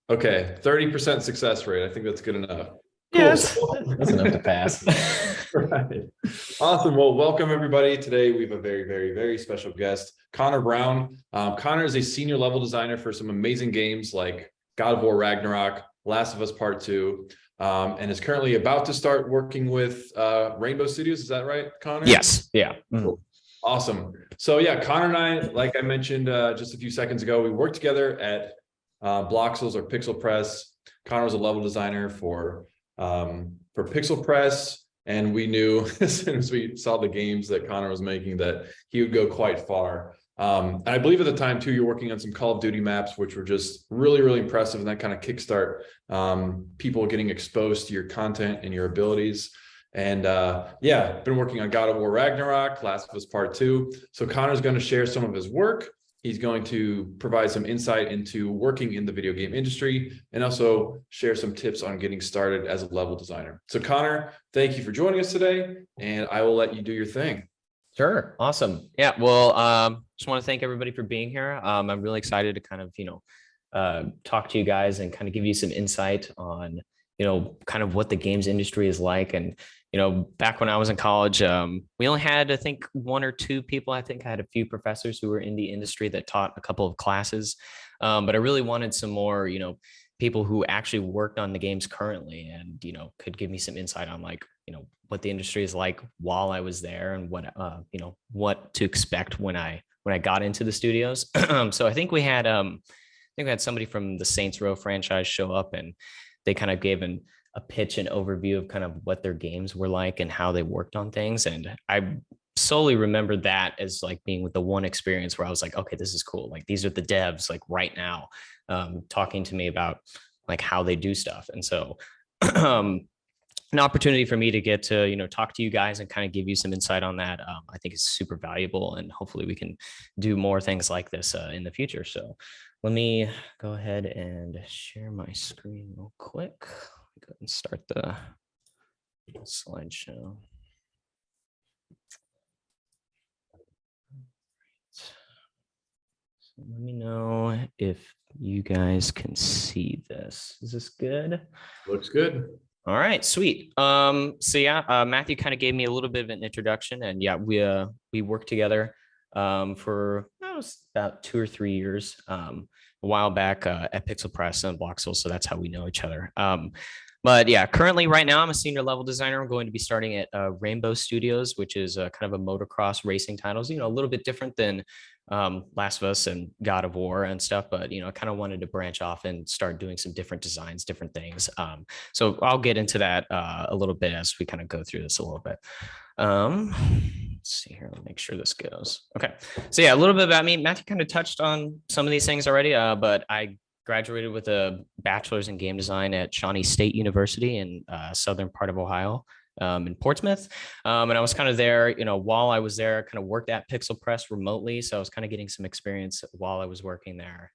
Okay, 30% success rate. I think that's good enough. Cool. Yes, that's enough to pass. Right. Awesome. Well, welcome everybody. Today we have a very, very, very special guest, Connor Brown. Connor is a senior level designer for some amazing games like God of War Ragnarok, Last of Us Part 2, and is currently about to start working with Rainbow Studios. Is that right, Connor? Yes. Yeah. Cool. Awesome. So yeah, Connor and I, like I mentioned just a few seconds ago, we worked together at Bloxels or Pixelpress. Connor was a level designer for Pixelpress, and we knew as soon as we saw the games that Connor was making that he would go quite far. And I believe at the time too, you're working on some Call of Duty maps, which were just really, really impressive, and that kind of kickstart people getting exposed to your content and your abilities. And yeah, been working on God of War Ragnarok, Last of Us Part 2. So Connor's going to share some of his work. He's going to provide some insight into working in the video game industry and also share some tips on getting started as a level designer. So Connor, thank you for joining us today, and I will let you do your thing. Sure. Awesome. Yeah. Well, just want to thank everybody for being here. I'm really excited to kind of, talk to you guys and kind of give you some insight on, kind of what the games industry is like. And, back when I was in college, we only had, I think, one or two people. I think I had a few professors who were in the industry that taught a couple of classes. But I really wanted some more, people who actually worked on the games currently and, could give me some insight on like, what the industry is like while I was there and what to expect when I got into the studios. So I think we had somebody from the Saints Row franchise show up, and they kind of gave a pitch and overview of kind of what their games were like and how they worked on things. And I solely remember that as like being with the one experience where I was like, okay, this is cool. Like these are the devs like right now talking to me about like how they do stuff. And so an opportunity for me to get to, talk to you guys and kind of give you some insight on that, I think is super valuable. And hopefully we can do more things like this in the future. So let me go ahead and share my screen real quick. Go ahead and start the slideshow. So let me know if you guys can see this. Is this good? Looks good. All right, sweet. So yeah, Matthew kind of gave me a little bit of an introduction, and yeah, we worked together for about 2 or 3 years a while back at Pixelpress and Bloxel, so that's how we know each other. But yeah, currently right now I'm a senior level designer. I'm going to be starting at Rainbow Studios, which is kind of a motocross racing titles, a little bit different than Last of Us and God of War and stuff, but I kind of wanted to branch off and start doing some different designs, different things. So I'll get into that a little bit as we kind of go through this a little bit. Let's see here. Let me make sure this goes. Okay. So yeah, a little bit about me. Matthew kind of touched on some of these things already, but I graduated with a bachelor's in game design at Shawnee State University in southern part of Ohio. In Portsmouth. And I was kind of there, while I was there, I kind of worked at Pixelpress remotely. So I was kind of getting some experience while I was working there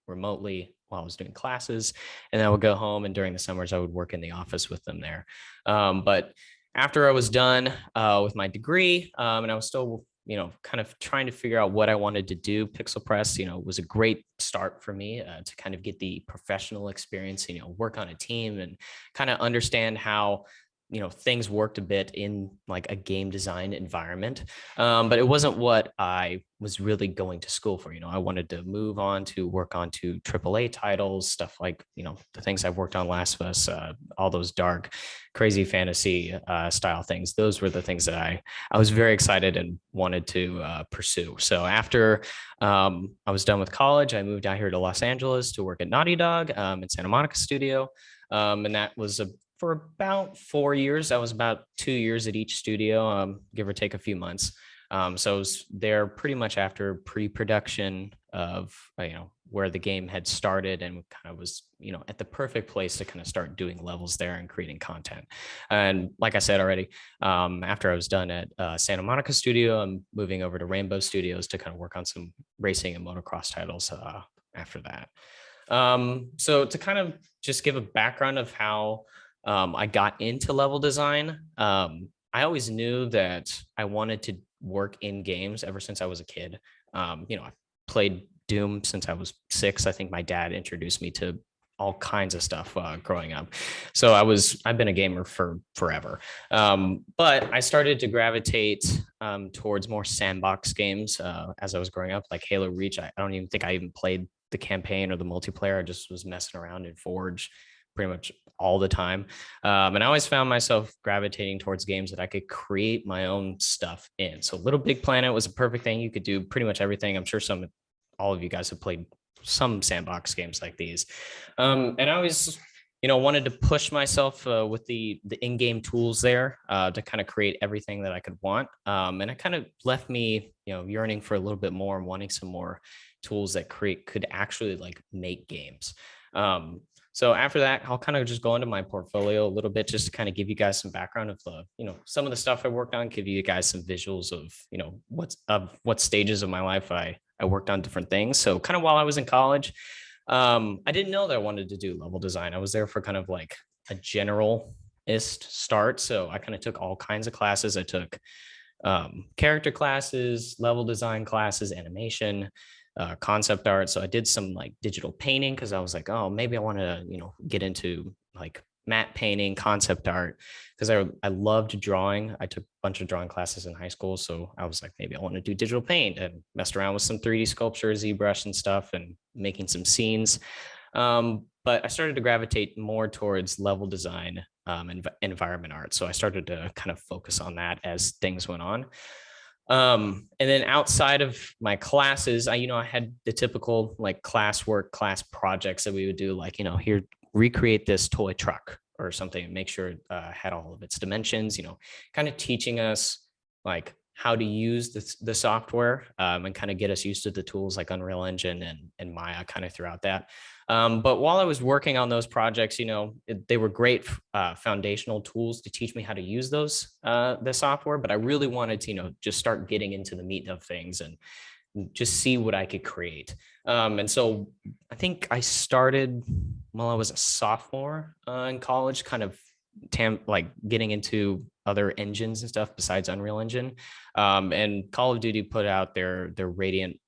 remotely while I was doing classes. And then I would go home, and during the summers, I would work in the office with them there. But after I was done with my degree, and I was still kind of trying to figure out what I wanted to do. Pixelpress, was a great start for me to kind of get the professional experience, work on a team and kind of understand how things worked a bit in like a game design environment. But it wasn't what I was really going to school for. I wanted to move on to work on to AAA titles, stuff like, the things I've worked on Last of Us, all those dark, crazy fantasy style things. Those were the things that I was very excited and wanted to pursue. So after I was done with college, I moved out here to Los Angeles to work at Naughty Dog in Santa Monica studio. And that was for about 4 years. I was about 2 years at each studio, give or take a few months. So I was there pretty much after pre-production of, where the game had started, and kind of was, at the perfect place to kind of start doing levels there and creating content. And like I said already, after I was done at Santa Monica studio, I'm moving over to Rainbow Studios to kind of work on some racing and motocross titles after that. So to kind of just give a background of how I got into level design. I always knew that I wanted to work in games ever since I was a kid. I played Doom since I was 6. I think my dad introduced me to all kinds of stuff growing up. So I've been a gamer for forever. But I started to gravitate towards more sandbox games as I was growing up, like Halo Reach. I don't even think I even played the campaign or the multiplayer. I just was messing around in Forge pretty much all the time. And I always found myself gravitating towards games that I could create my own stuff in. So Little Big Planet was a perfect thing. You could do pretty much everything. I'm sure all of you guys have played some sandbox games like these. And I always, wanted to push myself with the in-game tools there to kind of create everything that I could want. And it kind of left me, yearning for a little bit more and wanting some more tools that could actually like make games. So after that, I'll kind of just go into my portfolio a little bit, just to kind of give you guys some background of some of the stuff I worked on, give you guys some visuals of, what stages of my life I worked on different things. So kind of while I was in college, I didn't know that I wanted to do level design. I was there for kind of like a generalist start. So I kind of took all kinds of classes. I took character classes, level design classes, animation, concept art. So I did some like digital painting because I was like, oh, maybe I want to, get into like matte painting, concept art, because I loved drawing. I took a bunch of drawing classes in high school. So I was like, maybe I want to do digital paint, and messed around with some 3D sculpture, ZBrush and stuff, and making some scenes. But I started to gravitate more towards level design and environment art. So I started to kind of focus on that as things went on. And then outside of my classes, I had the typical like class projects that we would do, like, here, recreate this toy truck or something, make sure it had all of its dimensions, kind of teaching us like how to use the software and kind of get us used to the tools like Unreal Engine and Maya kind of throughout that. But while I was working on those projects, they were great foundational tools to teach me how to use the software. But I really wanted to, just start getting into the meat of things and just see what I could create. And so I think I started while I was a sophomore in college, kind of like getting into other engines and stuff besides Unreal Engine. And Call of Duty put out their Radiant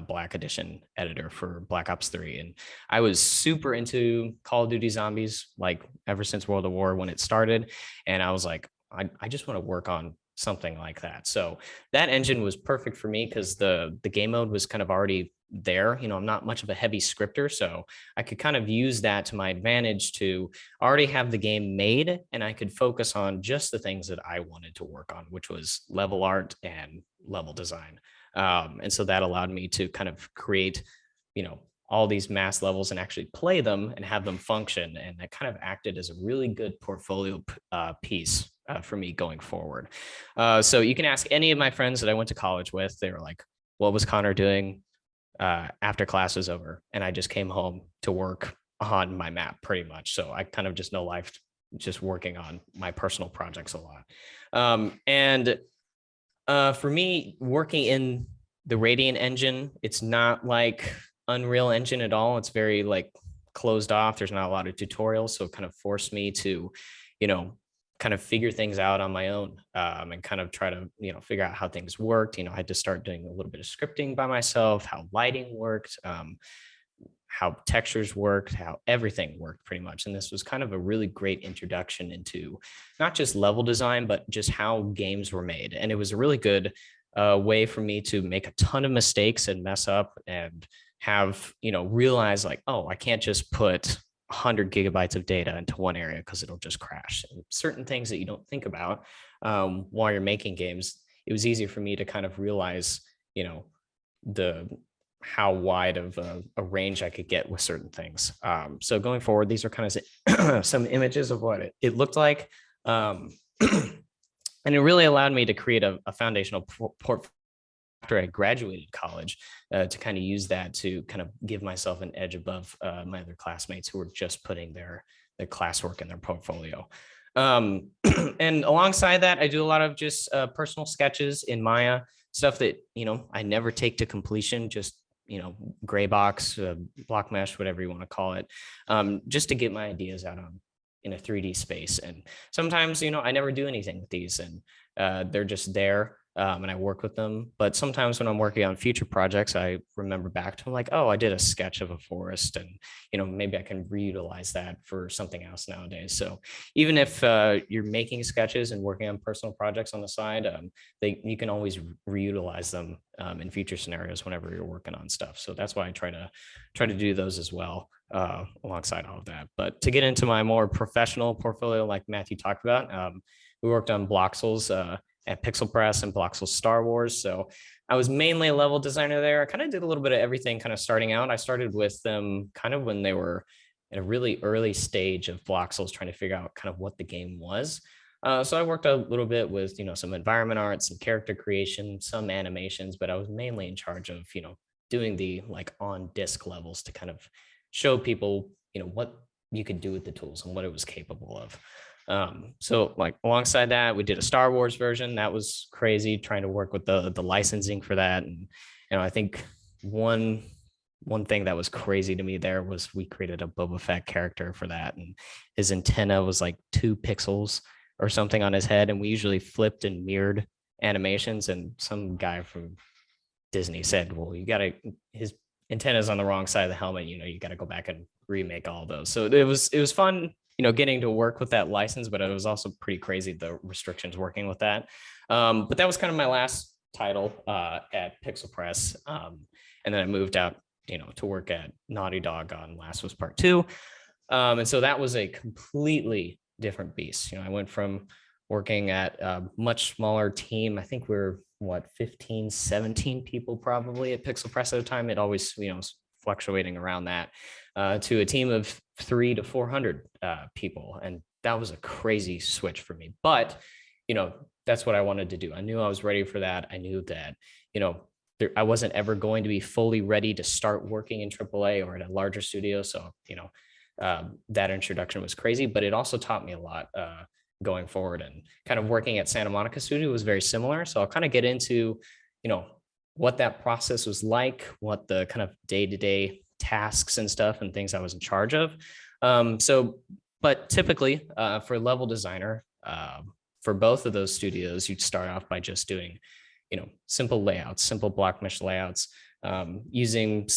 Black Edition editor for Black Ops 3. And I was super into Call of Duty Zombies, like ever since World of War when it started. And I was like, I just want to work on something like that. So that engine was perfect for me because the game mode was kind of already there. I'm not much of a heavy scripter, so I could kind of use that to my advantage to already have the game made, and I could focus on just the things that I wanted to work on, which was level art and level design. And so that allowed me to kind of create, all these mass levels and actually play them and have them function. And that kind of acted as a really good portfolio piece for me going forward. So you can ask any of my friends that I went to college with. They were like, what was Connor doing after class was over? And I just came home to work on my map pretty much. So I kind of just know life just working on my personal projects a lot. And for me, working in the Radiant engine, it's not like Unreal Engine at all. It's very like closed off. There's not a lot of tutorials. So it kind of forced me to, kind of figure things out on my own and kind of try to, figure out how things worked. I had to start doing a little bit of scripting by myself, how lighting worked, how textures worked, how everything worked pretty much. And this was kind of a really great introduction into not just level design, but just how games were made. And it was a really good way for me to make a ton of mistakes and mess up and have, realize like, oh, I can't just put 100 gigabytes of data into one area because it'll just crash. And certain things that you don't think about while you're making games, it was easier for me to kind of realize, how wide of a range I could get with certain things. So going forward, these are kind of some images of what it looked like. And it really allowed me to create a foundational portfolio after I graduated college to kind of use that to kind of give myself an edge above my other classmates who were just putting their classwork in their portfolio. And alongside that, I do a lot of just personal sketches in Maya, stuff that, I never take to completion, just, gray box, block mesh, whatever you want to call it, just to get my ideas out in a 3D space. And sometimes, I never do anything with these, and they're just there. and I work with them. But sometimes when I'm working on future projects, I remember back to like, oh, I did a sketch of a forest, and maybe I can reutilize that for something else nowadays. So even if you're making sketches and working on personal projects on the side, you can always reutilize them in future scenarios whenever you're working on stuff. So that's why I try to do those as well alongside all of that. But to get into my more professional portfolio, like Matthew talked about, we worked on Bloxels at Pixelpress and Bloxels Star Wars. So I was mainly a level designer there. I kind of did a little bit of everything kind of starting out. I started with them kind of when they were at a really early stage of Bloxels, trying to figure out kind of what the game was. So I worked a little bit with, some environment art, some character creation, some animations, but I was mainly in charge of, doing the like on disk levels to kind of show people, what you could do with the tools and what it was capable of. So like alongside that, we did a Star Wars version. That was crazy, trying to work with the licensing for that. And, I think one thing that was crazy to me there was we created a Boba Fett character for that. And his antenna was like 2 pixels or something on his head. And we usually flipped and mirrored animations. And some guy from Disney said, well, his antenna's on the wrong side of the helmet. You got to go back and remake all those. So it was fun, getting to work with that license, but it was also pretty crazy, the restrictions working with that. But that was kind of my last title at Pixelpress. And then I moved out, to work at Naughty Dog on Last Was Part 2. And so that was a completely different beast. I went from working at a much smaller team. I think we're 15, 17 people probably at Pixelpress at a time. It always, was fluctuating around that, to a team of 300 to 400 people. And that was a crazy switch for me. But, that's what I wanted to do. I knew I was ready for that. I knew that, I wasn't ever going to be fully ready to start working in AAA or at a larger studio. So, that introduction was crazy, but it also taught me a lot going forward. And kind of working at Santa Monica studio was very similar. So I'll kind of get into, what that process was like, what the kind of day-to-day tasks and stuff and things I was in charge of. But typically for level designer, for both of those studios, you'd start off by just doing, simple layouts, simple block mesh layouts, using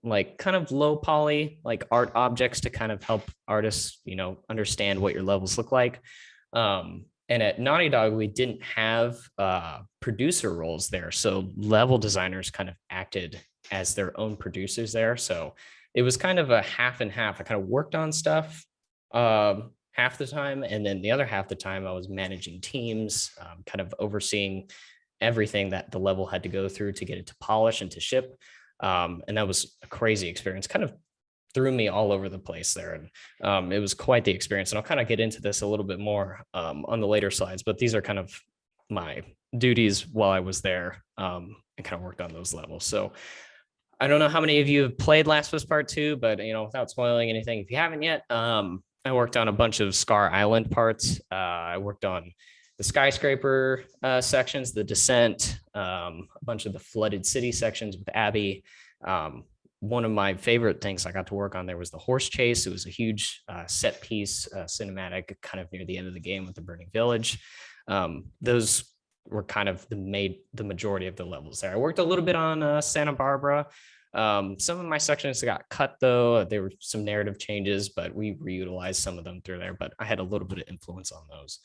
like kind of low poly, like art objects to kind of help artists, understand what your levels look like. And at Naughty Dog, we didn't have producer roles there. So level designers kind of acted as their own producers there. So it was kind of a half and half. I kind of worked on stuff half the time. And then the other half the time I was managing teams, kind of overseeing everything that the level had to go through to get it to polish and to ship. And that was a crazy experience, kind of threw me all over the place there. And it was quite the experience. And I'll kind of get into this a little bit more on the later slides, but these are kind of my duties while I was there and kind of worked on those levels. So I don't know how many of you have played Last of Us Part 2, but, without spoiling anything, if you haven't yet, I worked on a bunch of Scar Island parts. I worked on the skyscraper sections, the descent, a bunch of the flooded city sections with Abby. One of my favorite things I got to work on there was the horse chase. It was a huge set piece, cinematic, kind of near the end of the game with the burning village. Those were kind of the majority of the levels there. I worked a little bit on Santa Barbara. Some of my sections got cut though. There were some narrative changes, but we reutilized some of them through there, but I had a little bit of influence on those.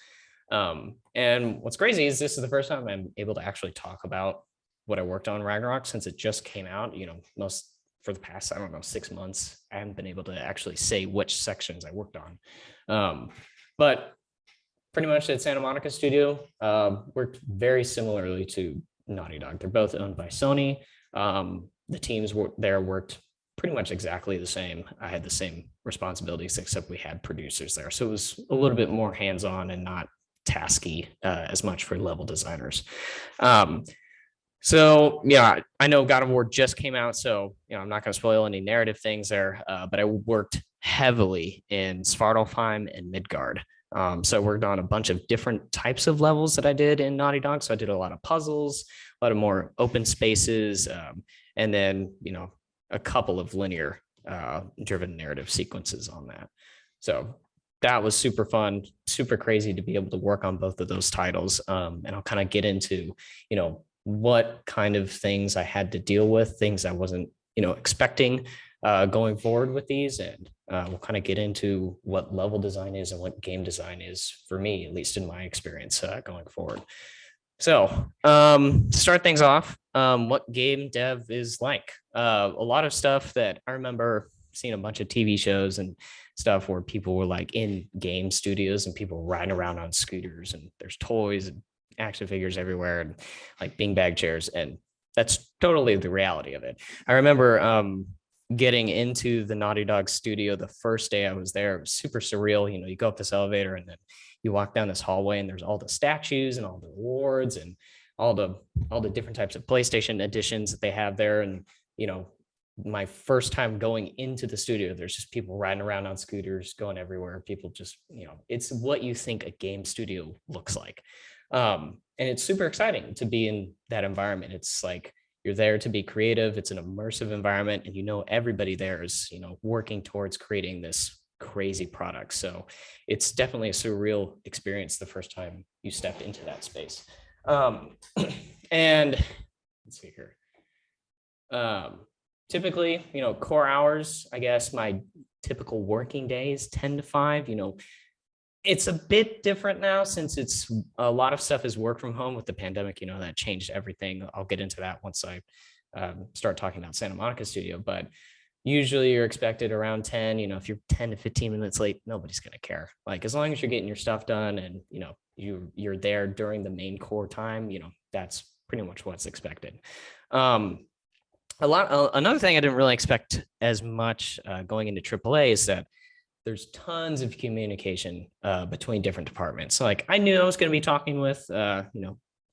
And what's crazy is this is the first time I'm able to actually talk about what I worked on Ragnarok since it just came out. For the past, 6 months, I haven't been able to actually say which sections I worked on. But pretty much at Santa Monica studio, worked very similarly to Naughty Dog. They're both owned by Sony. The teams there worked pretty much exactly the same. I had the same responsibilities, except we had producers there. So it was a little bit more hands-on and not tasky as much for level designers. So yeah, I know God of War just came out, so I'm not going to spoil any narrative things there. But I worked heavily in Svartalfheim and Midgard. So I worked on a bunch of different types of levels that I did in Naughty Dog. So I did a lot of puzzles, a lot of more open spaces, and then a couple of linear driven narrative sequences on that. So that was super fun, super crazy to be able to work on both of those titles. And I'll kind of get into, what kind of things I had to deal with, things I wasn't, expecting going forward with these. And we'll kind of get into what level design is and what game design is for me, at least in my experience going forward. So to start things off, what game dev is like. A lot of stuff that I remember seeing a bunch of TV shows and stuff where people were like in game studios and people riding around on scooters and there's toys and action figures everywhere and like beanbag chairs. And that's totally the reality of it. I remember getting into the Naughty Dog studio the first day I was there. It was super surreal. You go up this elevator and then you walk down this hallway and there's all the statues and all the awards and all the different types of PlayStation editions that they have there. And, my first time going into the studio, there's just people riding around on scooters, going everywhere. People just, it's what you think a game studio looks like. And it's super exciting to be in that environment. It's like, you're there to be creative. It's an immersive environment and everybody there is, working towards creating this crazy product. So it's definitely a surreal experience the first time you stepped into that space. And let's see here. Typically, core hours, I guess my typical working days, 10 to 5, it's a bit different now since it's a lot of stuff is work from home with the pandemic, that changed everything. I'll get into that once I start talking about Santa Monica studio, but usually you're expected around 10, if you're 10 to 15 minutes late, nobody's going to care. Like, as long as you're getting your stuff done and, you're there during the main core time, that's pretty much what's expected. Another thing I didn't really expect as much going into AAA is that there's tons of communication between different departments. So like, I knew I was going to be talking with,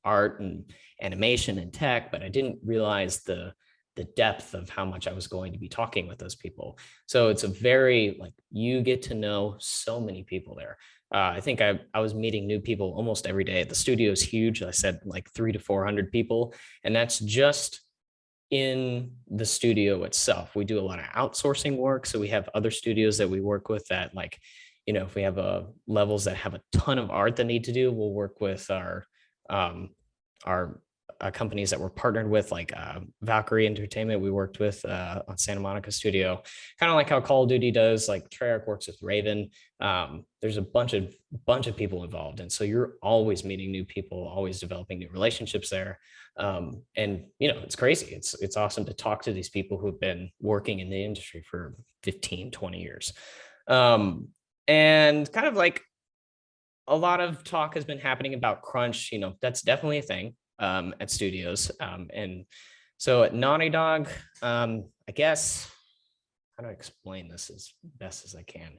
art and animation and tech, but I didn't realize the depth of how much I was going to be talking with those people. So it's a very, like, you get to know so many people there. I think I was meeting new people almost every day. The studio is huge. I said like 300 to 400 people, and that's just in the studio itself. We do a lot of outsourcing work. So we have other studios that we work with that, like, if we have levels that have a ton of art that need to do, we'll work with our companies that we're partnered with, like Valkyrie Entertainment. We worked with on Santa Monica studio, kind of like how Call of Duty does. Like Treyarch works with Raven. There's a bunch of people involved, and so you're always meeting new people, always developing new relationships there. And it's crazy. It's awesome to talk to these people who've been working in the industry for 15, 20 years. And kind of like a lot of talk has been happening about crunch. That's definitely a thing at studios. And so at Naughty Dog, I guess, how do I explain this as best as I can?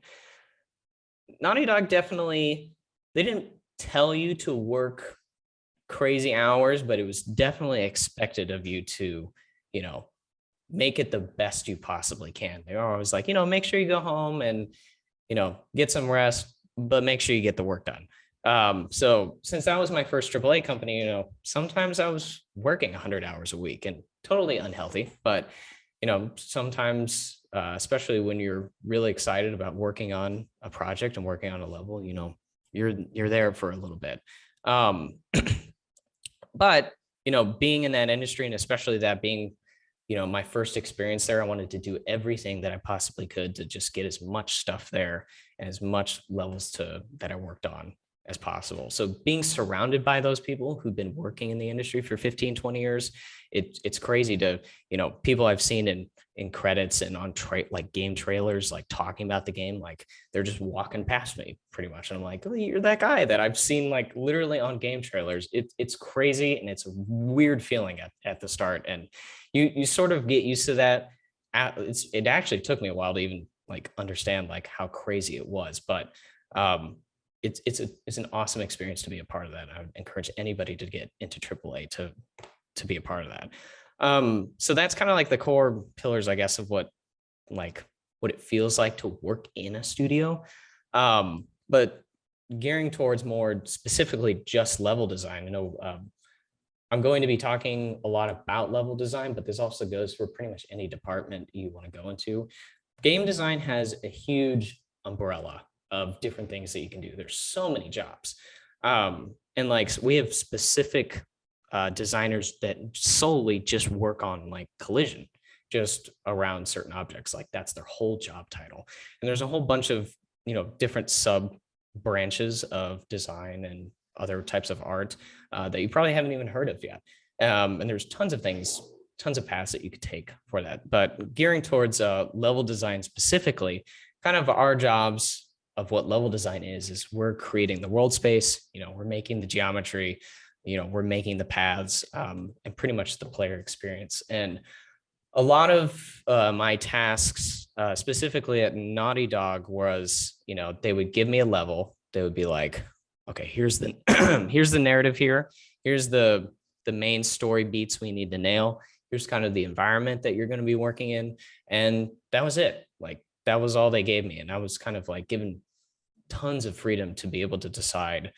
Naughty Dog definitely, they didn't tell you to work crazy hours, but it was definitely expected of you to, make it the best you possibly can. They were always like, make sure you go home and, get some rest, but make sure you get the work done. So since that was my first AAA company, sometimes I was working 100 hours a week, and totally unhealthy, but, sometimes, especially when you're really excited about working on a project and working on a level, you're there for a little bit. But, being in that industry, and especially that being, my first experience there, I wanted to do everything that I possibly could to just get as much stuff there and as much levels that I worked on as possible. So being surrounded by those people who've been working in the industry for 15, 20 years, it's crazy to, people I've seen in credits and on like game trailers, like talking about the game, like they're just walking past me pretty much. And I'm like, oh, you're that guy that I've seen like literally on game trailers. It's crazy. And it's a weird feeling at the start. And you sort of get used to that. It actually took me a while to even like understand like how crazy it was, but it's an awesome experience to be a part of that. I would encourage anybody to get into AAA to be a part of that. So that's kind of like the core pillars, I guess, of what it feels like to work in a studio. But gearing towards more specifically just level design. I know I'm going to be talking a lot about level design, but this also goes for pretty much any department you want to go into. Game design has a huge umbrella of different things that you can do. There's so many jobs. And like we have specific designers that solely just work on like collision, just around certain objects. Like that's their whole job title. And there's a whole bunch of, different sub branches of design and other types of art that you probably haven't even heard of yet. And there's tons of things, tons of paths that you could take for that. But gearing towards level design specifically, kind of our jobs of what level design is we're creating the world space, we're making the geometry, we're making the paths, and pretty much the player experience. And a lot of my tasks, specifically at Naughty Dog, was, they would give me a level. They would be like, okay, here's the here's the narrative here. Here's the main story beats we need to nail. Here's kind of the environment that you're going to be working in. And that was it. Like, that was all they gave me. And I was kind of like given tons of freedom to be able to decide,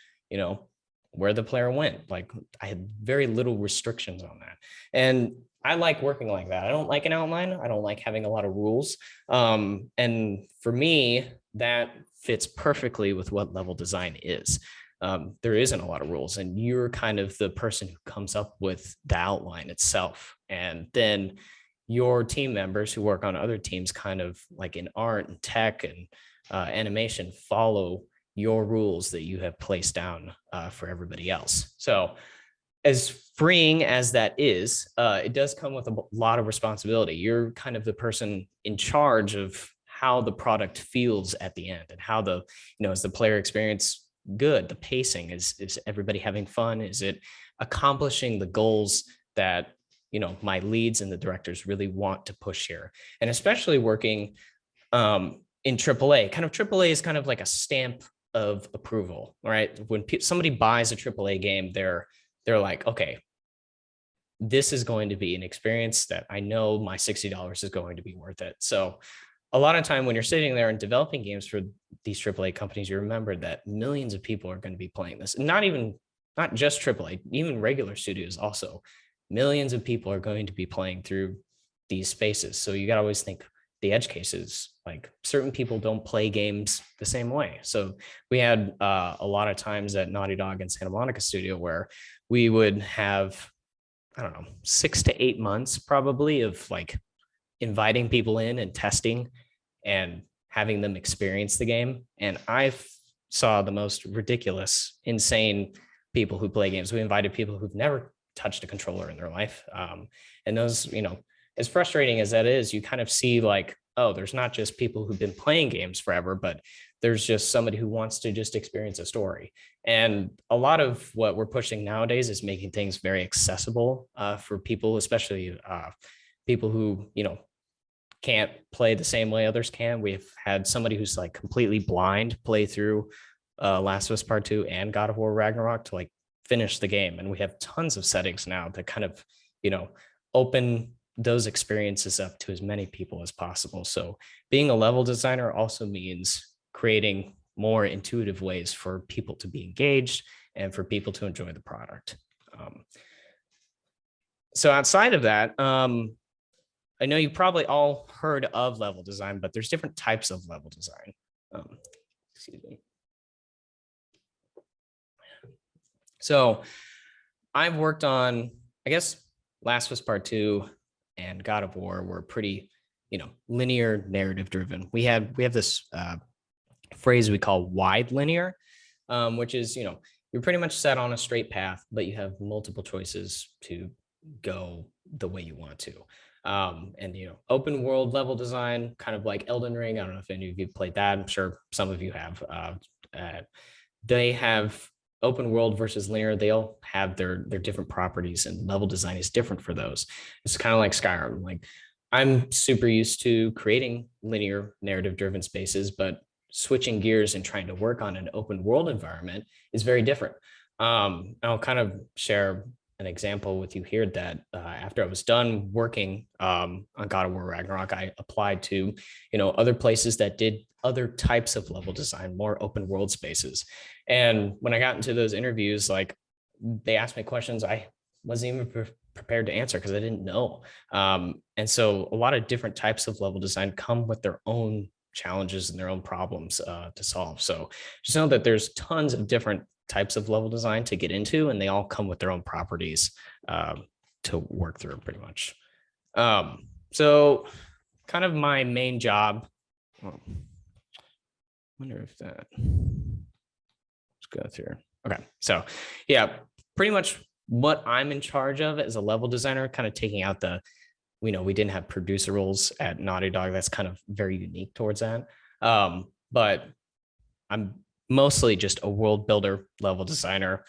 where the player went. Like, I had very little restrictions on that. And I like working like that. I don't like an outline. I don't like having a lot of rules. And for me, that fits perfectly with what level design is. There isn't a lot of rules, and you're kind of the person who comes up with the outline itself. And then your team members who work on other teams, kind of like in art and tech and animation, follow your rules that you have placed down for everybody else. So as freeing as that is, it does come with a lot of responsibility. You're kind of the person in charge of how the product feels at the end, and how is the player experience good? The pacing, is everybody having fun? Is it accomplishing the goals that, my leads and the directors really want to push here? And especially working in AAA, AAA is kind of like a stamp of approval, right? When somebody buys a AAA game, they're like, okay, this is going to be an experience that I know my $60 is going to be worth it. So a lot of time when you're sitting there and developing games for these AAA companies, you remember that millions of people are going to be playing this. And not just AAA, even regular studios also. Millions of people are going to be playing through these spaces. So you got to always think the edge cases, like certain people don't play games the same way. So we had a lot of times at Naughty Dog and Santa Monica Studio where we would have, 6 to 8 months probably of like inviting people in and testing and having them experience the game. And I saw the most ridiculous, insane people who play games. We invited people who've never touched a controller in their life. And those, as frustrating as that is, you kind of see like, oh, there's not just people who've been playing games forever, but there's just somebody who wants to just experience a story. And a lot of what we're pushing nowadays is making things very accessible for people, especially people who, can't play the same way others can. We've had somebody who's like completely blind play through Last of Us Part 2 and God of War Ragnarok to like finish the game. And we have tons of settings now that kind of, open those experiences up to as many people as possible. So being a level designer also means creating more intuitive ways for people to be engaged and for people to enjoy the product. So outside of that, I know you probably all heard of level design, but there's different types of level design. Excuse me. So I've worked on, I guess, Last of Us Part 2 and God of War were pretty, linear narrative driven. We have this phrase we call wide linear, which is, you're pretty much set on a straight path, but you have multiple choices to go the way you want to. And, open world level design, kind of like Elden Ring. I don't know if any of you played that. I'm sure some of you have. They have open world versus linear. They all have their different properties, and level design is different for those. It's kind of like Skyrim. Like, I'm super used to creating linear narrative driven spaces, but switching gears and trying to work on an open world environment is very different. I'll kind of share an example with you here that after I was done working on God of War Ragnarok, I applied to, other places that did other types of level design, more open world spaces. And when I got into those interviews, like, they asked me questions I wasn't even prepared to answer because I didn't know. And so a lot of different types of level design come with their own challenges and their own problems to solve. So just know that there's tons of different types of level design to get into, and they all come with their own properties to work through pretty much. So kind of my main job, well, wonder if that, let's go through. Okay, so yeah, pretty much what I'm in charge of as a level designer, kind of taking out the, we didn't have producer roles at Naughty Dog. That's kind of very unique towards that. But I'm mostly just a world builder, level designer,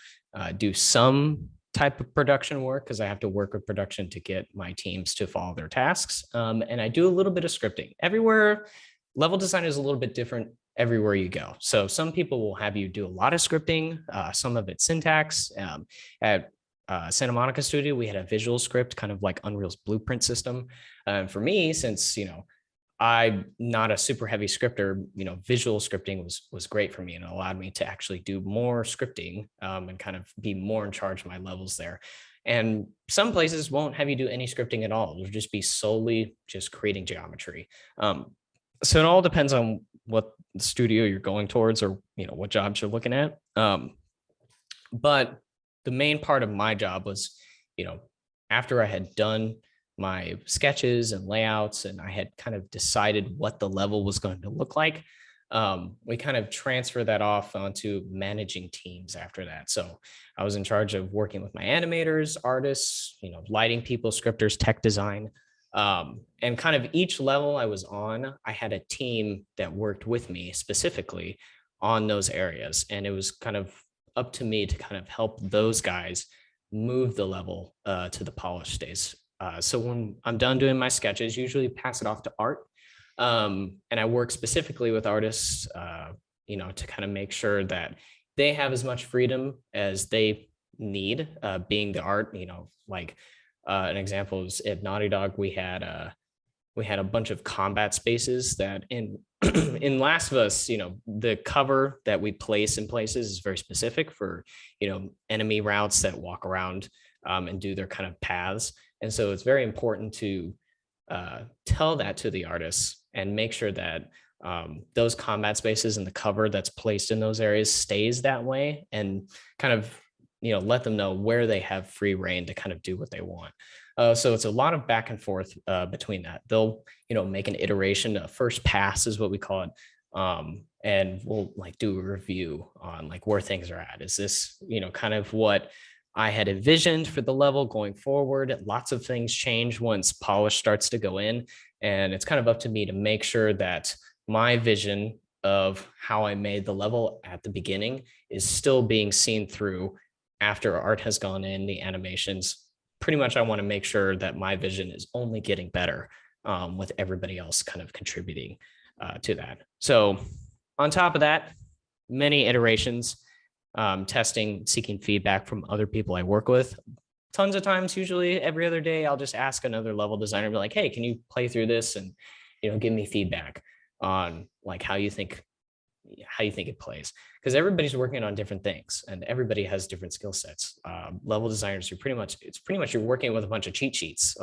do some type of production work because I have to work with production to get my teams to follow their tasks. And I do a little bit of scripting. Everywhere, level design is a little bit different everywhere you go. So some people will have you do a lot of scripting, some of it syntax. At Santa Monica Studio, we had a visual script, kind of like Unreal's blueprint system. For me, since I'm not a super heavy scripter, visual scripting was great for me, and it allowed me to actually do more scripting and kind of be more in charge of my levels there. And some places won't have you do any scripting at all. It'll just be solely just creating geometry. So it all depends on what studio you're going towards, or what jobs you're looking at. But the main part of my job was, after I had done my sketches and layouts, and I had kind of decided what the level was going to look like, we kind of transfer that off onto managing teams after that. So I was in charge of working with my animators, artists, lighting people, scripters, tech design. And kind of each level I was on, I had a team that worked with me specifically on those areas. And it was kind of up to me to kind of help those guys move the level to the polished stage. So when I'm done doing my sketches, usually pass it off to art. And I work specifically with artists, to kind of make sure that they have as much freedom as they need, being the art, like an example is at Naughty Dog, we had a bunch of combat spaces that in in Last of Us, the cover that we place in places is very specific for, enemy routes that walk around and do their kind of paths. And so it's very important to tell that to the artists and make sure that those combat spaces and the cover that's placed in those areas stays that way, and kind of, let them know where they have free reign to kind of do what they want. So it's a lot of back and forth between that. They'll, make an iteration, a first pass is what we call it. And we'll do a review on where things are at. Is this, kind of what I had envisioned for the level going forward? Lots of things change once polish starts to go in. And it's kind of up to me to make sure that my vision of how I made the level at the beginning is still being seen through after art has gone in, the animations. Pretty much I want to make sure that my vision is only getting better with everybody else kind of contributing to that. So on top of that, many iterations, testing, seeking feedback from other people I work with. Tons of times, usually every other day, I'll just ask another level designer, be like, hey, can you play through this and give me feedback on how you think it plays, because everybody's working on different things and everybody has different skill sets. Level designers, it's pretty much you're working with a bunch of cheat sheets,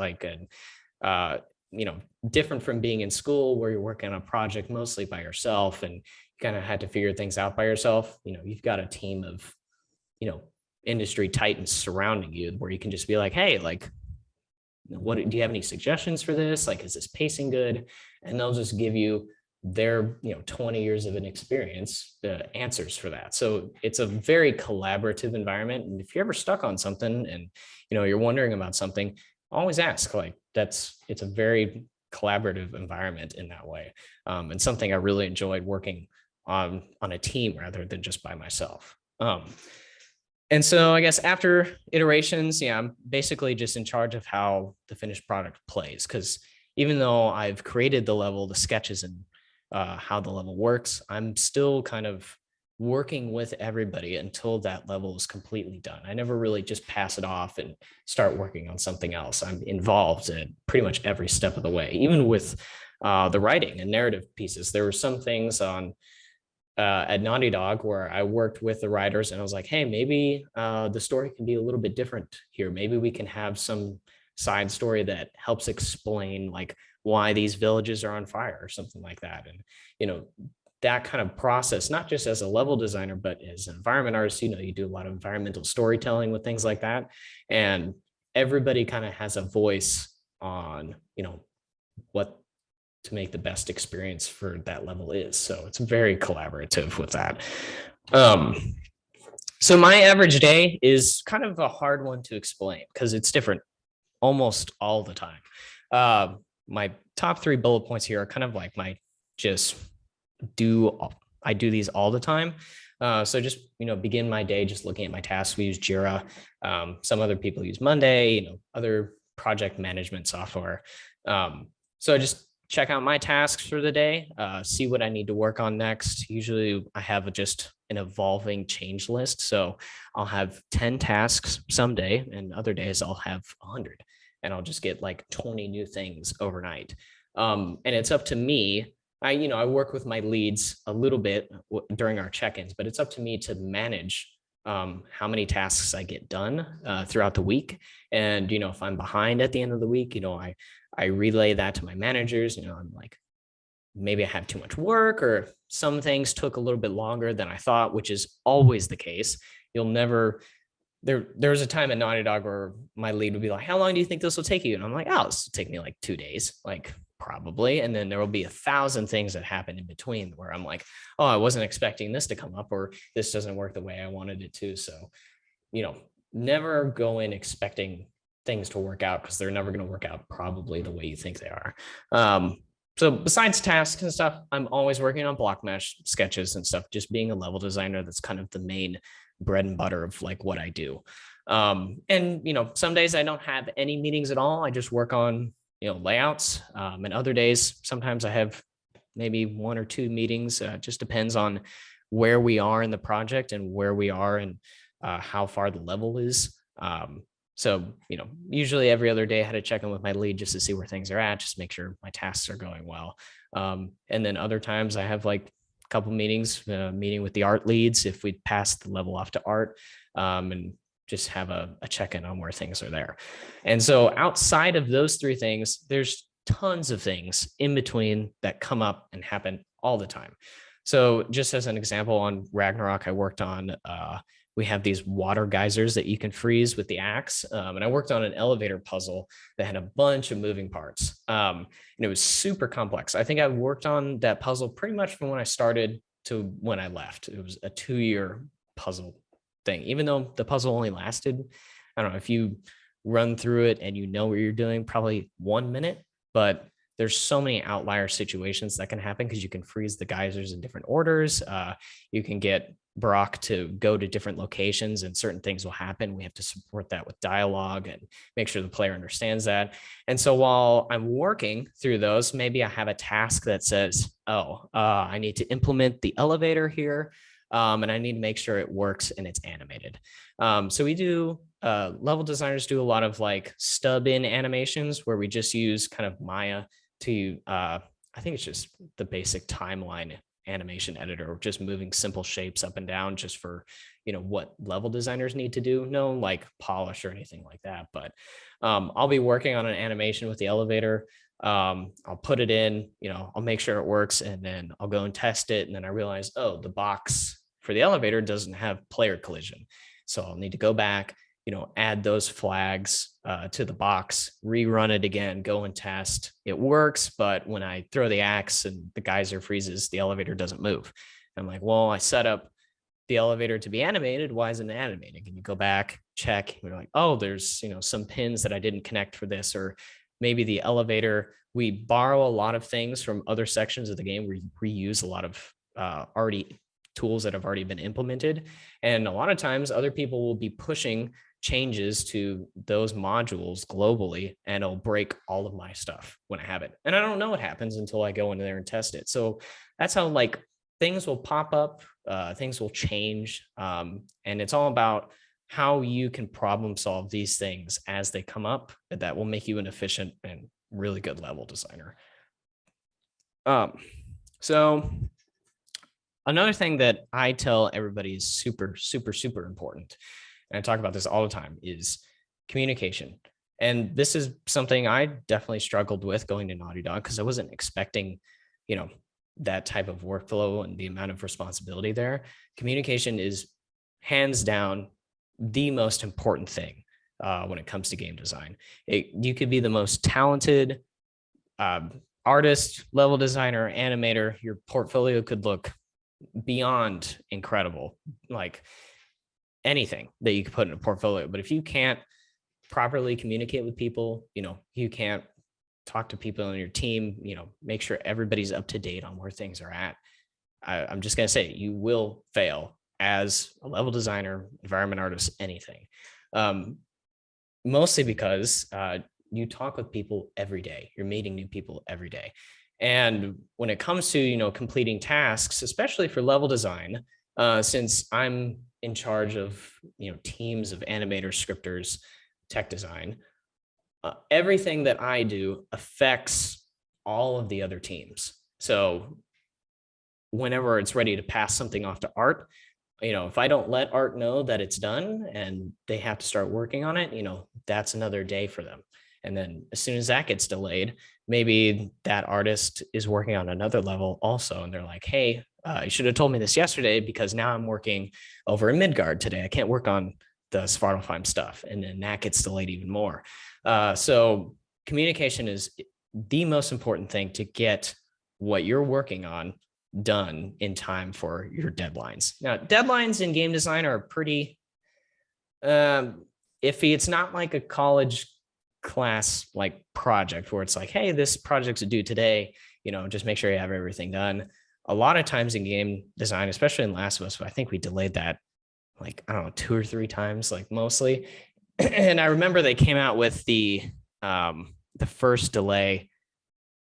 different from being in school where you're working on a project mostly by yourself and you kind of had to figure things out by yourself. You've got a team of, industry titans surrounding you where you can just be like, hey, what do you have any suggestions for this? Is this pacing good? And they'll just give you their 20 years of an experience, the answers for that. So it's a very collaborative environment. And if you're ever stuck on something and you're wondering about something, always ask. It's a very collaborative environment in that way, and something I really enjoyed working on a team rather than just by myself. And so I guess after iterations, I'm basically just in charge of how the finished product plays, because even though I've created the level, the sketches, and how the level works, I'm still kind of working with everybody until that level is completely done. I never really just pass it off and start working on something else. I'm involved in pretty much every step of the way, even with the writing and narrative pieces. There were some things on at Naughty Dog where I worked with the writers and I was like, hey, maybe the story can be a little bit different here. Maybe we can have some side story that helps explain why these villages are on fire or something like that. And, that kind of process, not just as a level designer, but as an environment artist, you do a lot of environmental storytelling with things like that. And everybody kind of has a voice on, what to make the best experience for that level is. So it's very collaborative with that. So my average day is kind of a hard one to explain because it's different almost all the time. My top 3 bullet points here are kind of like my just I do these all the time. So just, begin my day just looking at my tasks. We use Jira. Some other people use Monday, other project management software. So I just check out my tasks for the day, see what I need to work on next. Usually I have just an evolving change list. So I'll have 10 tasks someday, and other days I'll have 100, and I'll just get like 20 new things overnight. And it's up to me. I work with my leads a little bit during our check-ins, but it's up to me to manage how many tasks I get done throughout the week. And, if I'm behind at the end of the week, I relay that to my managers. I'm like, maybe I have too much work, or some things took a little bit longer than I thought, which is always the case. You'll never, there's a time at Naughty Dog where my lead would be like, how long do you think this will take you? And I'm like, oh, this will take me like 2 days, like probably. And then there will be 1,000 things that happen in between where I'm like, oh, I wasn't expecting this to come up, or this doesn't work the way I wanted it to. So, never go in expecting things to work out, because they're never going to work out probably the way you think they are. So besides tasks and stuff, I'm always working on block mesh sketches and stuff. Just being a level designer, that's kind of the main bread and butter of like what I do. And some days I don't have any meetings at all. I just work on layouts. And other days, sometimes I have maybe 1 or 2 meetings. Just depends on where we are in the project and where we are and how far the level is. So, usually every other day I had to check in with my lead just to see where things are at, just make sure my tasks are going well. And then other times I have like a couple meetings, meeting with the art leads if we pass the level off to art, and just have a check-in on where things are there. And so outside of those 3 things, there's tons of things in between that come up and happen all the time. So just as an example, on Ragnarok, I worked on, we have these water geysers that you can freeze with the axe. And I worked on an elevator puzzle that had a bunch of moving parts. And it was super complex. I think I worked on that puzzle pretty much from when I started to when I left. It was a 2-year puzzle thing, even though the puzzle only lasted, I don't know, if you run through it and what you're doing, probably 1 minute, but there's so many outlier situations that can happen because you can freeze the geysers in different orders. You can get Brock to go to different locations and certain things will happen. We have to support that with dialogue and make sure the player understands that. And so while I'm working through those, maybe I have a task that says, I need to implement the elevator here. And I need to make sure it works and it's animated. So we do, level designers do a lot of like stub in animations where we just use kind of Maya to, I think it's just the basic timeline animation editor, just moving simple shapes up and down just for, what level designers need to do. No like polish or anything like that, but I'll be working on an animation with the elevator. I'll put it in, I'll make sure it works, and then I'll go and test it. And then I realize, the box for the elevator doesn't have player collision. So I'll need to go back, add those flags to the box, rerun it again, go and test. It works, but when I throw the axe and the geyser freezes, the elevator doesn't move. I'm like, well, I set up the elevator to be animated. Why isn't it animated? Can you go back, check? We're like, there's, some pins that I didn't connect for this, or maybe the elevator, we borrow a lot of things from other sections of the game. We reuse a lot of already tools that have already been implemented. And a lot of times other people will be pushing changes to those modules globally, and it'll break all of my stuff when I have it. And I don't know what happens until I go in there and test it. So that's how like things will pop up, things will change. And it's all about how you can problem solve these things as they come up that will make you an efficient and really good level designer. So another thing that I tell everybody is super, super, super important, and I talk about this all the time, is communication. And this is something I definitely struggled with going to Naughty Dog, because I wasn't expecting, you know, that type of workflow and the amount of responsibility there. Communication is hands down the most important thing when it comes to game design. You could be the most talented artist, level designer, animator. Your portfolio could look beyond incredible, like anything that you could put in a portfolio. But if you can't properly communicate with people, you can't talk to people on your team, make sure everybody's up to date on where things are at. I'm just going to say you will fail as a level designer, environment artist, anything. Mostly because you talk with people every day. You're meeting new people every day. And when it comes to, completing tasks, especially for level design, since I'm in charge of, teams of animators, scripters, tech design, everything that I do affects all of the other teams. So whenever it's ready to pass something off to art, if I don't let art know that it's done and they have to start working on it, that's another day for them. And then as soon as that gets delayed, maybe that artist is working on another level also. And they're like, hey, you should have told me this yesterday, because now I'm working over in Midgard today. I can't work on the Svartalfheim stuff. And then that gets delayed even more. So communication is the most important thing to get what you're working on done in time for your deadlines. Now, deadlines in game design are pretty iffy. It's not like a college class like project where it's like, hey, this project's due today, just make sure you have everything done. A lot of times in game design, especially in Last of Us, I think we delayed that like, I don't know, 2 or 3 times, like mostly. And I remember they came out with the first delay.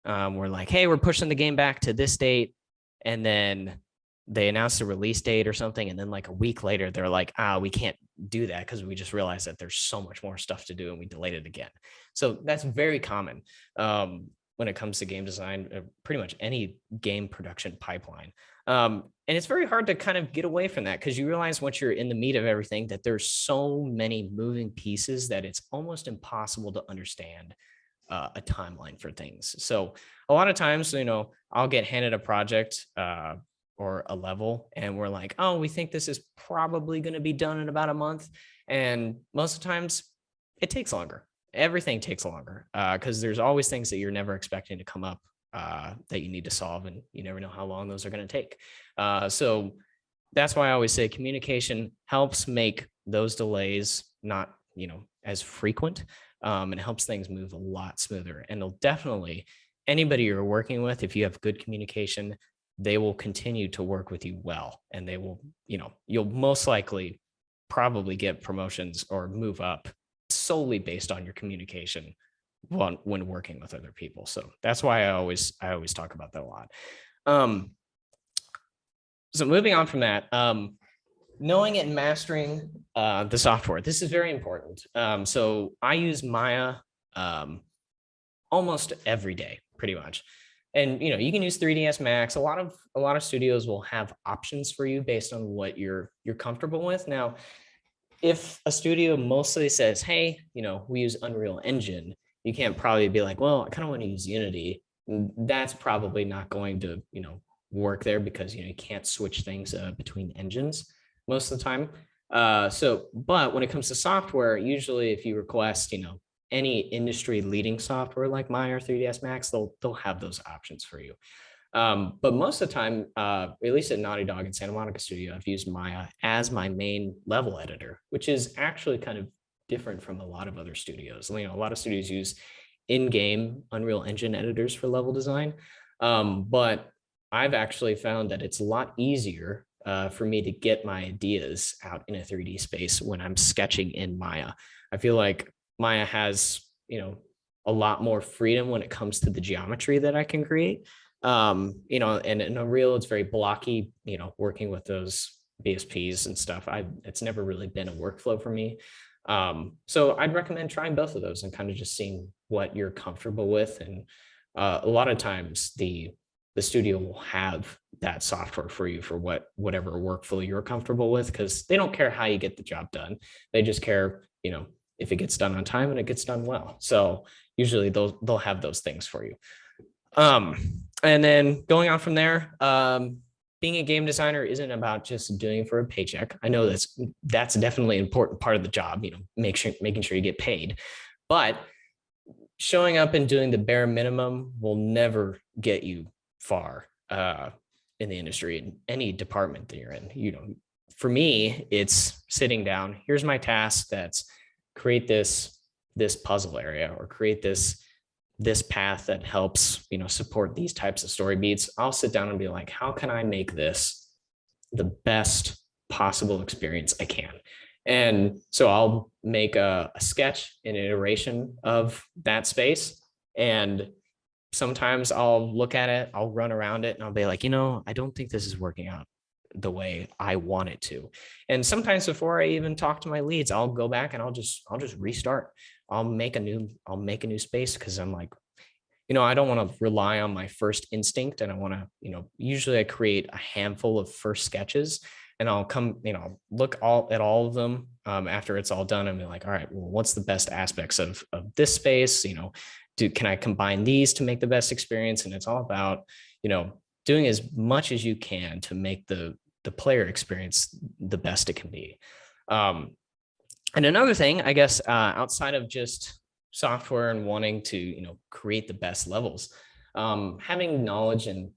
We're like, hey, we're pushing the game back to this date. And then they announced a release date or something. And then like a week later, they're like, we can't do that because we just realized that there's so much more stuff to do and we delayed it again. So that's very common when it comes to game design, pretty much any game production pipeline. And it's very hard to kind of get away from that, because you realize once you're in the meat of everything that there's so many moving pieces that it's almost impossible to understand a timeline for things. So a lot of times, I'll get handed a project or a level and we're like, oh, we think this is probably going to be done in about a month. And most of the times it takes longer. Everything takes longer because there's always things that you're never expecting to come up that you need to solve, and you never know how long those are going to take. So that's why I always say communication helps make those delays not, as frequent, and it helps things move a lot smoother. And it'll definitely, anybody you're working with, if you have good communication, they will continue to work with you well, and they will, you'll most likely probably get promotions or move up solely based on your communication when working with other people. So that's why I always talk about that a lot. So moving on from that, knowing and mastering the software. This is very important. So I use Maya almost every day, pretty much. And you can use 3ds Max. A lot of studios will have options for you based on what you're comfortable with. Now, if a studio mostly says, hey, we use Unreal Engine, you can't probably be like, well, I kind of want to use Unity. That's probably not going to, work there, because, you can't switch things between engines most of the time. But when it comes to software, usually if you request, any industry leading software like Maya or 3ds Max, they'll have those options for you. But most of the time, at least at Naughty Dog and Santa Monica Studio, I've used Maya as my main level editor, which is actually kind of different from a lot of other studios. A lot of studios use in-game Unreal Engine editors for level design. But I've actually found that it's a lot easier for me to get my ideas out in a 3D space when I'm sketching in Maya. I feel like Maya has, a lot more freedom when it comes to the geometry that I can create. And in Unreal, it's very blocky, working with those BSPs and stuff. It's never really been a workflow for me. So I'd recommend trying both of those and kind of just seeing what you're comfortable with. And a lot of times the studio will have that software for you for whatever workflow you're comfortable with, because they don't care how you get the job done. They just care, if it gets done on time and it gets done well. So usually they'll have those things for you. And then going on from there, being a game designer isn't about just doing it for a paycheck. I know that's definitely an important part of the job, making sure you get paid, but showing up and doing the bare minimum will never get you far in the industry, in any department that you're in. For me, it's sitting down. Here's my task. That's create this puzzle area, or create this path that helps, support these types of story beats. I'll sit down and be like, how can I make this the best possible experience I can? And so I'll make a sketch, an iteration of that space. And sometimes I'll look at it, I'll run around it, and I'll be like, I don't think this is working out the way I want it to. And sometimes before I even talk to my leads, I'll go back and I'll just restart. I'll make a new space, because I'm like, I don't want to rely on my first instinct, and I want to, usually I create a handful of first sketches, and I'll come, look at all of them after it's all done, and be like, all right, well, what's the best aspects of this space? Can I combine these to make the best experience? And it's all about, doing as much as you can to make the player experience the best it can be. And another thing, I guess, outside of just software and wanting to, create the best levels, having knowledge in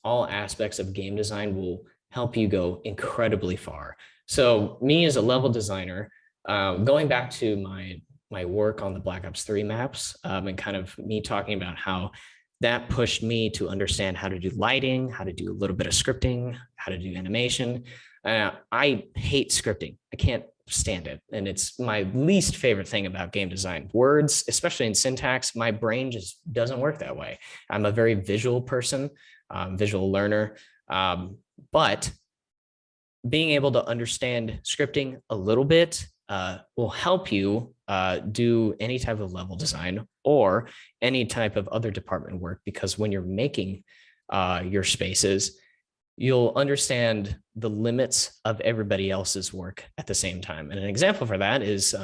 all aspects of game design will help you go incredibly far. So me as a level designer, going back to my work on the Black Ops 3 maps, and kind of me talking about how that pushed me to understand how to do lighting, how to do a little bit of scripting, how to do animation. I hate scripting. I can't stand it. And it's my least favorite thing about game design. Words, especially in syntax, my brain just doesn't work that way. I'm a very visual person, visual learner. But being able to understand scripting a little bit will help you do any type of level design or any type of other department work, because when you're making your spaces, you'll understand the limits of everybody else's work at the same time. And an example for that is,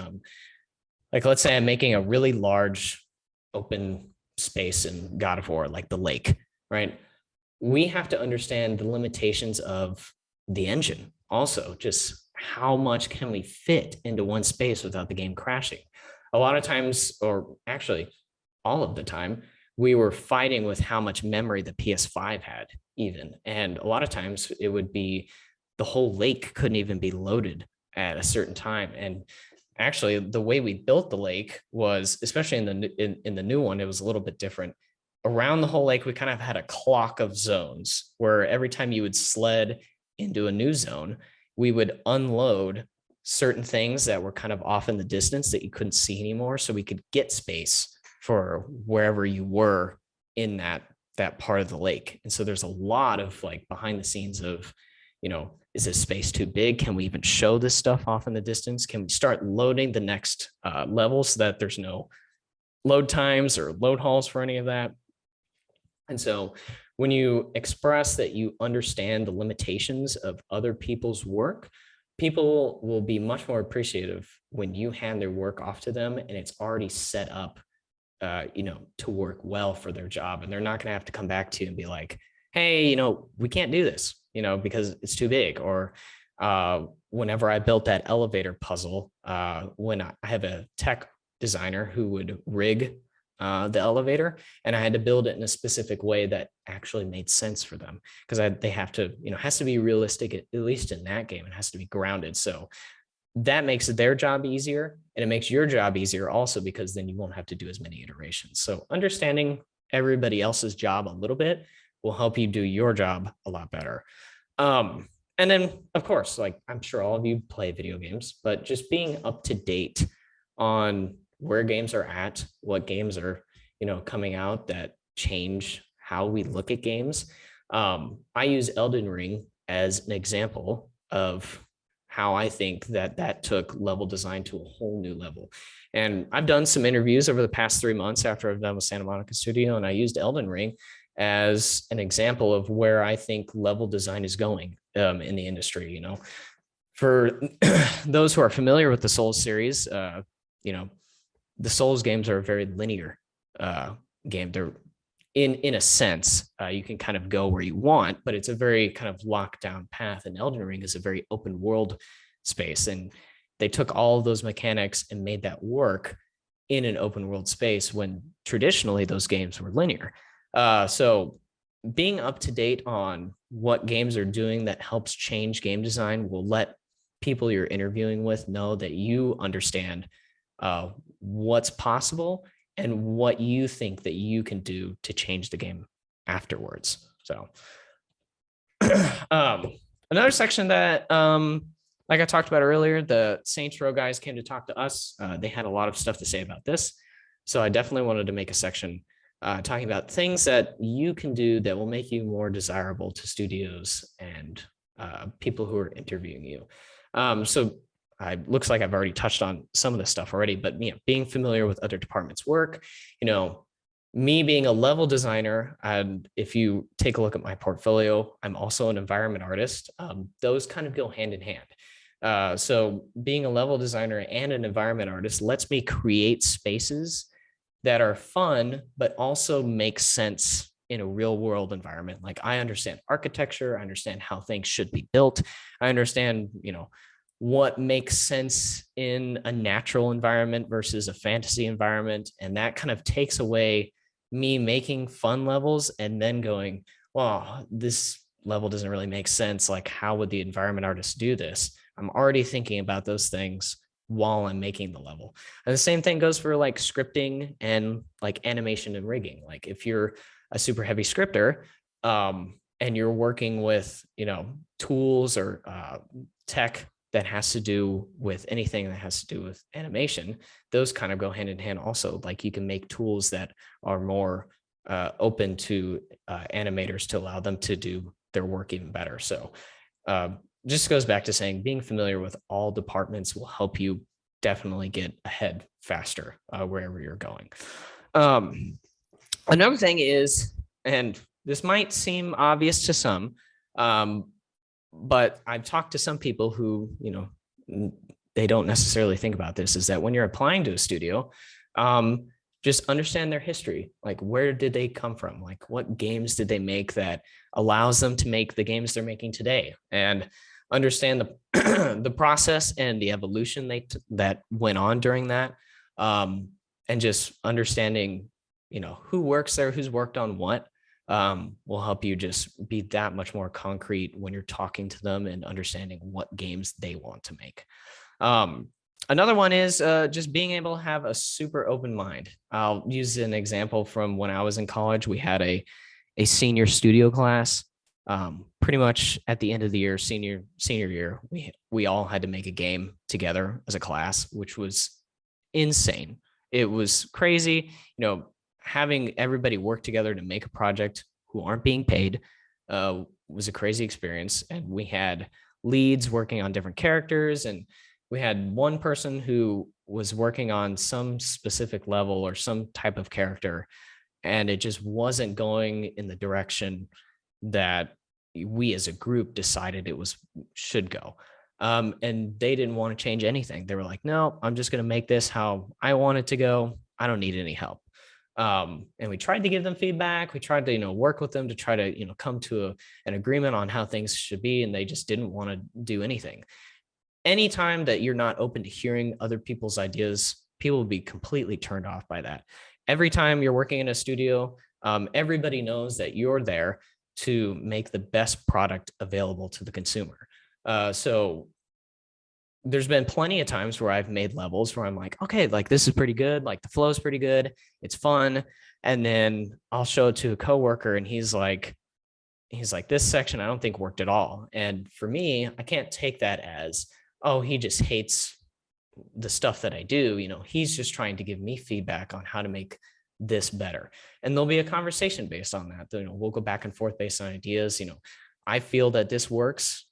like, let's say I'm making a really large open space in God of War, like the lake, right? We have to understand the limitations of the engine. Also, just how much can we fit into one space without the game crashing? A lot of times, or actually all of the time, we were fighting with how much memory the PS5 had even. And a lot of times it would be the whole lake couldn't even be loaded at a certain time. And actually the way we built the lake was, especially in the new one, it was a little bit different. Around the whole lake, we kind of had a clock of zones where every time you would sled into a new zone, we would unload certain things that were kind of off in the distance that you couldn't see anymore, so we could get space for wherever you were in that part of the lake. And so there's a lot of like behind the scenes of, is this space too big? Can we even show this stuff off in the distance? Can we start loading the next level so that there's no load times or load halls for any of that? And so when you express that you understand the limitations of other people's work, people will be much more appreciative when you hand their work off to them and it's already set up, to work well for their job. And they're not going to have to come back to you and be like, hey, we can't do this, because it's too big. Or whenever I built that elevator puzzle, when I have a tech designer who would rig the elevator, and I had to build it in a specific way that actually made sense for them, because they have to, it has to be realistic, at least in that game. It has to be grounded. So that makes their job easier, and it makes your job easier also, because then you won't have to do as many iterations. So understanding everybody else's job a little bit will help you do your job a lot better. And then, of course, like I'm sure all of you play video games, but just being up to date on where games are at, what games are, coming out that change how we look at games. I use Elden Ring as an example of how I think that took level design to a whole new level. And I've done some interviews over the past 3 months after I've done with Santa Monica Studio, and I used Elden Ring as an example of where I think level design is going in the industry. For those who are familiar with the Souls series, the Souls games are a very linear game. They're in a sense, you can kind of go where you want, but it's a very kind of locked down path. And Elden Ring is a very open world space. And they took all of those mechanics and made that work in an open world space when traditionally those games were linear. So being up to date on what games are doing that helps change game design will let people you're interviewing with know that you understand what's possible and what you think that you can do to change the game afterwards. So another section that, like I talked about earlier, the Saints Row guys came to talk to us. They had a lot of stuff to say about this. So I definitely wanted to make a section talking about things that you can do that will make you more desirable to studios and people who are interviewing you. So looks like I've already touched on some of this stuff already, but being familiar with other departments' work, me being a level designer, and if you take a look at my portfolio, I'm also an environment artist. Those kind of go hand in hand. So being a level designer and an environment artist lets me create spaces that are fun, but also make sense in a real world environment. Like I understand architecture, I understand how things should be built. I understand, what makes sense in a natural environment versus a fantasy environment. And that kind of takes away me making fun levels and then going, wow, this level doesn't really make sense. Like, how would the environment artist do this? I'm already thinking about those things while I'm making the level. And the same thing goes for like scripting and like animation and rigging. Like if you're a super heavy scripter and you're working with, tools or tech that has to do with anything that has to do with animation, those kind of go hand in hand also. Like you can make tools that are more open to animators to allow them to do their work even better. So just goes back to saying being familiar with all departments will help you definitely get ahead faster wherever you're going. Another thing is, and this might seem obvious to some, but I've talked to some people who, they don't necessarily think about this, is that when you're applying to a studio, just understand their history. Like, where did they come from? Like, what games did they make that allows them to make the games they're making today? And understand the process and the evolution that went on during that. And just understanding, who works there, who's worked on what. Will help you just be that much more concrete when you're talking to them and understanding what games they want to make. Another one is just being able to have a super open mind. I'll use an example from when I was in college. We had a senior studio class. Pretty much at the end of the year, senior year, we all had to make a game together as a class, which was insane. It was crazy. Having everybody work together to make a project who aren't being paid was a crazy experience. And we had leads working on different characters. And we had one person who was working on some specific level or some type of character. And it just wasn't going in the direction that we as a group decided should go. And they didn't want to change anything. They were like, no, I'm just going to make this how I want it to go. I don't need any help. And we tried to give them feedback. We tried to, work with them to try to, come to an agreement on how things should be. And they just didn't want to do anything. Anytime that you're not open to hearing other people's ideas, people will be completely turned off by that. Every time you're working in a studio, everybody knows that you're there to make the best product available to the consumer. So there's been plenty of times where I've made levels where I'm like, okay, like this is pretty good. Like the flow is pretty good. It's fun. And then I'll show it to a coworker and he's like, this section I don't think worked at all. And for me, I can't take that as, oh, he just hates the stuff that I do. He's just trying to give me feedback on how to make this better. And there'll be a conversation based on that. We'll go back and forth based on ideas. I feel that this works.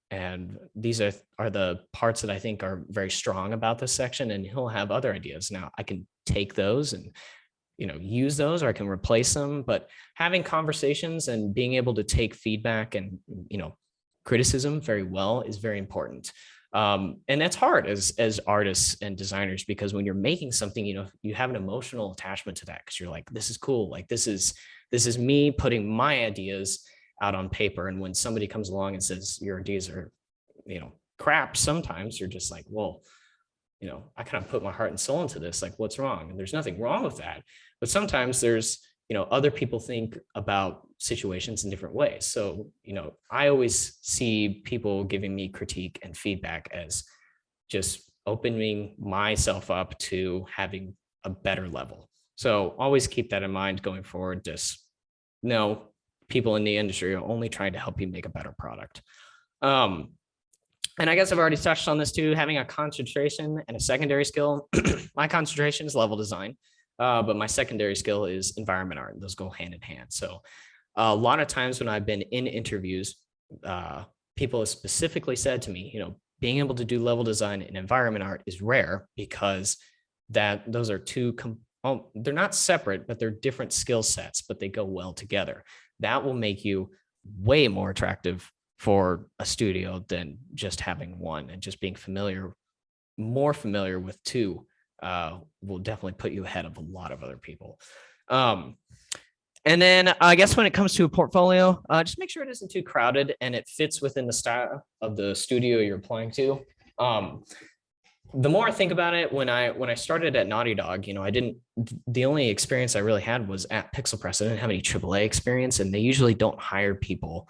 And these are the parts that I think are very strong about this section. And he'll have other ideas. Now I can take those and, use those, or I can replace them. But having conversations and being able to take feedback and, criticism very well is very important. And that's hard as artists and designers, because when you're making something, you have an emotional attachment to that, because you're like, this is cool. Like this is me putting my ideas out on paper. And when somebody comes along and says your ideas are, crap, sometimes you're just like, well, I kind of put my heart and soul into this. Like, what's wrong? And there's nothing wrong with that. But sometimes there's, other people think about situations in different ways. So, I always see people giving me critique and feedback as just opening myself up to having a better level. So always keep that in mind going forward. Just know people in the industry are only trying to help you make a better product. And I guess I've already touched on this too, having a concentration and a secondary skill. My concentration is level design, but my secondary skill is environment art. Those go hand in hand. So a lot of times when I've been in interviews, people have specifically said to me, being able to do level design and environment art is rare, because those are they're not separate, but they're different skill sets, but they go well together. That will make you way more attractive for a studio than just having one, and just being more familiar with two will definitely put you ahead of a lot of other people. And then I guess when it comes to a portfolio, just make sure it isn't too crowded and it fits within the style of the studio you're applying to. The more I think about it, when I started at Naughty Dog, the only experience I really had was at Pixelpress. I didn't have any AAA experience, and they usually don't hire people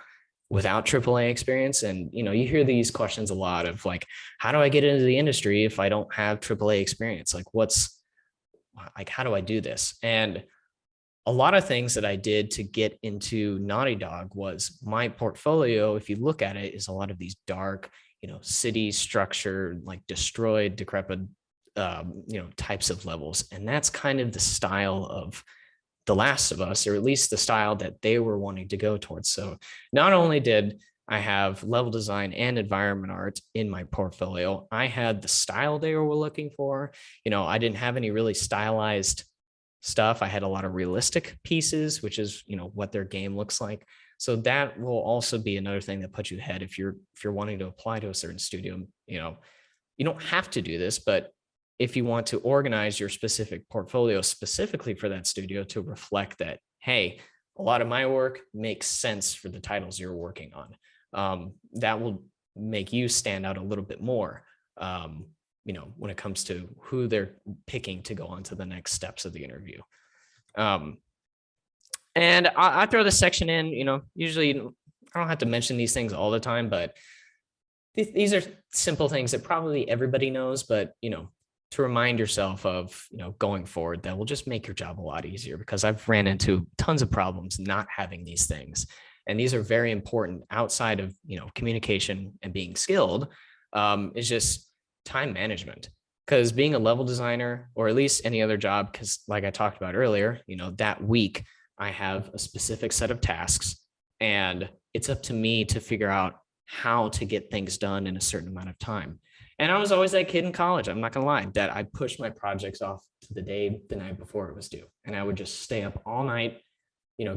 without AAA experience. And, you hear these questions a lot of like, how do I get into the industry if I don't have AAA experience? Like, how do I do this? And a lot of things that I did to get into Naughty Dog was my portfolio. If you look at it, is a lot of these dark, city structure, like destroyed, decrepit, types of levels. And that's kind of the style of The Last of Us, or at least the style that they were wanting to go towards. So not only did I have level design and environment art in my portfolio, I had the style they were looking for. I didn't have any really stylized stuff. I had a lot of realistic pieces, which is, what their game looks like. So that will also be another thing that puts you ahead if you're wanting to apply to a certain studio. You don't have to do this, but if you want to organize your specific portfolio specifically for that studio to reflect that, hey, a lot of my work makes sense for the titles you're working on, that will make you stand out a little bit more, when it comes to who they're picking to go on to the next steps of the interview. And I throw this section in, usually I don't have to mention these things all the time, but these are simple things that probably everybody knows, but, to remind yourself of, going forward, that will just make your job a lot easier, because I've ran into tons of problems not having these things. And these are very important outside of, communication and being skilled, is just time management. Because being a level designer, or at least any other job, because like I talked about earlier, that week I have a specific set of tasks, and it's up to me to figure out how to get things done in a certain amount of time. And I was always that kid in college, I'm not gonna lie, that I pushed my projects off to the night before it was due. And I would just stay up all night,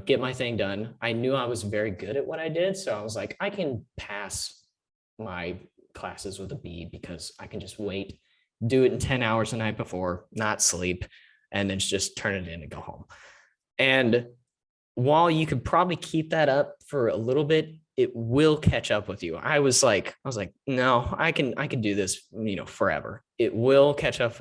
get my thing done. I knew I was very good at what I did. So I was like, I can pass my classes with a B, because I can just wait, do it in 10 hours the night before, not sleep, and then just turn it in and go home. And while you could probably keep that up for a little bit, it will catch up with you. I was like, no, I can do this, forever. It will catch up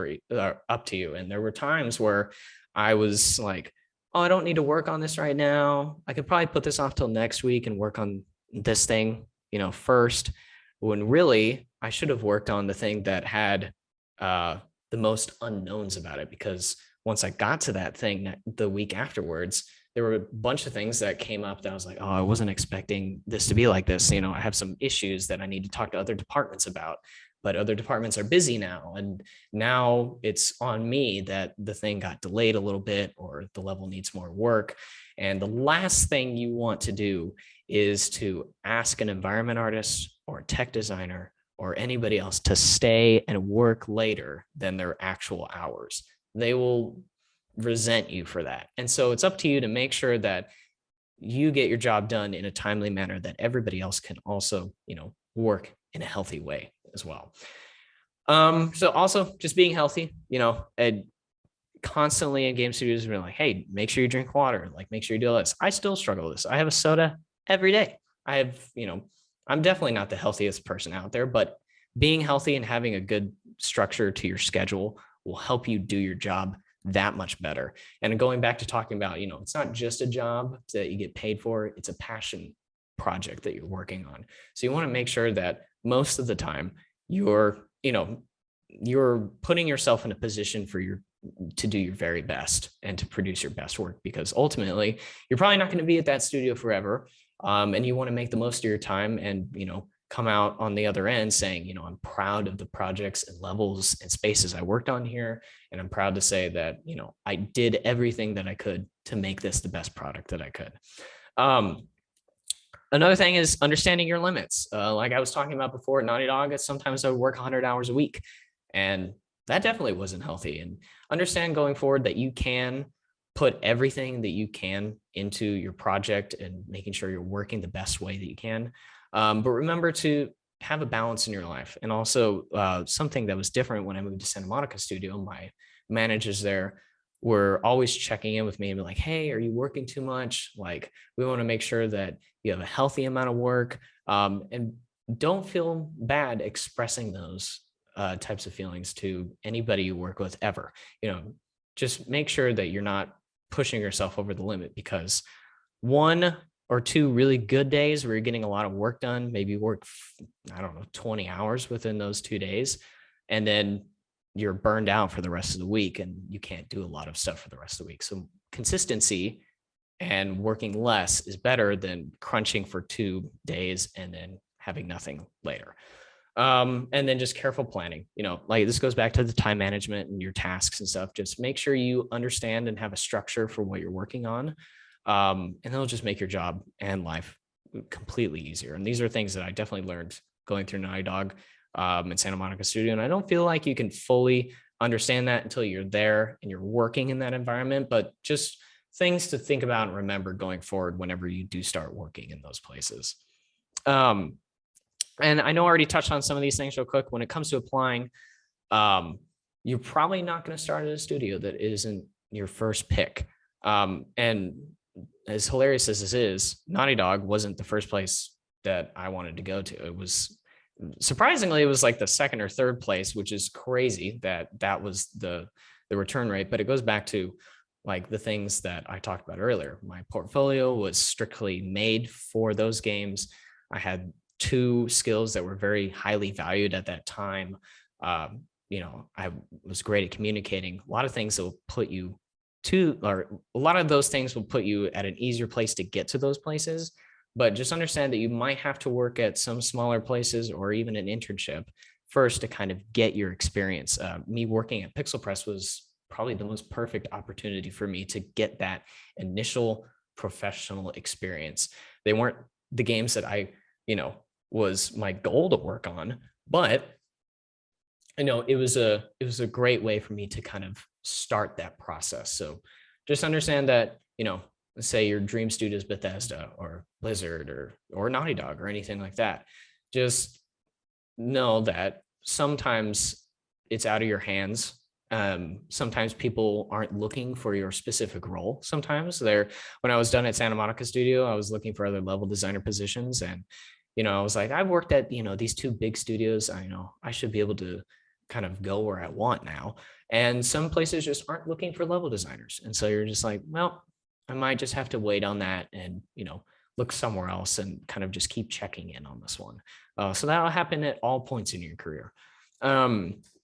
up to you. And there were times where I was like, oh, I don't need to work on this right now. I could probably put this off till next week and work on this thing, first, when really I should have worked on the thing that had the most unknowns about it. Because once I got to that thing the week afterwards, there were a bunch of things that came up that I was like, oh, I wasn't expecting this to be like this. I have some issues that I need to talk to other departments about, but other departments are busy now. And now it's on me that the thing got delayed a little bit, or the level needs more work. And the last thing you want to do is to ask an environment artist or a tech designer or anybody else to stay and work later than their actual hours. They will resent you for that. And so it's up to you to make sure that you get your job done in a timely manner, that everybody else can also, work in a healthy way. as well. So also just being healthy, and constantly in game studios, we're like, hey, make sure you drink water, like make sure you do this. I still struggle with this. I have a soda every day. I have, I'm definitely not the healthiest person out there, but being healthy and having a good structure to your schedule will help you do your job that much better. And going back to talking about, it's not just a job that you get paid for, it's a passion project that you're working on. So you want to make sure that most of the time you're putting yourself in a position to do your very best and to produce your best work, because ultimately you're probably not going to be at that studio forever. And you want to make the most of your time and, come out on the other end saying, I'm proud of the projects and levels and spaces I worked on here. And I'm proud to say that, I did everything that I could to make this the best product that I could. Another thing is understanding your limits. Like I was talking about before, at Naughty Dog, sometimes I would work 100 hours a week, and that definitely wasn't healthy. And understand going forward that you can put everything that you can into your project and making sure you're working the best way that you can. But remember to have a balance in your life. And also something that was different when I moved to Santa Monica studio, my managers there were always checking in with me and be like, hey, are you working too much? Like, we want to make sure that you have a healthy amount of work, and don't feel bad expressing those types of feelings to anybody you work with ever. Just make sure that you're not pushing yourself over the limit, because 1 or 2 really good days where you're getting a lot of work done, maybe work, 20 hours within those 2 days, and then you're burned out for the rest of the week and you can't do a lot of stuff for the rest of the week. So consistency and working less is better than crunching for 2 days and then having nothing later. And then just careful planning, like this goes back to the time management and your tasks and stuff. Just make sure you understand and have a structure for what you're working on. And it'll just make your job and life completely easier. And these are things that I definitely learned going through Naughty Dog in Santa Monica studio. And I don't feel like you can fully understand that until you're there and you're working in that environment, but just things to think about and remember going forward whenever you do start working in those places. And I know I already touched on some of these things real quick. When it comes to applying, you're probably not going to start at a studio that isn't your first pick. And as hilarious as this is, Naughty Dog wasn't the first place that I wanted to go to. It was surprisingly, it was like the second or third place, which is crazy that was the return rate. But it goes back to like the things that I talked about earlier. My portfolio was strictly made for those games. I had 2 skills that were very highly valued at that time. I was great at communicating. A lot of things that will put you a lot of those things will put you at an easier place to get to those places. But just understand that you might have to work at some smaller places or even an internship first to kind of get your experience. Me working at Pixelpress was probably the most perfect opportunity for me to get that initial professional experience. They weren't the games that I, was my goal to work on, but it was a great way for me to kind of start that process. So just understand that, let's say your dream studio is Bethesda or Blizzard or Naughty Dog or anything like that. Just know that sometimes it's out of your hands. Sometimes people aren't looking for your specific role. Sometimes when I was done at Santa Monica studio, I was looking for other level designer positions. And, I was like, I've worked at, these 2 big studios. I should be able to kind of go where I want now. And some places just aren't looking for level designers. And so you're just like, well, I might just have to wait on that and, look somewhere else and kind of just keep checking in on this one. So that'll happen at all points in your career.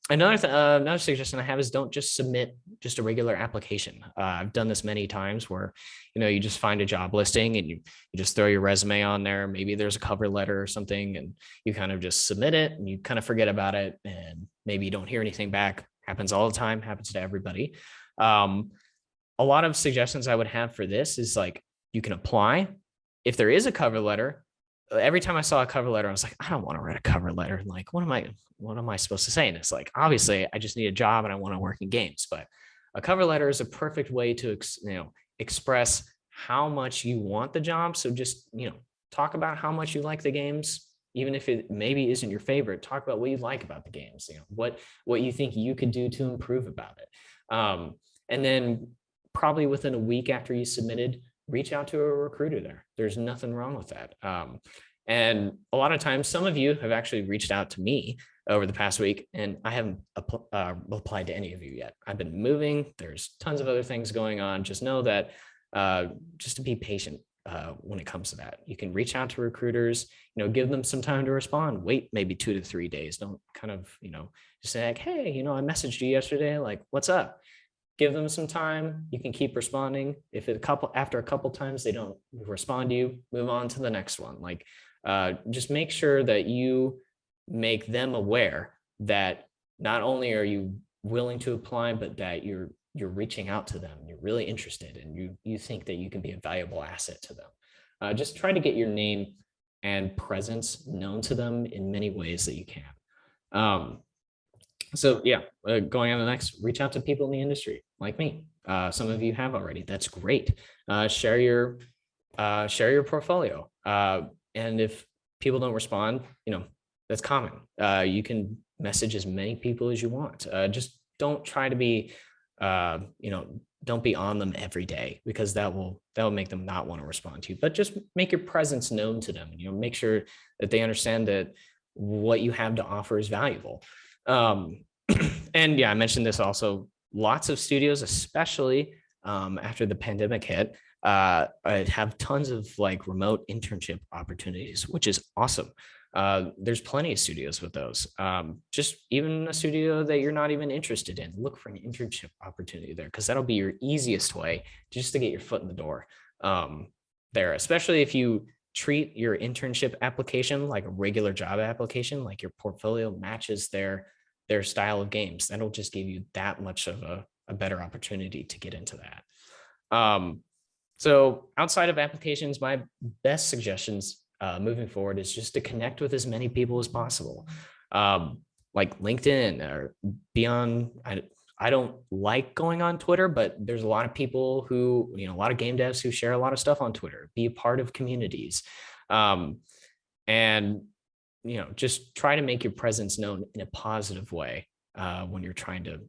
Another suggestion I have is don't just submit just a regular application. I've done this many times where, you just find a job listing and you just throw your resume on there. Maybe there's a cover letter or something and you kind of just submit it and you kind of forget about it. And maybe you don't hear anything back. Happens all the time, happens to everybody. A lot of suggestions I would have for this is like, you can apply. If there is a cover letter, every time I saw a cover letter, I was like, I don't want to write a cover letter. Like, what am I supposed to say in this? Like, obviously I just need a job and I want to work in games, but a cover letter is a perfect way to, express how much you want the job. So just, talk about how much you like the games, even if it maybe isn't your favorite, talk about what you like about the games, what you think you could do to improve about it. And then probably within a week after you submitted, reach out to a recruiter there. There's nothing wrong with that. And a lot of times, some of you have actually reached out to me over the past week, and I haven't applied to any of you yet. I've been moving. There's tons of other things going on. Just know that just to be patient when it comes to that. You can reach out to recruiters, give them some time to respond. Wait maybe 2 to 3 days. Don't kind of, just say like, hey, I messaged you yesterday. Like, what's up? Give them some time. You can keep responding. If after a couple times they don't respond to you, move on to the next one. Like, just make sure that you make them aware that not only are you willing to apply, but that you're reaching out to them. You're really interested, and you think that you can be a valuable asset to them. Just try to get your name and presence known to them in many ways that you can. So yeah, going on to the next, reach out to people in the industry like me. Some of you have already. That's great. Share your portfolio. And if people don't respond, that's common. You can message as many people as you want. Just don't try to be, don't be on them every day, because that will make them not want to respond to you. But just make your presence known to them. Make sure that they understand that what you have to offer is valuable. And yeah, I mentioned this also. Lots of studios, especially after the pandemic hit, have tons of like remote internship opportunities, which is awesome. There's plenty of studios with those. Just even a studio that you're not even interested in, look for an internship opportunity there, because that'll be your easiest way just to get your foot in the door there, especially if you treat your internship application like a regular job application, like your portfolio matches their style of games. That'll just give you that much of a better opportunity to get into that. So outside of applications, my best suggestions moving forward is just to connect with as many people as possible. Like LinkedIn or beyond. I don't like going on Twitter, but there's a lot of people who, a lot of game devs who share a lot of stuff on Twitter. Be a part of communities. And just try to make your presence known in a positive way when you're trying to,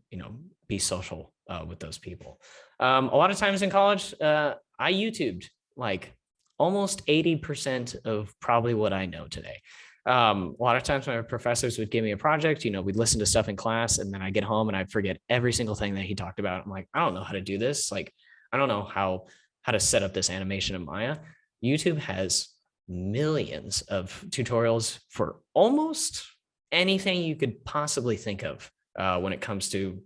be social with those people. A lot of times in college, I YouTubed like almost 80% of probably what I know today. A lot of times my professors would give me a project, we'd listen to stuff in class, and then I get home and I'd forget every single thing that he talked about. I'm like, I don't know how to do this. Like, I don't know how to set up this animation in Maya. YouTube has millions of tutorials for almost anything you could possibly think of when it comes to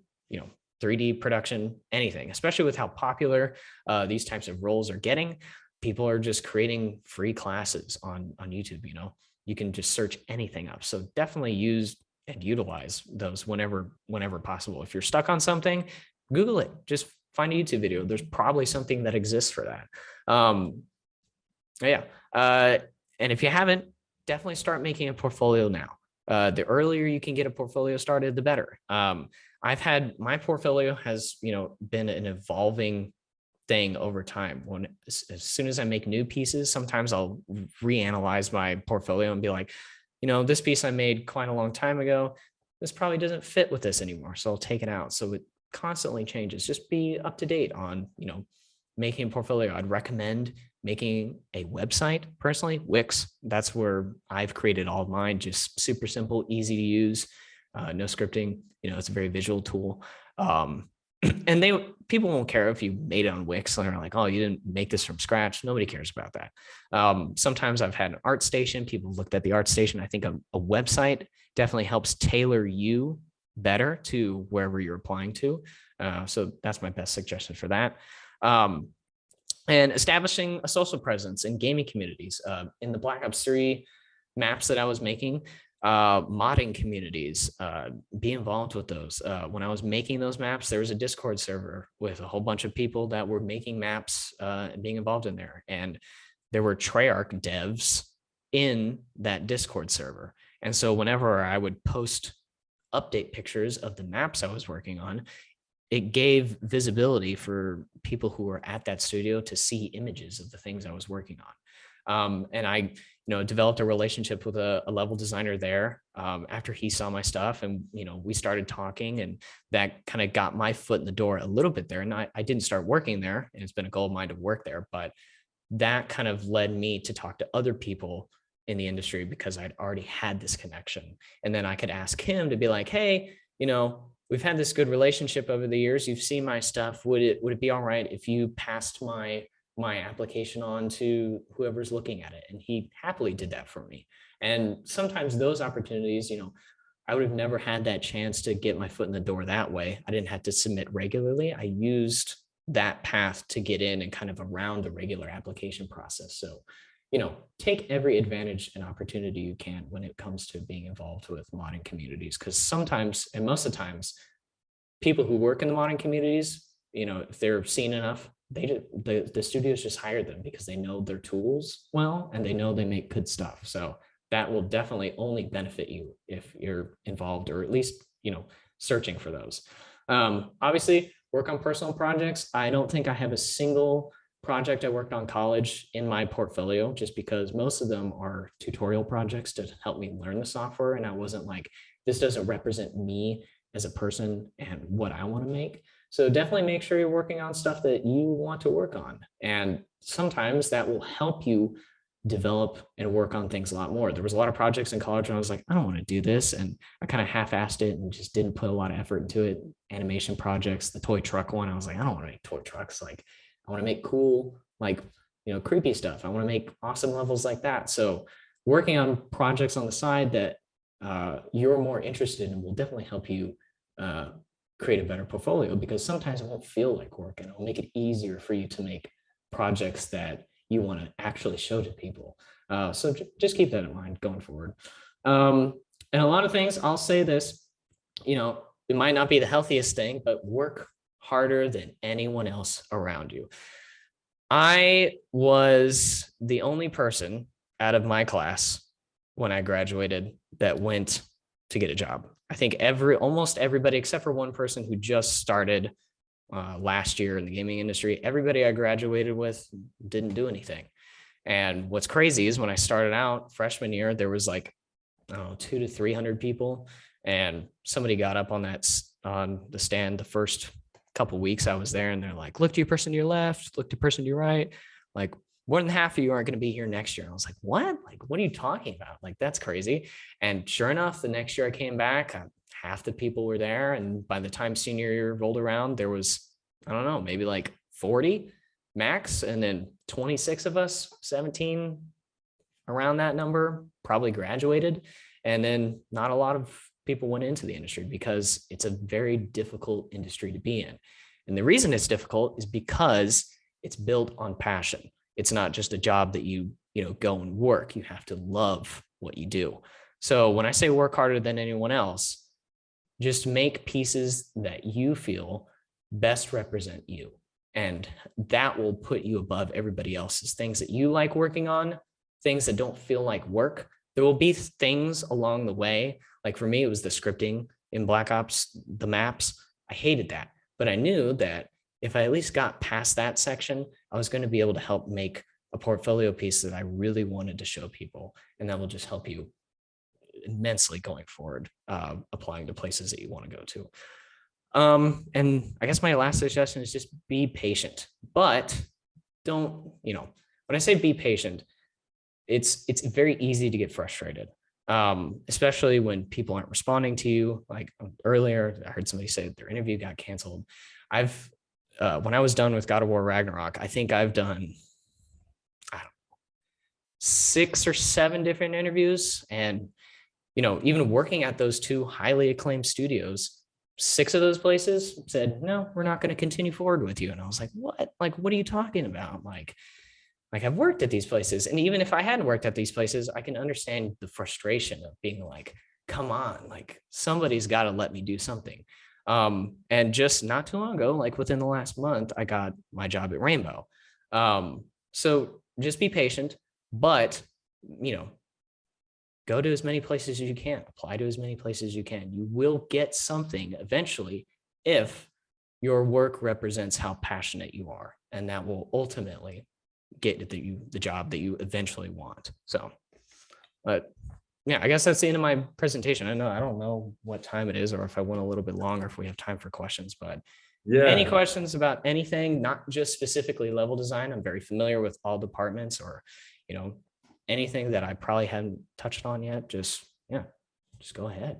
3D production, anything, especially with how popular these types of roles are getting. People are just creating free classes on YouTube. You can just search anything up. So definitely use and utilize those whenever possible. If you're stuck on something, Google it. Just find a YouTube video. There's probably something that exists for that. Yeah. And if you haven't, definitely start making a portfolio now. The earlier you can get a portfolio started, the better. My portfolio has, been an evolving thing over time. As soon as I make new pieces, sometimes I'll reanalyze my portfolio and be like, this piece I made quite a long time ago, this probably doesn't fit with this anymore. So I'll take it out. So it constantly changes. Just be up to date on, making a portfolio. I'd recommend making a website personally, Wix. That's where I've created all of mine. Just super simple, easy to use, no scripting. It's a very visual tool. And people won't care if you made it on Wix. They're like, oh, you didn't make this from scratch. Nobody cares about that. Sometimes I've had an art station. People looked at the art station. I think a website definitely helps tailor you better to wherever you're applying to. So that's my best suggestion for that. And establishing a social presence in gaming communities. In the Black Ops 3 maps that I was making, modding communities, be involved with those. When I was making those maps, there was a Discord server with a whole bunch of people that were making maps and being involved in there. And there were Treyarch devs in that Discord server. And so whenever I would post update pictures of the maps I was working on, it gave visibility for people who were at that studio to see images of the things I was working on. And I, developed a relationship with a level designer there after he saw my stuff, and we started talking, and that kind of got my foot in the door a little bit there. And I didn't start working there, and it's been a goal of mine to work there, but that kind of led me to talk to other people in the industry because I'd already had this connection. And then I could ask him to be like, hey, we've had this good relationship over the years. You've seen my stuff. Would it be all right if you passed my application on to whoever's looking at it? And he happily did that for me. And sometimes those opportunities, I would have never had that chance to get my foot in the door that way. I didn't have to submit regularly. I used that path to get in and kind of around the regular application process. So, take every advantage and opportunity you can when it comes to being involved with modding communities. Because sometimes, and most of the times, people who work in the modding communities, if they're seen enough, the studios just hire them because they know their tools well and they know they make good stuff. So that will definitely only benefit you if you're involved, or at least searching for those. Obviously, work on personal projects. I don't think I have a single project I worked on college in my portfolio, just because most of them are tutorial projects to help me learn the software. And I wasn't like, this doesn't represent me as a person and what I want to make. So definitely make sure you're working on stuff that you want to work on. And sometimes that will help you develop and work on things a lot more. There was a lot of projects in college and I was like, I don't want to do this. And I kind of half-assed it and just didn't put a lot of effort into it. Animation projects, the toy truck one, I was like, I don't want to make toy trucks. Like, I want to make cool, creepy stuff. I want to make awesome levels like that. So working on projects on the side that you're more interested in will definitely help you create a better portfolio, because sometimes it won't feel like work, and it'll make it easier for you to make projects that you want to actually show to people. So just keep that in mind going forward. And a lot of things, I'll say this, it might not be the healthiest thing, but work harder than anyone else around you. I was the only person out of my class when I graduated that went to get a job. I think almost everybody, except for one person who just started last year in the gaming industry, everybody I graduated with didn't do anything. And what's crazy is when I started out freshman year, there was like, 200 to 300 people. And somebody got up on the stand the first couple of weeks I was there, and they're like, look to your person to your left, look to person to your right. Like, more than half of you aren't going to be here next year. And I was like, what? Like, what are you talking about? Like, that's crazy. And sure enough, the next year I came back, half the people were there. And by the time senior year rolled around, there was, I don't know, maybe like 40 max. And then 26 of us, 17 around that number, probably graduated. And then not a lot of people went into the industry because it's a very difficult industry to be in. And the reason it's difficult is because it's built on passion. It's not just a job that you go and work. You have to love what you do. So when I say work harder than anyone else, just make pieces that you feel best represent you. And that will put you above everybody else's things that you like working on, things that don't feel like work. There will be things along the way. Like for me, it was the scripting in Black Ops, the maps. I hated that, but I knew that if I at least got past that section, I was going to be able to help make a portfolio piece that I really wanted to show people. And that will just help you immensely going forward, applying to places that you want to go to. And I guess my last suggestion is just be patient, but don't, when I say be patient, it's very easy to get frustrated, especially when people aren't responding to you. Like earlier, I heard somebody say their interview got canceled. When I was done with God of War Ragnarok, I think I've done, 6 or 7 different interviews. And, even working at those 2 highly acclaimed studios, 6 of those places said, no, we're not going to continue forward with you. And I was like, what? Like, what are you talking about? Like I've worked at these places. And even if I hadn't worked at these places, I can understand the frustration of being like, come on, like somebody's got to let me do something. And just not too long ago, like within the last month, I got my job at Rainbow. So just be patient, but, go to as many places as you can, apply to as many places as you can. You will get something eventually if your work represents how passionate you are, and that will ultimately get the job that you eventually want. So But yeah, I guess that's the end of my presentation. I don't know what time it is or if I went a little bit longer, if we have time for questions, but any Yeah. questions about anything, not just specifically level design? I'm very familiar with all departments, or, anything that I probably haven't touched on yet. Just go ahead.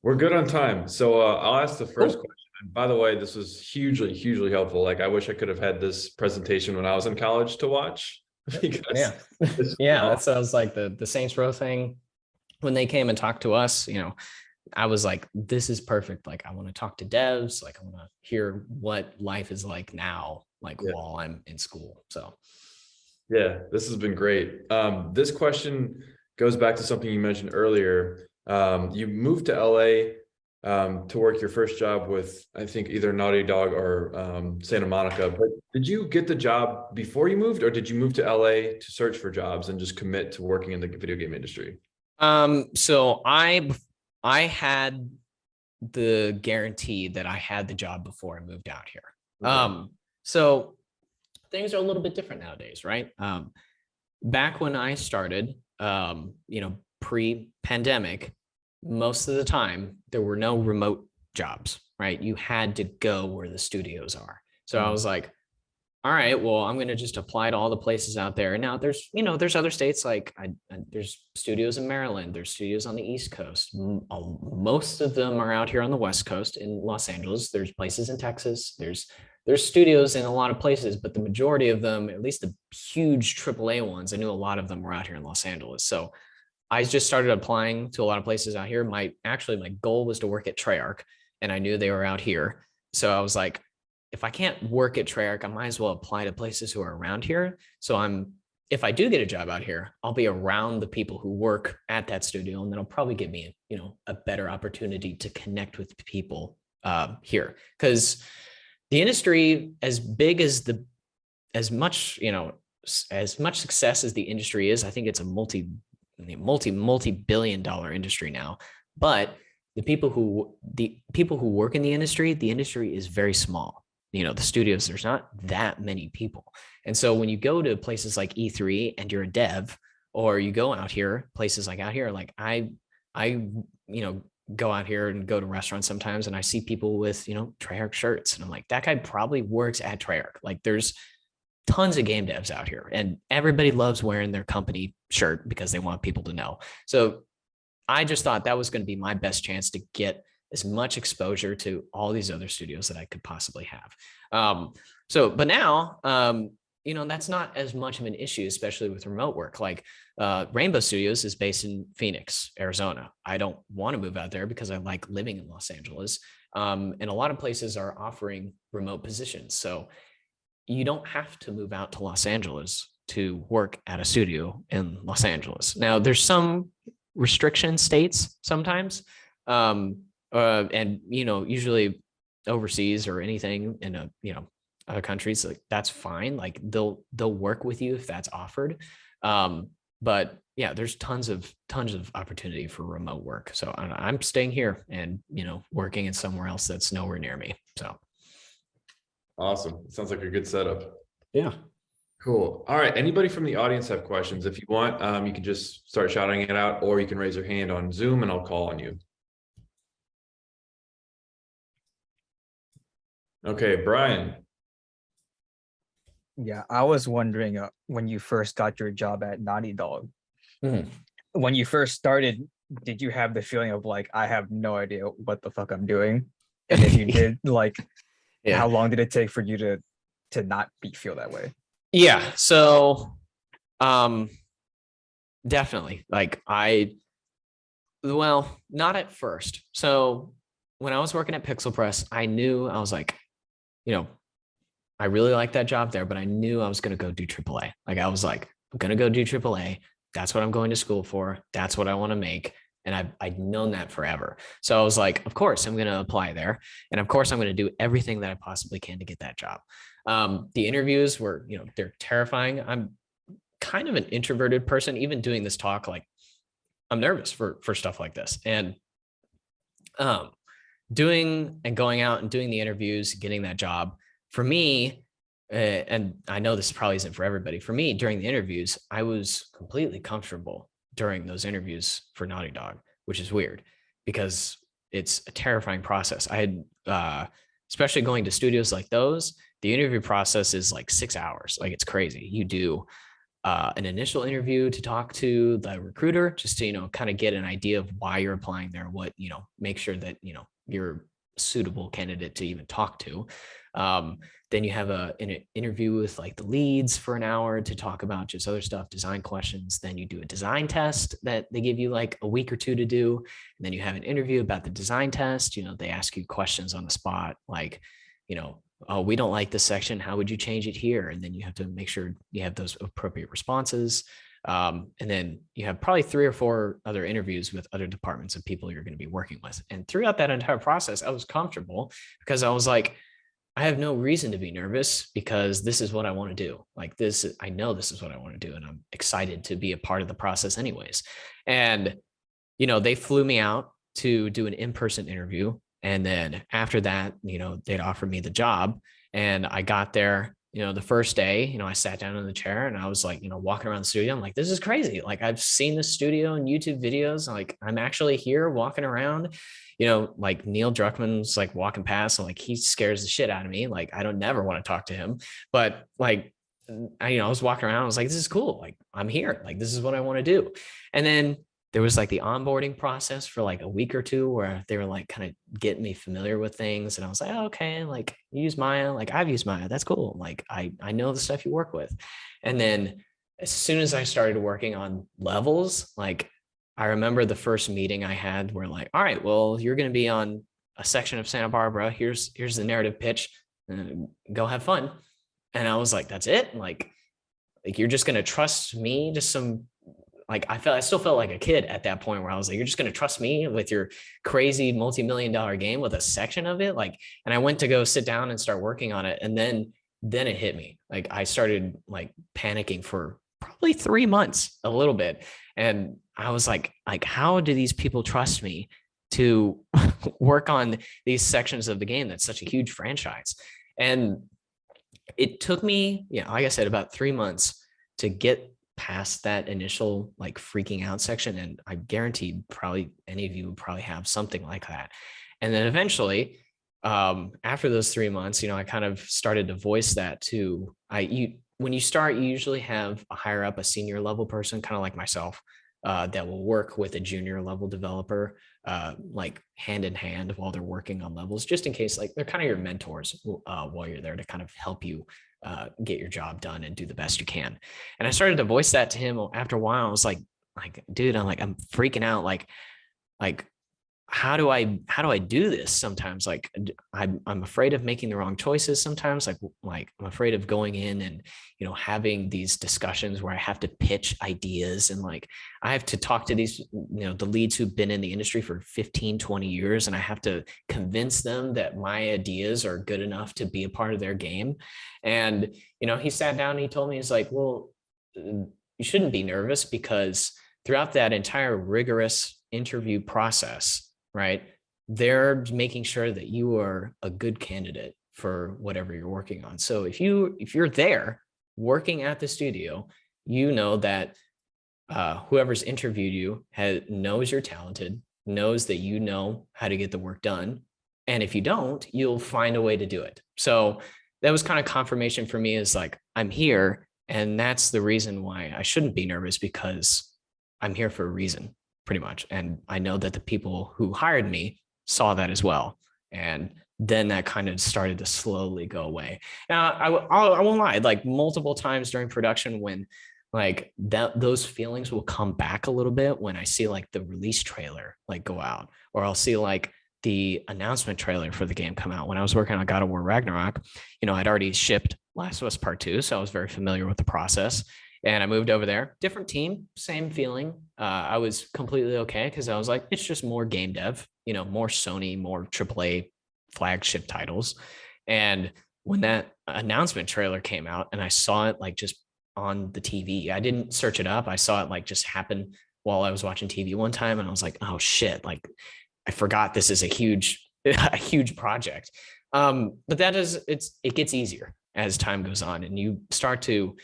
We're good on time. So I'll ask the first Cool. question. And by the way, this was hugely, hugely helpful. Like I wish I could have had this presentation when I was in college to watch because Yeah. this Yeah. That sounds like the Saints Row thing. When they came and talked to us, I was like, this is perfect. Like, I want to talk to devs. Like, I want to hear what life is like now, like while I'm in school. So yeah, this has been great. This question goes back to something you mentioned earlier. You moved to LA to work your first job with, I think, either Naughty Dog or Santa Monica. But did you get the job before you moved, or did you move to LA to search for jobs and just commit to working in the video game industry? so I had the guarantee that I had the job before I moved out here. Okay. So things are a little bit different nowadays, right? Back when I started, pre-pandemic, most of the time there were no remote jobs, right? You had to go where the studios are. So I was like, all right, well, I'm going to just apply to all the places out there. And now there's other states like there's studios in Maryland, there's studios on the East Coast. Most of them are out here on the West Coast in Los Angeles. There's places in Texas. There's studios in a lot of places, but the majority of them, at least the huge AAA ones, I knew a lot of them were out here in Los Angeles. So I just started applying to a lot of places out here. My goal was to work at Treyarch, and I knew they were out here. So I was like, if I can't work at Treyarch, I might as well apply to places who are around here. So if I do get a job out here, I'll be around the people who work at that studio, and that'll probably give me, a better opportunity to connect with people here. Because the industry, as big as as much success as the industry is, I think it's a multi-billion dollar industry now. But the people who work in the industry is very small. The studios, there's not that many people. And so when you go to places like E3 and you're a dev, or you go out here, places like out here, like I go out here and go to restaurants sometimes, and I see people with, Treyarch shirts, and I'm like, that guy probably works at Treyarch. Like there's tons of game devs out here, and everybody loves wearing their company shirt because they want people to know. So I just thought that was going to be my best chance to get as much exposure to all these other studios that I could possibly have. But now, that's not as much of an issue, especially with remote work. Like Rainbow Studios is based in Phoenix, Arizona. I don't want to move out there because I like living in Los Angeles. And a lot of places are offering remote positions. So you don't have to move out to Los Angeles to work at a studio in Los Angeles. Now, there's some restriction states sometimes. And usually overseas or anything in other countries, like that's fine. Like they'll work with you if that's offered. But yeah, there's tons of opportunity for remote work. So I'm staying here and working in somewhere else that's nowhere near me. So Awesome. Sounds like a good setup. yeah. Cool. All right. Anybody from the audience have questions? If you want, you can just start shouting it out, or you can raise your hand on Zoom and I'll call on you. Okay, Brian. Yeah, I was wondering when you first got your job at Naughty Dog, when you first started, did you have the feeling of like, I have no idea what the fuck I'm doing? And if you did, like, how long did it take for you to not feel that way? Yeah. So, definitely. Like not at first. So when I was working at Pixelpress, I was like, I really like that job there, but I knew I was going to go do AAA. Like I was like, I'm going to go do AAA. That's what I'm going to school for. That's what I want to make. And I'd known that forever. So I was like, of course I'm going to apply there. And of course I'm going to do everything that I possibly can to get that job. The interviews were, they're terrifying. I'm kind of an introverted person. Even doing this talk, like I'm nervous for stuff like this. And doing and going out and doing the interviews, getting that job for me, and I know this probably isn't for everybody. For me, during the interviews, I was completely comfortable during those interviews for Naughty Dog, which is weird because it's a terrifying process. I had, especially going to studios like those, the interview process is like 6 hours. Like it's crazy. You do an initial interview to talk to the recruiter, just to, kind of get an idea of why you're applying there, what, make sure that, you're a suitable candidate to even talk to. Then you have an interview with like the leads for an hour to talk about just other stuff, design questions. Then you do a design test that they give you like a week or two to do. And then you have an interview about the design test. They ask you questions on the spot, like, oh, we don't like this section. How would you change it here? And then you have to make sure you have those appropriate responses. And then you have probably 3 or 4 other interviews with other departments of people you're going to be working with. And throughout that entire process, I was comfortable because I was like, I have no reason to be nervous because this is what I want to do. Like this, I know this is what I want to do. And I'm excited to be a part of the process anyways. And, they flew me out to do an in-person interview. And then after that, they'd offer me the job, and I got there, the first day, I sat down in the chair and I was like, walking around the studio. I'm like, this is crazy. Like I've seen the studio in YouTube videos. Like I'm actually here walking around, like Neil Druckmann's like walking past. So like he scares the shit out of me. Like I don't never want to talk to him, but like, I was walking around. I was like, this is cool. Like I'm here. Like this is what I want to do. And then there was like the onboarding process for like a week or two where they were like kind of getting me familiar with things. And I was like, oh, okay, like you use Maya, like I've used Maya. That's cool. Like I know the stuff you work with. And then as soon as I started working on levels, like I remember the first meeting I had where like, all right, well, you're going to be on a section of Santa Barbara. Here's the narrative pitch. Go have fun. And I was like, that's it. Like you're just going to trust me to some, like I still felt like a kid at that point where I was like, you're just going to trust me with your crazy multi-million-dollar game with a section of it. Like, and I went to go sit down and start working on it. And then it hit me. Like I started like panicking for probably 3 months, a little bit. And I was like, how do these people trust me to work on these sections of the game? That's such a huge franchise. And it took me, like I said, about 3 months to get past that initial like freaking out section. And I guarantee probably any of you would probably have something like that. And then eventually, after those 3 months, I kind of started to voice that to when you start, you usually have a higher up, a senior level person, kind of like myself, that will work with a junior level developer, like hand in hand while they're working on levels, just in case, like they're kind of your mentors while you're there to kind of help you get your job done and do the best you can. And I started to voice that to him after a while. I was like, dude, I'm freaking out. Like, how do I do this? Sometimes like I'm afraid of making the wrong choices. Sometimes like I'm afraid of going in and, having these discussions where I have to pitch ideas and like, I have to talk to these, the leads who've been in the industry for 15, 20 years. And I have to convince them that my ideas are good enough to be a part of their game. And, he sat down and he told me, he's like, well, you shouldn't be nervous because throughout that entire rigorous interview process, right, they're making sure that you are a good candidate for whatever you're working on. So if you're there working at the studio, that whoever's interviewed you knows you're talented, knows that you know how to get the work done. And if you don't, you'll find a way to do it. So that was kind of confirmation for me, is like, I'm here. And that's the reason why I shouldn't be nervous, because I'm here for a reason, pretty much. And I know that the people who hired me saw that as well. And then that kind of started to slowly go away. Now, I won't lie, like multiple times during production when like those feelings will come back a little bit when I see like the release trailer like go out, or I'll see like the announcement trailer for the game come out. When I was working on God of War Ragnarok, I'd already shipped Last of Us Part 2, so I was very familiar with the process. And I moved over there, different team, same feeling. I was completely okay because I was like, it's just more game dev, more Sony, more AAA flagship titles. And when that announcement trailer came out and I saw it like just on the TV, I didn't search it up. I saw it like just happen while I was watching TV one time. And I was like, oh shit, like I forgot this is a huge project. But it gets easier as time goes on and you start to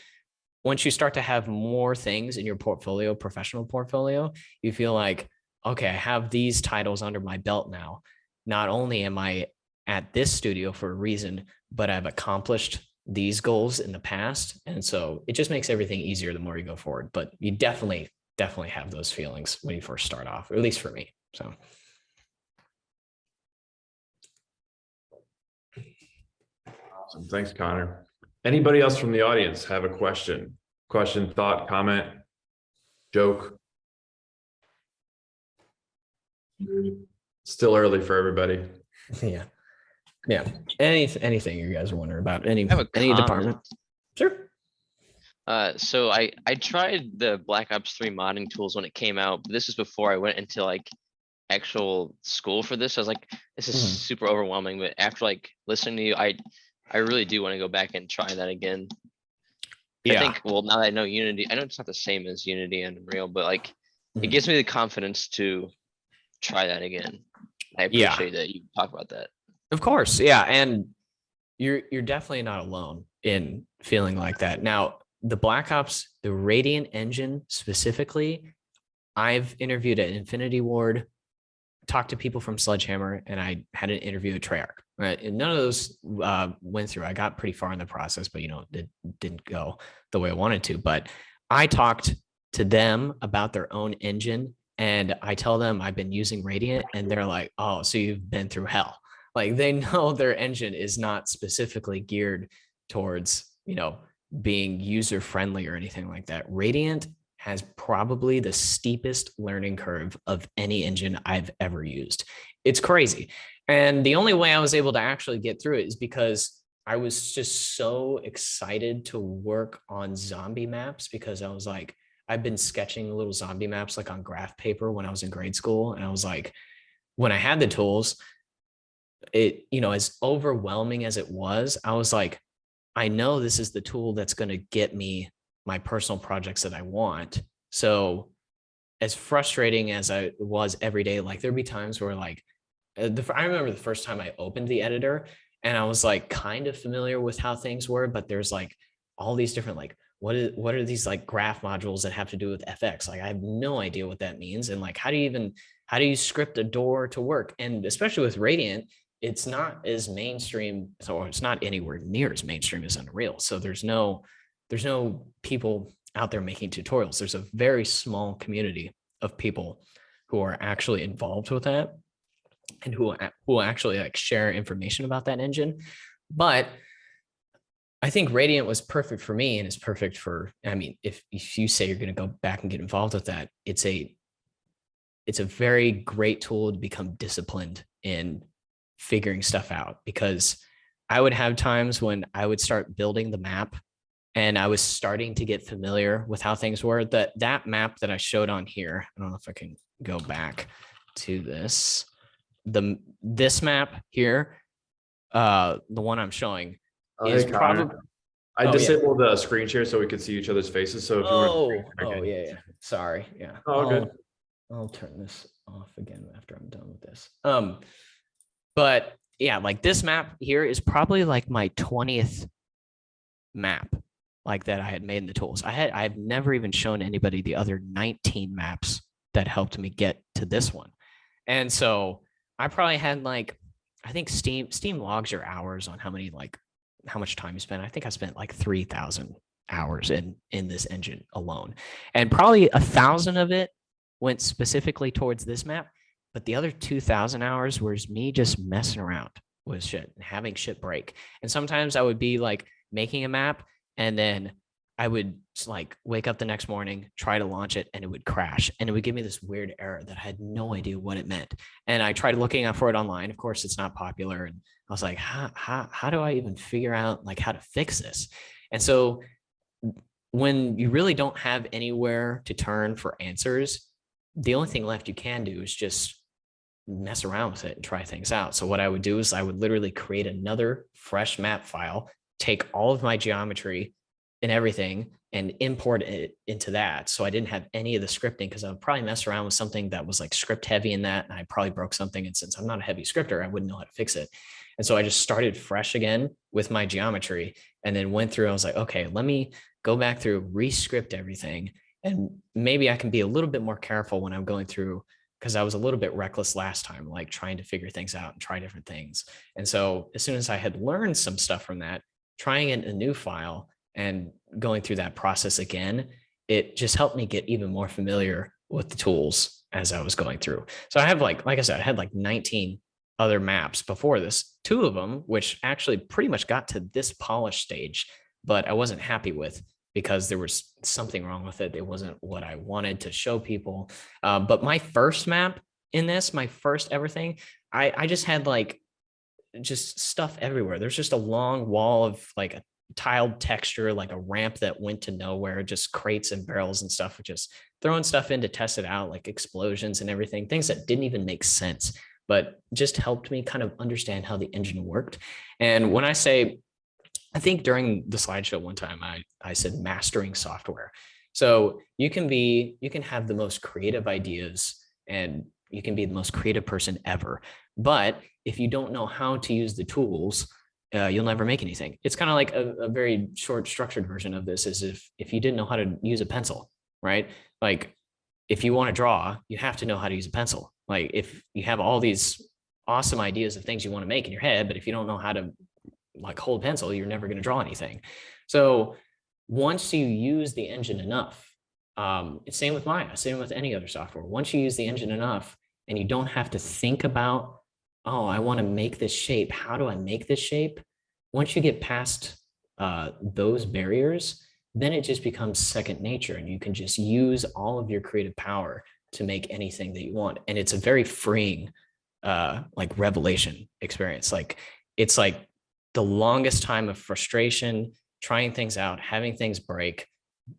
once you start to have more things in your portfolio, professional portfolio, you feel like, okay, I have these titles under my belt now. Not only am I at this studio for a reason, but I've accomplished these goals in the past. And so it just makes everything easier the more you go forward. But you definitely have those feelings when you first start off, or at least for me. So. Awesome. Thanks, Connor. Anybody else from the audience have a question, thought, comment, joke? Still early for everybody. Yeah. Anything you guys are wondering about? Any comment. department? Sure. So I tried the Black Ops 3 modding tools when it came out, but this was before I went into like actual school for this. I was like, this is super overwhelming. But after like listening to you, I really do want to go back and try that again. Yeah. I think, well, now that I know Unity, I know it's not the same as Unity and Unreal, but like it gives me the confidence to try that again. I appreciate that you talk about that. Of course. Yeah. And you're definitely not alone in feeling like that. Now, the Black Ops, the Radiant engine specifically, I've interviewed at Infinity Ward, talked to people from Sledgehammer, and I had an interview at Treyarch. Right, and none of those went through. I got pretty far in the process, but it didn't go the way I wanted to. But I talked to them about their own engine, and I tell them I've been using Radiant, and they're like, "Oh, so you've been through hell." Like they know their engine is not specifically geared towards being user friendly or anything like that. Radiant has probably the steepest learning curve of any engine I've ever used. It's crazy. And the only way I was able to actually get through it is because I was just so excited to work on zombie maps, because I was like, I've been sketching little zombie maps like on graph paper when I was in grade school. And I was like, when I had the tools, it, as overwhelming as it was, I was like, I know this is the tool that's going to get me my personal projects that I want. So as frustrating as I was every day, like there'd be times where like, I remember the first time I opened the editor and I was like kind of familiar with how things were, but there's like all these different, like, what are these like graph modules that have to do with FX? Like, I have no idea what that means. And like, how do you script a door to work? And especially with Radiant, it's not as mainstream, so it's not anywhere near as mainstream as Unreal. So there's no people out there making tutorials. There's a very small community of people who are actually involved with that and who will actually like share information about that engine. But I think Radiant was perfect for me, and it's perfect for, I mean, if you say you're going to go back and get involved with that, it's a very great tool to become disciplined in figuring stuff out, because I would have times when I would start building the map and I was starting to get familiar with how things were. That map that I showed on here, I don't know if I can go back to this. This map here, the one I'm showing is probably. I disabled the screen share so we could see each other's faces. So if you want to. Yeah. Sorry. Yeah. Oh, good. I'll turn this off again after I'm done with this. But yeah, like this map here is probably like my 20th map like that I had made in the tools. I've never even shown anybody the other 19 maps that helped me get to this one. And so I probably had like, I think Steam logs your hours on how much time you spent. I think I spent like 3,000 hours in this engine alone. And probably 1,000 of it went specifically towards this map. But the other 2,000 hours was me just messing around with shit and having shit break. And sometimes I would be like making a map, and then I would like wake up the next morning, try to launch it, and it would crash. And it would give me this weird error that I had no idea what it meant. And I tried looking out for it online. Of course, it's not popular. And I was like, how do I even figure out like how to fix this? And so when you really don't have anywhere to turn for answers, the only thing left you can do is just mess around with it and try things out. So what I would do is I would literally create another fresh map file, take all of my geometry and everything, and import it into that. So I didn't have any of the scripting because I would probably mess around with something that was like script heavy in that. And I probably broke something. And since I'm not a heavy scripter, I wouldn't know how to fix it. And so I just started fresh again with my geometry and then went through. I was like, okay, let me go back through, re-script everything. And maybe I can be a little bit more careful when I'm going through, because I was a little bit reckless last time, like trying to figure things out and try different things. And so as soon as I had learned some stuff from that, trying it in a new file and going through that process again, it just helped me get even more familiar with the tools as I was going through. So I have like I said, I had like 19 other maps before this, 2 of them, which actually pretty much got to this polish stage, but I wasn't happy with because there was something wrong with it. It wasn't what I wanted to show people. But my first map in this, my first everything, I just had like just stuff everywhere. There's just a long wall of like a tiled texture, like a ramp that went to nowhere, just crates and barrels and stuff, just throwing stuff in to test it out, like explosions and everything, things that didn't even make sense, but just helped me kind of understand how the engine worked. And when I say, I think during the slideshow one time, I said mastering software. So you can have the most creative ideas and you can be the most creative person ever. But if you don't know how to use the tools, you'll never make anything. It's kind of like a very short structured version of this is if you didn't know how to use a pencil, right? Like if you want to draw, you have to know how to use a pencil. Like if you have all these awesome ideas of things you want to make in your head, but if you don't know how to like hold a pencil, you're never going to draw anything. So once you use the engine enough, it's same with Maya, same with any other software. Once you use the engine enough and you don't have to think about, oh, I want to make this shape. How do I make this shape? Once you get past those barriers, then it just becomes second nature and you can just use all of your creative power to make anything that you want. And it's a very freeing like revelation experience. Like it's like the longest time of frustration, trying things out, having things break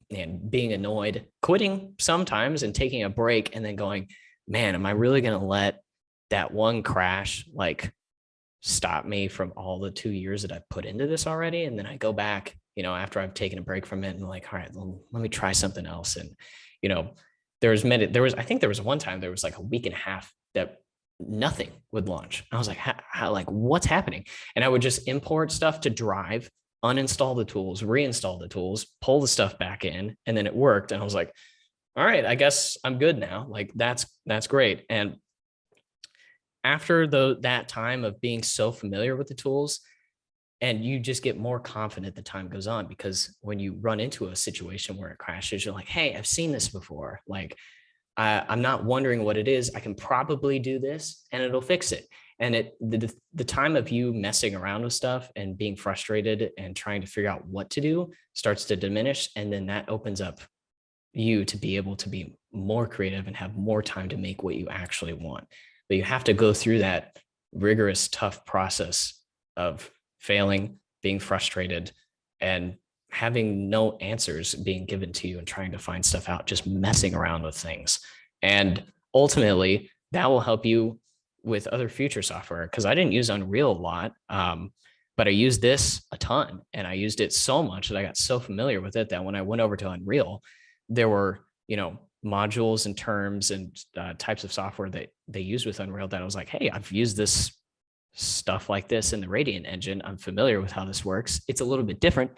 and being annoyed, quitting sometimes and taking a break and then going, man, am I really going to let that one crash like stop me from all the 2 years that I've put into this already? And then I go back, after I've taken a break from it and like, all right, let me try something else. And, I think there was one time there was like a week and a half that nothing would launch. I was like, how like what's happening? And I would just import stuff to Drive, uninstall the tools, reinstall the tools, pull the stuff back in, and then it worked. And I was like, all right, I guess I'm good now. Like that's great. And after that time of being so familiar with the tools, and you just get more confident the time goes on, because when you run into a situation where it crashes, you're like, hey, I've seen this before. Like I'm not wondering what it is. I can probably do this and it'll fix it. And the time of you messing around with stuff and being frustrated and trying to figure out what to do starts to diminish. And then that opens up you to be able to be more creative and have more time to make what you actually want. But you have to go through that rigorous, tough process of failing, being frustrated, and having no answers being given to you and trying to find stuff out, just messing around with things. And ultimately, that will help you with other future software, because I didn't use Unreal a lot, but I used this a ton, and I used it so much that I got so familiar with it that when I went over to Unreal, there were, modules and terms and types of software that they use with Unreal that I was like, hey, I've used this stuff like this in the Radiant engine. I'm familiar with how this works. It's a little bit different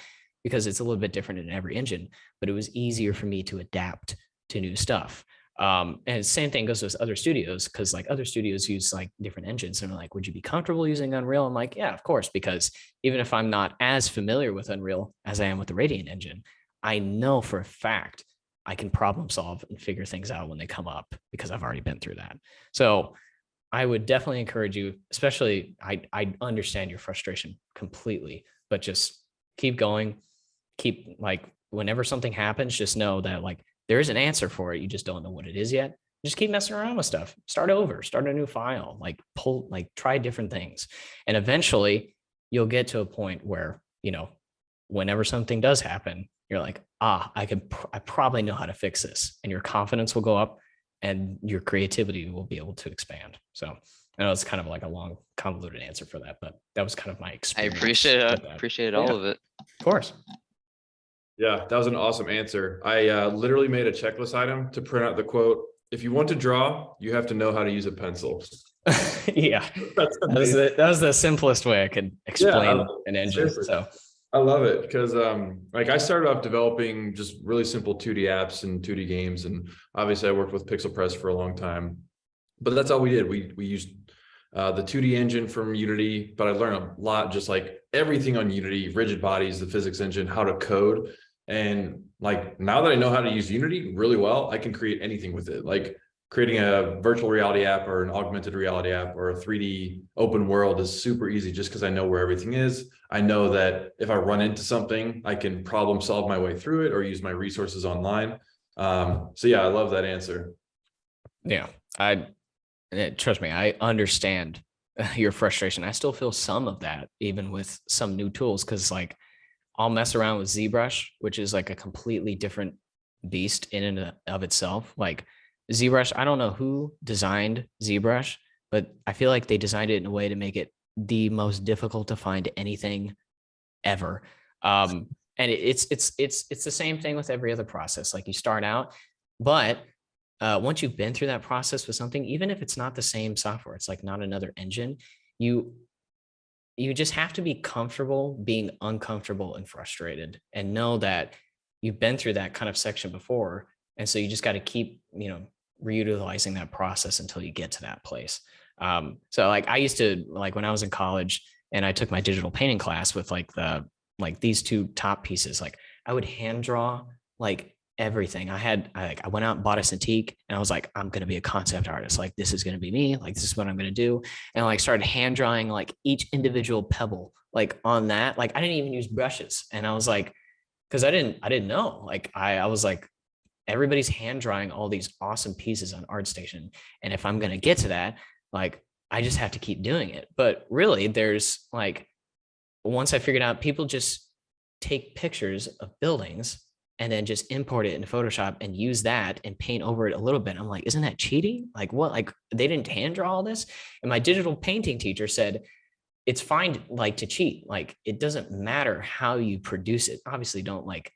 because it's a little bit different in every engine, but it was easier for me to adapt to new stuff. And same thing goes with other studios, because like other studios use like different engines and they're like, would you be comfortable using Unreal? I'm like, yeah, of course, because even if I'm not as familiar with Unreal as I am with the Radiant engine, I know for a fact I can problem solve and figure things out when they come up because I've already been through that. So I would definitely encourage you, especially I understand your frustration completely, but just keep going. Keep like whenever something happens, just know that like there is an answer for it. You just don't know what it is yet. Just keep messing around with stuff. Start over, start a new file, like try different things. And eventually you'll get to a point where, whenever something does happen, you're like, I probably know how to fix this. And your confidence will go up and your creativity will be able to expand. So I know it's kind of like a long, convoluted answer for that, but that was kind of my I experience. appreciate all of it. Of course. Yeah, that was an awesome answer. I literally made a checklist item to print out the quote. If you want to draw, you have to know how to use a pencil. Yeah, That's that was the simplest way I could explain an engine. seriously. So I love it because like I started off developing just really simple 2D apps and 2D games, and obviously I worked with Pixelpress for a long time, but that's all we did. We used the 2D engine from Unity, but I learned a lot, just like everything on Unity, rigid bodies, the physics engine, how to code. And like now that I know how to use Unity really well, I can create anything with it. Like creating a virtual reality app or an augmented reality app or a 3D open world is super easy just because I know where everything is. I know that if I run into something, I can problem solve my way through it or use my resources online. So yeah, I love that answer. yeah, trust me, I understand your frustration. I still feel some of that even with some new tools, because like I'll mess around with ZBrush, which is like a completely different beast in and of itself. Like ZBrush, I don't know who designed ZBrush, but I feel like they designed it in a way to make it the most difficult to find anything ever. And it's the same thing with every other process. Like you start out, but once you've been through that process with something, even if it's not the same software, it's like not another engine, you just have to be comfortable being uncomfortable and frustrated, and know that you've been through that kind of section before. And so you just got to keep, reutilizing that process until you get to that place. So like I used to, like when I was in college and I took my digital painting class with like these two top pieces, like I would hand draw like everything. I went out and bought a Cintiq and I was like, I'm going to be a concept artist. Like this is going to be me. Like this is what I'm going to do. And I like started hand drawing like each individual pebble, like on that. Like I didn't even use brushes. And I was like, cause I didn't know. Like I was like, everybody's hand drawing all these awesome pieces on ArtStation. And if I'm going to get to that, like, I just have to keep doing it. But really there's like, once I figured out, people just take pictures of buildings and then just import it into Photoshop and use that and paint over it a little bit. I'm like, isn't that cheating? Like what? Like they didn't hand draw all this? And my digital painting teacher said, it's fine like to cheat. Like it doesn't matter how you produce it. Obviously don't like,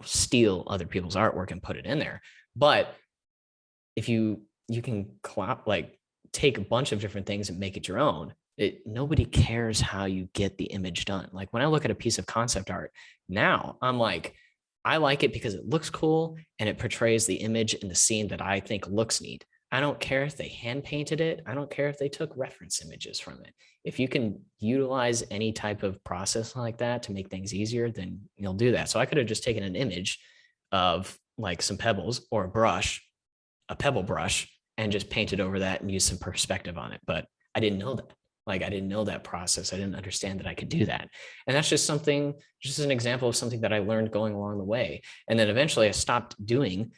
steal other people's artwork and put it in there. But if you can like take a bunch of different things and make it your own, nobody cares how you get the image done. Like when I look at a piece of concept art now, I'm like, I like it because it looks cool and it portrays the image in the scene that I think looks neat. I don't care if they hand painted it. I don't care if they took reference images from it. If you can utilize any type of process like that to make things easier, then you'll do that. So I could have just taken an image of like some pebbles or a pebble brush, and just painted over that and used some perspective on it. But I didn't know that. Like I didn't know that process. I didn't understand that I could do that. And that's just an example of something that I learned going along the way. And then eventually I stopped doing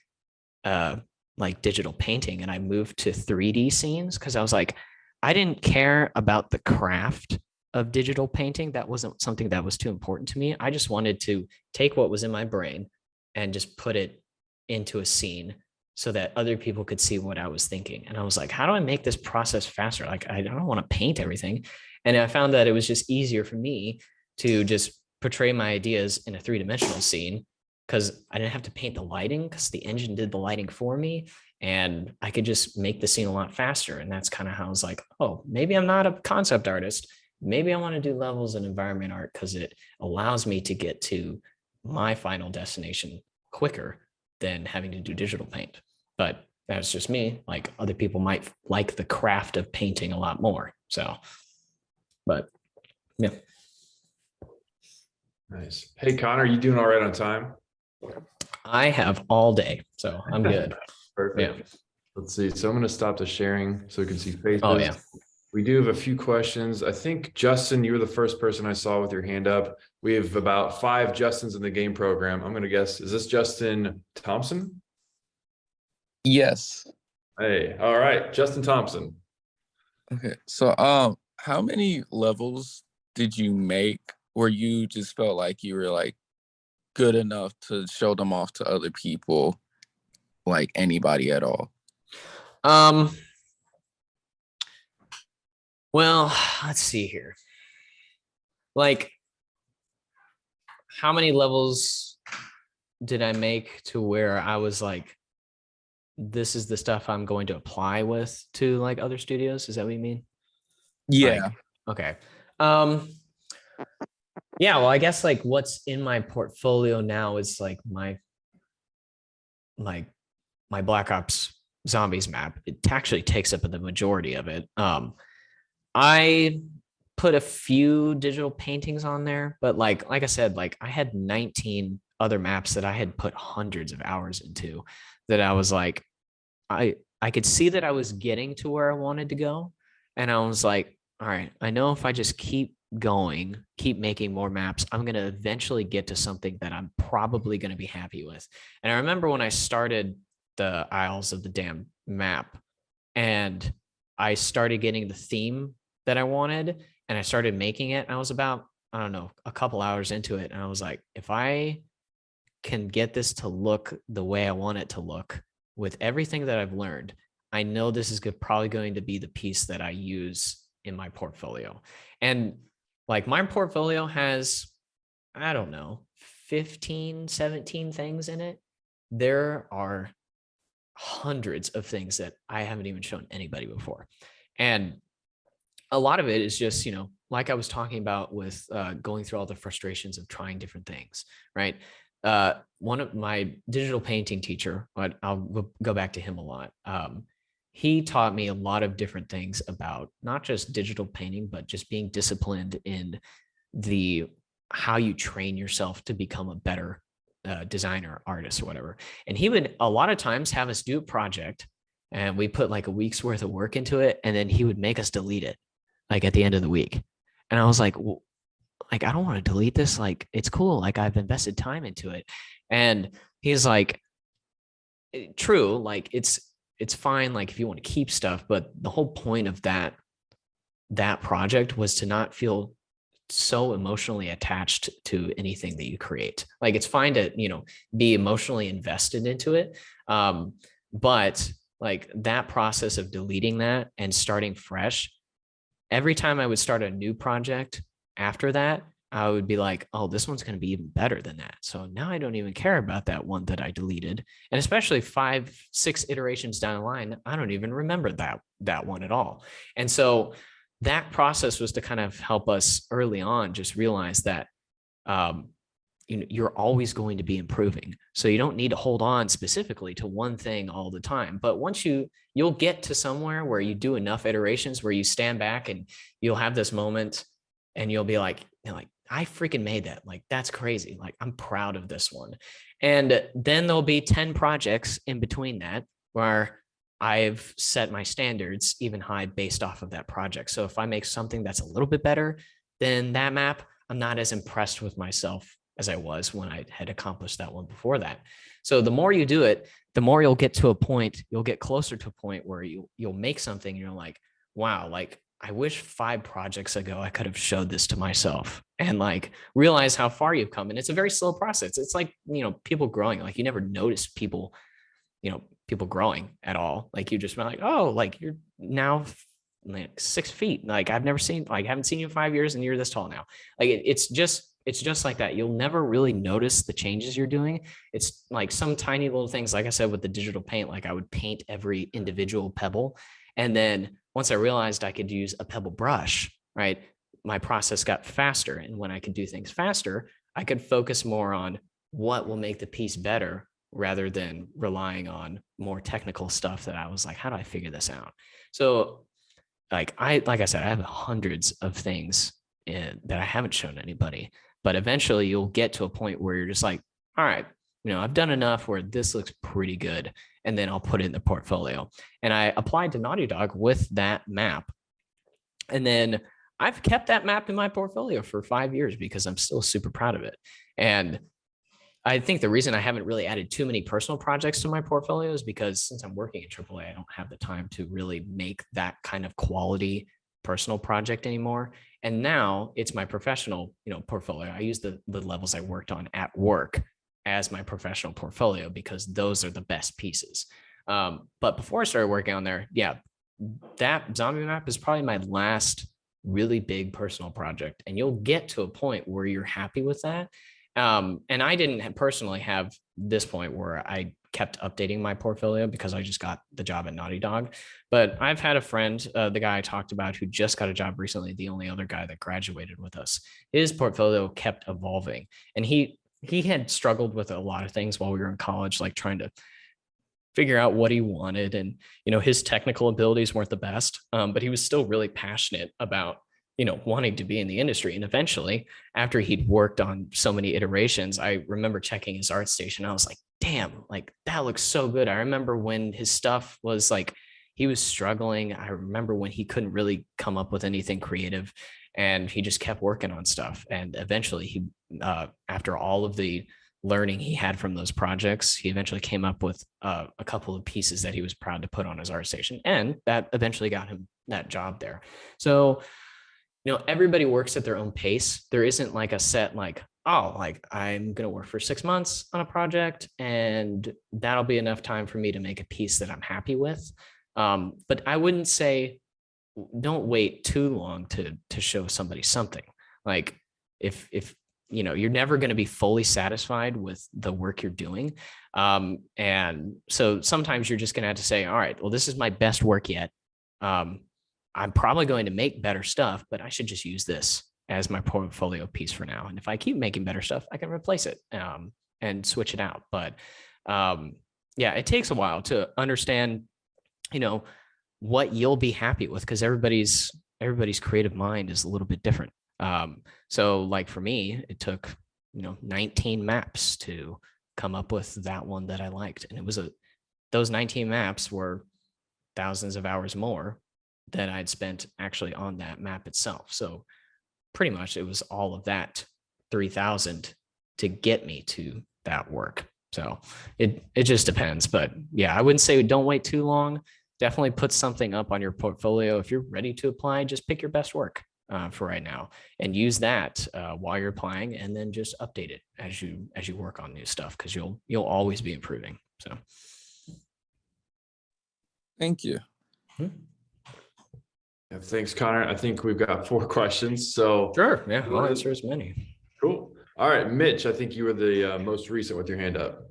like digital painting and I moved to 3D scenes because I was like, I didn't care about the craft of digital painting. That wasn't something that was too important to me. I just wanted to take what was in my brain and just put it into a scene so that other people could see what I was thinking. And I was like, how do I make this process faster? Like, I don't want to paint everything. And I found that it was just easier for me to just portray my ideas in a 3-dimensional scene because I didn't have to paint the lighting because the engine did the lighting for me. And I could just make the scene a lot faster. And that's kind of how I was like, oh, maybe I'm not a concept artist. Maybe I want to do levels and environment art because it allows me to get to my final destination quicker than having to do digital paint. But that's just me. Like other people might like the craft of painting a lot more. So, but yeah. Nice. Hey, Connor, you doing all right on time? I have all day, so I'm good. Perfect. Yeah. Let's see. So I'm going to stop the sharing so we can see faces. Oh, yeah. We do have a few questions. I think, Justin, you were the first person I saw with your hand up. We have about 5 Justins in the game program. I'm going to guess, is this Justin Thompson? Yes. Hey, all right. Justin Thompson. Okay. So, how many levels did you make where you just felt like you were like good enough to show them off to other people, like anybody at all? Well, let's see here. Like, how many levels did I make to where I was like, this is the stuff I'm going to apply with to like other studios? Is that what you mean? Yeah. Like, okay. Yeah, well, I guess like what's in my portfolio now is like my Black Ops Zombies map. It actually takes up the majority of it. I put a few digital paintings on there, but like I said, like I had 19 other maps that I had put hundreds of hours into that I was like, I could see that I was getting to where I wanted to go. And I was like, all right, I know if I just keep going, keep making more maps, I'm going to eventually get to something that I'm probably going to be happy with. And I remember when I started the Isles of the Damned map and I started getting the theme that I wanted and I started making it. I was about, I don't know, a couple hours into it. And I was like, if I can get this to look the way I want it to look with everything that I've learned, I know this is probably going to be the piece that I use in my portfolio. And like my portfolio has, I don't know, 15, 17 things in it. There are hundreds of things that I haven't even shown anybody before. And a lot of it is just, you know, like I was talking about with going through all the frustrations of trying different things, right? One of my digital painting teacher, but I'll go back to him a lot. He taught me a lot of different things about not just digital painting, but just being disciplined in how you train yourself to become a better designer, artist, or whatever. And he would a lot of times have us do a project and we put like a week's worth of work into it. And then he would make us delete it like at the end of the week. And I was like, well, like, I don't want to delete this. Like, it's cool. Like I've invested time into it. And he's like, true. Like it's fine. Like if you want to keep stuff, but the whole point of that project was to not feel so emotionally attached to anything that you create. Like it's fine to, you know, be emotionally invested into it. But like that process of deleting that and starting fresh, every time I would start a new project after that, I would be like, oh, this one's going to be even better than that. So now I don't even care about that one that I deleted. And especially 5, 6 iterations down the line, I don't even remember that one at all. And so that process was to kind of help us early on just realize that you're always going to be improving. So you don't need to hold on specifically to one thing all the time. But once you'll get to somewhere where you do enough iterations where you stand back and you'll have this moment and you'll be like, I freaking made that. Like, that's crazy. Like, I'm proud of this one. And then there'll be 10 projects in between that where I've set my standards even high based off of that project. So if I make something that's a little bit better than that map, I'm not as impressed with myself as I was when I had accomplished that one before that. So the more you do it, the more you'll get to a point, you'll get closer to a point where you'll make something and you're like, wow, like I wish 5 projects ago I could have showed this to myself and like realize how far you've come. And it's a very slow process. It's like, you know, people growing, like you never notice people growing at all. Like you just like, oh, like you're now like 6 feet. Like I've never seen, like I haven't seen you in 5 years and you're this tall now. Like it's just like that. You'll never really notice the changes you're doing. It's like some tiny little things, like I said, with the digital paint, like I would paint every individual pebble. And then once I realized I could use a pebble brush, right, my process got faster. And when I could do things faster, I could focus more on what will make the piece better rather than relying on more technical stuff that I was like, how do I figure this out? So like I said, I have hundreds of things that I haven't shown anybody, but eventually you'll get to a point where you're just like, all right, you know, I've done enough where this looks pretty good. And then I'll put it in the portfolio. And I applied to Naughty Dog with that map. And then I've kept that map in my portfolio for 5 years because I'm still super proud of it. And I think the reason I haven't really added too many personal projects to my portfolio is because since I'm working at AAA, I don't have the time to really make that kind of quality personal project anymore. And now it's my professional, you know, portfolio. I use the levels I worked on at work as my professional portfolio because those are the best pieces. But before I started working on there, yeah, that zombie map is probably my last really big personal project. And you'll get to a point where you're happy with that. And I didn't personally have this point where I kept updating my portfolio because I just got the job at Naughty Dog. But I've had a friend, the guy I talked about, who just got a job recently, the only other guy that graduated with us. His portfolio kept evolving, and he had struggled with a lot of things while we were in college, like trying to figure out what he wanted. And, his technical abilities weren't the best, but he was still really passionate about, wanting to be in the industry. And eventually, after he'd worked on so many iterations, I remember checking his art station. I was like, damn, like that looks so good. I remember when his stuff was like, he was struggling. I remember when he couldn't really come up with anything creative, and he just kept working on stuff. And eventually he, after all of the learning he had from those projects, he eventually came up with a couple of pieces that he was proud to put on his art station. And that eventually got him that job there. So, everybody works at their own pace. There isn't like a set, like, oh, like I'm going to work for 6 months on a project and that'll be enough time for me to make a piece that I'm happy with. But I wouldn't say don't wait too long to show somebody something. Like if you're never going to be fully satisfied with the work you're doing. And so sometimes you're just going to have to say, all right, well, this is my best work yet. I'm probably going to make better stuff, but I should just use this as my portfolio piece for now. And if I keep making better stuff, I can replace it and switch it out. But yeah, it takes a while to understand, what you'll be happy with, because everybody's creative mind is a little bit different. So like for me, it took, 19 maps to come up with that one that I liked. And it was those 19 maps were thousands of hours more than I'd spent actually on that map itself. So pretty much it was all of that 3,000 to get me to that work. So it just depends. But yeah, I wouldn't say don't wait too long. Definitely put something up on your portfolio. If you're ready to apply, just pick your best work for right now and use that while you're applying, and then just update it as you work on new stuff, because you'll always be improving. So Thank you. Yeah, thanks, Connor. I think we've got 4 questions. So sure, yeah, I'll answer as many. Cool. All right, Mitch, I think you were the most recent with your hand up.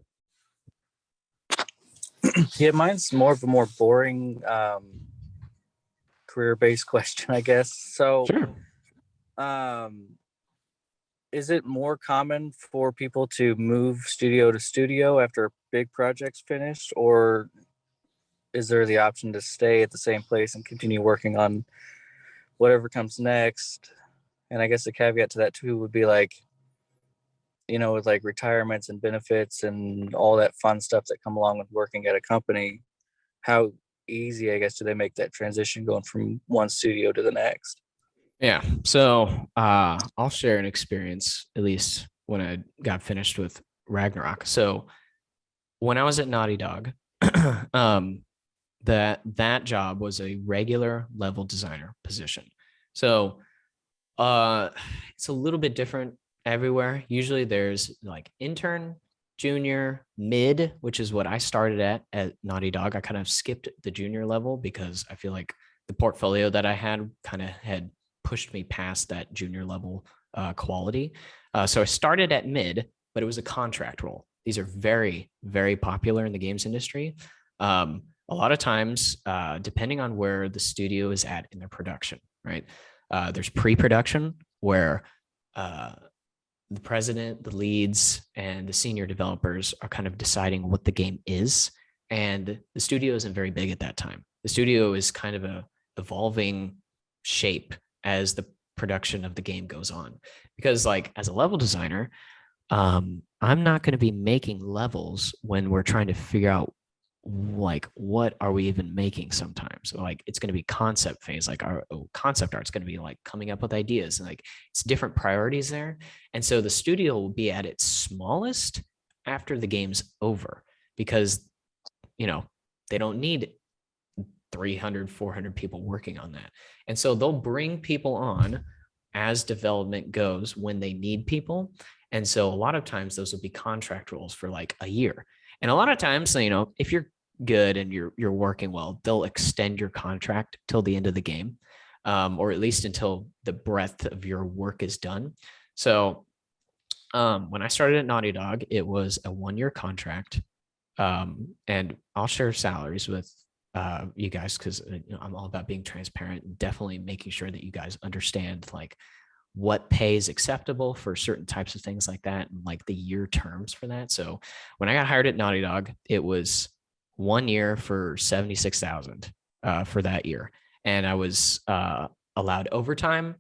Yeah, mine's more of a more boring career-based question, I guess. So, Sure. Is it more common for people to move studio to studio after a big project's finished, or is there the option to stay at the same place and continue working on whatever comes next? And I guess the caveat to that too would be like, with like retirements and benefits and all that fun stuff that come along with working at a company, how easy, I guess, do they make that transition going from one studio to the next? Yeah. So I'll share an experience, at least when I got finished with Ragnarok. So when I was at Naughty Dog, that job was a regular level designer position. So it's a little bit different everywhere. Usually there's like intern, junior, mid, which is what I started at Naughty Dog. I kind of skipped the junior level because I feel like the portfolio that I had kind of had pushed me past that junior level quality. So I started at mid, but it was a contract role. These are very, very popular in the games industry. A lot of times, depending on where the studio is at in their production, right? There's pre-production where the president, the leads, and the senior developers are kind of deciding what the game is. And the studio isn't very big at that time. The studio is kind of a evolving shape as the production of the game goes on. Because like as a level designer, I'm not going to be making levels when we're trying to figure out like what are we even making sometimes. So like it's going to be concept phase, like our concept art's going to be like coming up with ideas, and like it's different priorities there. And so the studio will be at its smallest after the game's over, because they don't need 300 400 people working on that. And so they'll bring people on as development goes when they need people. And so a lot of times those will be contract roles for like a year. And a lot of times, if you're good and you're working well, they'll extend your contract till the end of the game, or at least until the breadth of your work is done. So When I started at Naughty Dog, it was a 1-year contract. And I'll share salaries with you guys because I'm all about being transparent and definitely making sure that you guys understand like what pay is acceptable for certain types of things like that and like the year terms for that. So when I got hired at Naughty Dog, it was 1 year for 76,000 for that year. And I was allowed overtime,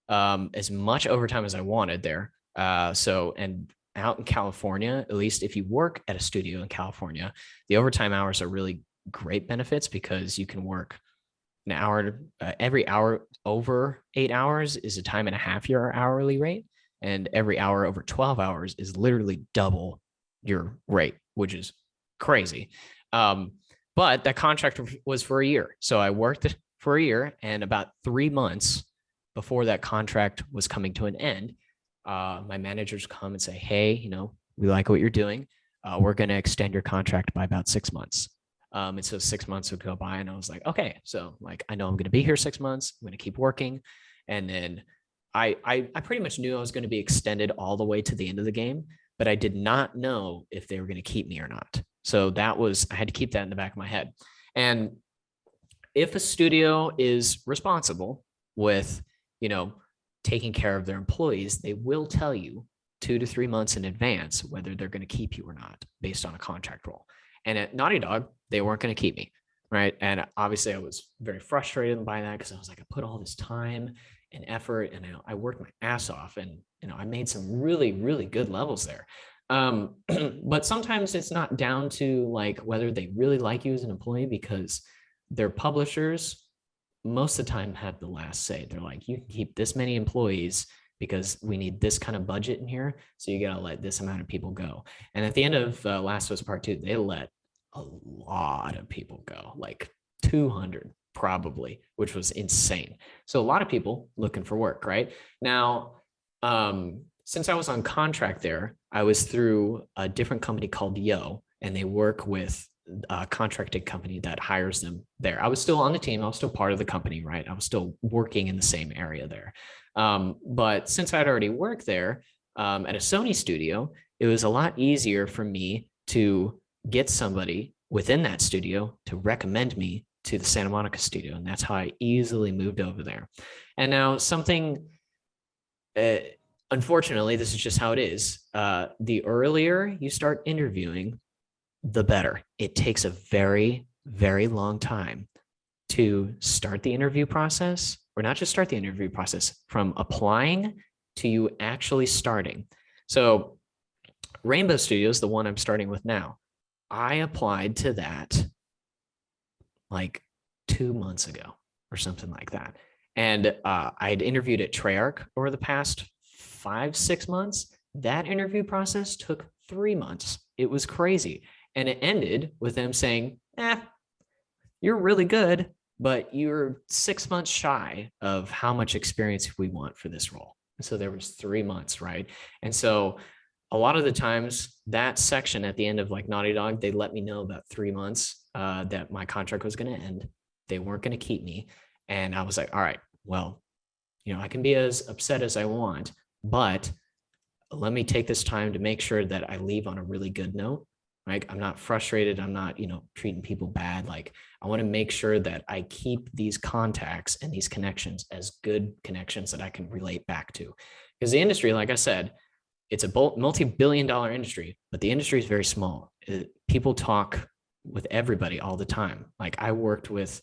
as much overtime as I wanted there. And out in California, at least if you work at a studio in California, the overtime hours are really great benefits because you can work an hour, every hour over 8 hours is a time and a half your hourly rate. And every hour over 12 hours is literally double your rate, which is crazy. But that contract was for a year. So I worked for a year, and about 3 months before that contract was coming to an end, my managers come and say, hey, we like what you're doing. We're going to extend your contract by about 6 months. And so 6 months would go by, and I was like, okay, so like, I know I'm going to be here 6 months. I'm going to keep working. And then I pretty much knew I was going to be extended all the way to the end of the game, but I did not know if they were going to keep me or not. So I had to keep that in the back of my head. And if a studio is responsible with, taking care of their employees, they will tell you 2 to 3 months in advance whether they're going to keep you or not based on a contract role. And at Naughty Dog, they weren't going to keep me, right? And obviously I was very frustrated by that because I was like, I put all this time and effort and I worked my ass off, and I made some really, really good levels there. But sometimes it's not down to like whether they really like you as an employee, because their publishers most of the time have the last say. They're like, you can keep this many employees because we need this kind of budget in here. So you got to let this amount of people go. And at the end of Last of Us Part 2, they let a lot of people go, like 200 probably, which was insane. So a lot of people looking for work right now. Since I was on contract there, I was through a different company called Yo, and they work with a contracted company that hires them there. I was still on the team. I was still part of the company, right? I was still working in the same area there. But since I'd already worked there at a Sony studio, it was a lot easier for me to get somebody within that studio to recommend me to the Santa Monica studio. And that's how I easily moved over there. And now unfortunately, this is just how it is. The earlier you start interviewing, the better. It takes a very, very long time to start the interview process, or not just start the interview process, from applying to you actually starting. So Rainbow Studios, the one I'm starting with now, I applied to that like 2 months ago or something like that. And I'd interviewed at Treyarch over the past 5-6 months. That interview process took 3 months. It was crazy. And it ended with them saying, you're really good, but you're 6 months shy of how much experience we want for this role. And so there was 3 months, right? And so a lot of the times that section at the end of like Naughty Dog, they let me know about 3 months that my contract was going to end. They weren't going to keep me. And I was like, all right, well, I can be as upset as I want, but let me take this time to make sure that I leave on a really good note. Like, I'm not frustrated. I'm not, treating people bad. Like, I want to make sure that I keep these contacts and these connections as good connections that I can relate back to. Because the industry, like I said, it's a multi-billion-dollar industry, but the industry is very small. People talk with everybody all the time. Like, I worked with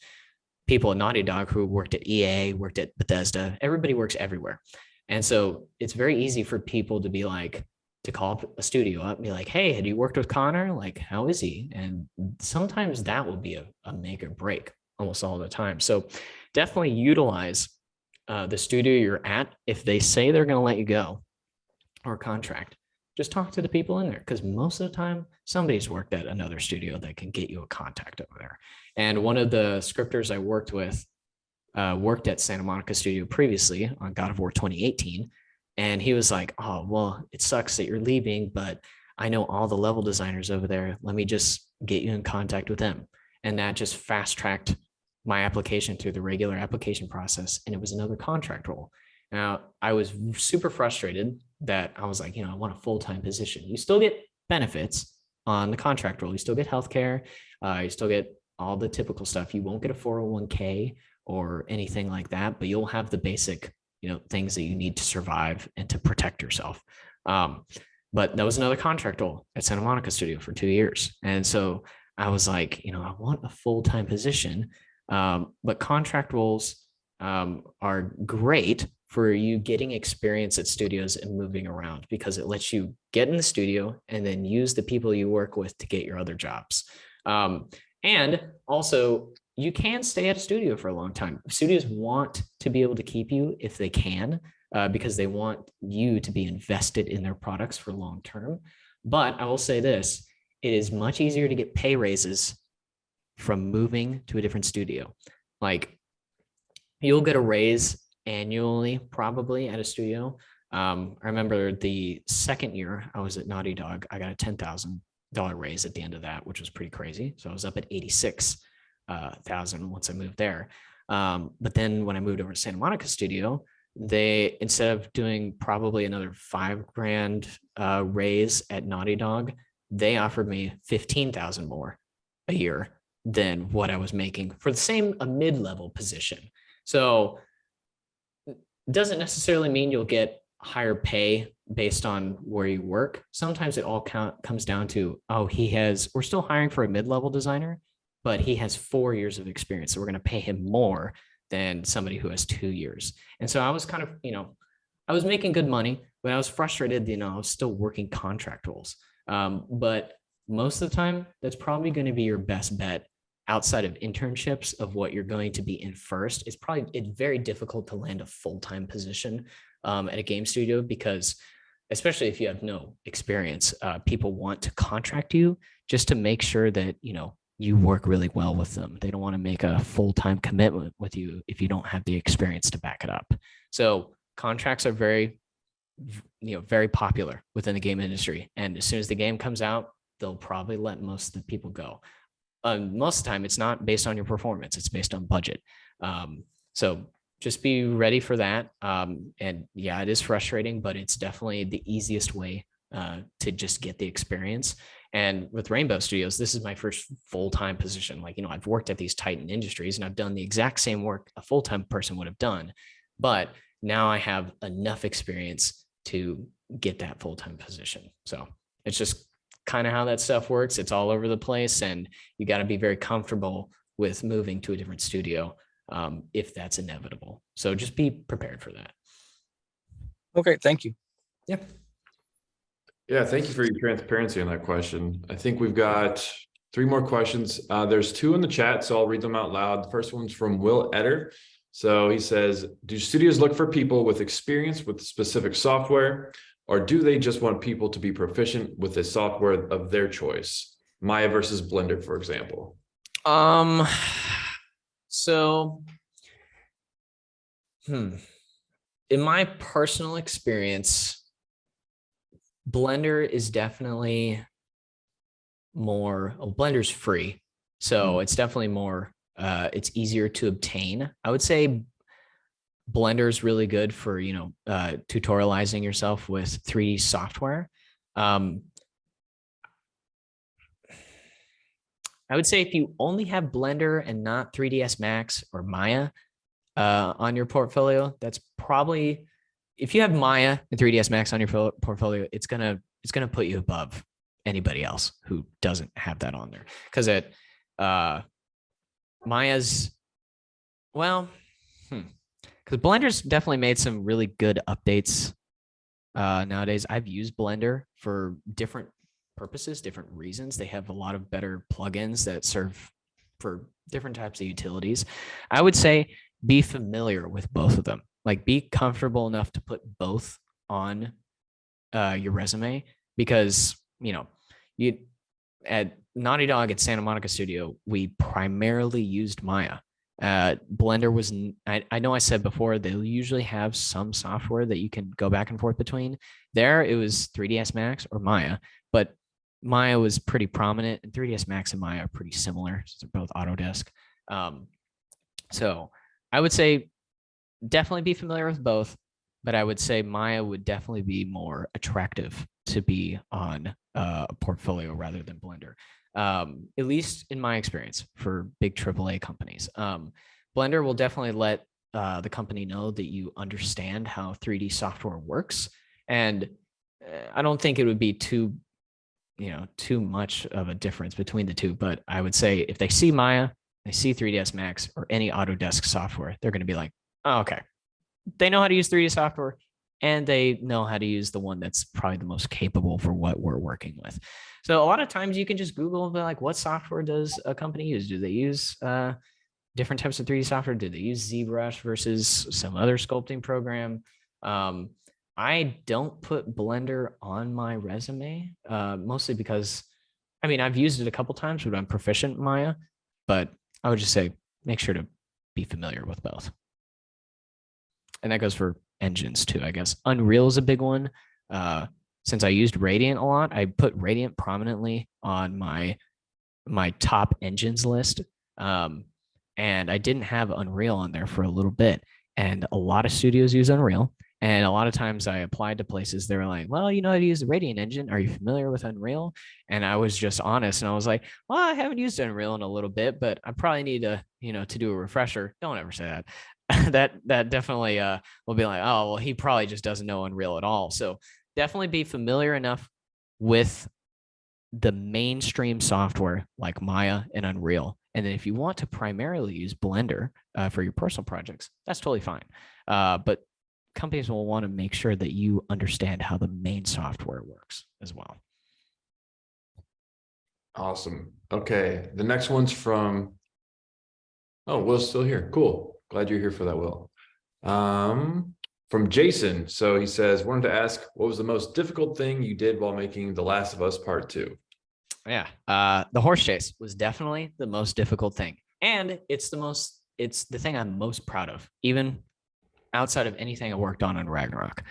people at Naughty Dog who worked at EA, worked at Bethesda. Everybody works everywhere. And so it's very easy for people to be like, to call up a studio up and be like, hey, had you worked with Connor? Like, how is he? And sometimes that will be a make or break almost all the time. So definitely utilize the studio you're at. If they say they're going to let you go or contract, just talk to the people in there, because most of the time somebody's worked at another studio that can get you a contact over there. And one of the scripters I worked with worked at Santa Monica studio previously on God of War 2018. And he was like, oh, well, it sucks that you're leaving, but I know all the level designers over there. Let me just get you in contact with them. And that just fast tracked my application through the regular application process. And it was another contract role. Now, I was super frustrated that I was like, I want a full-time position. You still get benefits on the contract role. You still get healthcare. You still get all the typical stuff. You won't get a 401k or anything like that, but you'll have the basic, things that you need to survive and to protect yourself. But that was another contract role at Santa Monica Studio for 2 years. And so I was like, I want a full-time position. But contract roles are great for you getting experience at studios and moving around, because it lets you get in the studio and then use the people you work with to get your other jobs. And also, you can stay at a studio for a long time. Studios want to be able to keep you if they can, because they want you to be invested in their products for long term. But I will say this, it is much easier to get pay raises from moving to a different studio. Like, you'll get a raise annually, probably, at a studio. I remember the second year I was at Naughty Dog, I got a $10,000 raise at the end of that, which was pretty crazy. So I was up at 86,000 once I moved there. But then when I moved over to Santa Monica Studio, they, instead of doing probably another $5,000 raise at Naughty Dog, they offered me 15,000 more a year than what I was making for the same mid-level position. So it doesn't necessarily mean you'll get higher pay based on where you work. Sometimes it all comes down to, we're still hiring for a mid-level designer, but he has 4 years of experience. So we're going to pay him more than somebody who has 2 years. And so I was kind of, I was making good money, but I was frustrated, I was still working contract roles. But most of the time, that's probably going to be your best bet outside of internships of what you're going to be in first. It's very difficult to land a full-time position at a game studio, because especially if you have no experience, people want to contract you just to make sure that, you work really well with them. They don't want to make a full-time commitment with you if you don't have the experience to back it up. So contracts are very, very popular within the game industry. And as soon as the game comes out, they'll probably let most of the people go. Most of the time, it's not based on your performance. It's based on budget. So just be ready for that. And yeah, it is frustrating, but it's definitely the easiest way to just get the experience. And with Rainbow Studios, this is my first full-time position. Like, I've worked at these Titan industries and I've done the exact same work a full-time person would have done. But now I have enough experience to get that full-time position. So it's just kind of how that stuff works. It's all over the place, and you got to be very comfortable with moving to a different studio if that's inevitable. So just be prepared for that. Okay, thank you. Yep. Yeah, thank you for your transparency on that question. I think we've got 3 more questions. There's 2 in the chat, so I'll read them out loud. The first one's from Will Etter. So he says, do studios look for people with experience with specific software, or do they just want people to be proficient with a software of their choice? Maya versus Blender, for example. So, in my personal experience, Blender is definitely Blender's free. So it's definitely more, it's easier to obtain. I would say Blender is really good for, tutorializing yourself with 3D software. I would say if you only have Blender and not 3ds Max or Maya on your portfolio, that's probably, if you have Maya and 3ds Max on your portfolio, it's gonna put you above anybody else who doesn't have that on there. Because Maya's, because Blender's definitely made some really good updates nowadays. I've used Blender for different purposes, different reasons. They have a lot of better plugins that serve for different types of utilities. I would say be familiar with both of them. Like, be comfortable enough to put both on your resume, because, you at Naughty Dog at Santa Monica Studio, we primarily used Maya. Blender was, I know I said before, they'll usually have some software that you can go back and forth between. There, it was 3ds Max or Maya, but Maya was pretty prominent, and 3ds Max and Maya are pretty similar. So they're both Autodesk. So I would say definitely be familiar with both, but I would say Maya would definitely be more attractive to be on a portfolio rather than Blender. At least in my experience for big AAA companies. Blender will definitely let the company know that you understand how 3D software works. And I don't think it would be too much of a difference between the two. But I would say if they see Maya, they see 3ds Max or any Autodesk software, they're going to be like, oh, okay. They know how to use 3D software and they know how to use the one that's probably the most capable for what we're working with. So a lot of times you can just Google like, what software does a company use? Do they use different types of 3D software? Do they use ZBrush versus some other sculpting program? I don't put Blender on my resume, mostly because, I mean, I've used it a couple times, but I'm proficient in Maya, but I would just say, make sure to be familiar with both. And that goes for engines too, I guess. Unreal is a big one. Since I used Radiant a lot, I put Radiant prominently on my top engines list. And I didn't have Unreal on there for a little bit. And a lot of studios use Unreal. And a lot of times I applied to places, they were like, well, you know how to use the Radiant engine. Are you familiar with Unreal? And I was just honest. And I was like, well, I haven't used Unreal in a little bit, but I probably need to, to do a refresher. Don't ever say that. that definitely will be like, oh, well, he probably just doesn't know Unreal at all. So definitely be familiar enough with the mainstream software like Maya and Unreal. And then if you want to primarily use Blender for your personal projects, that's totally fine. But companies will want to make sure that you understand how the main software works as well. Awesome. Okay. The next one's from, oh, Will's still here. Cool. Glad you're here for that, Will. From Jason. So he says, wanted to ask, what was the most difficult thing you did while making The Last of Us Part 2? Yeah. The horse chase was definitely the most difficult thing. And it's the thing I'm most proud of, even outside of anything I worked on Ragnarok.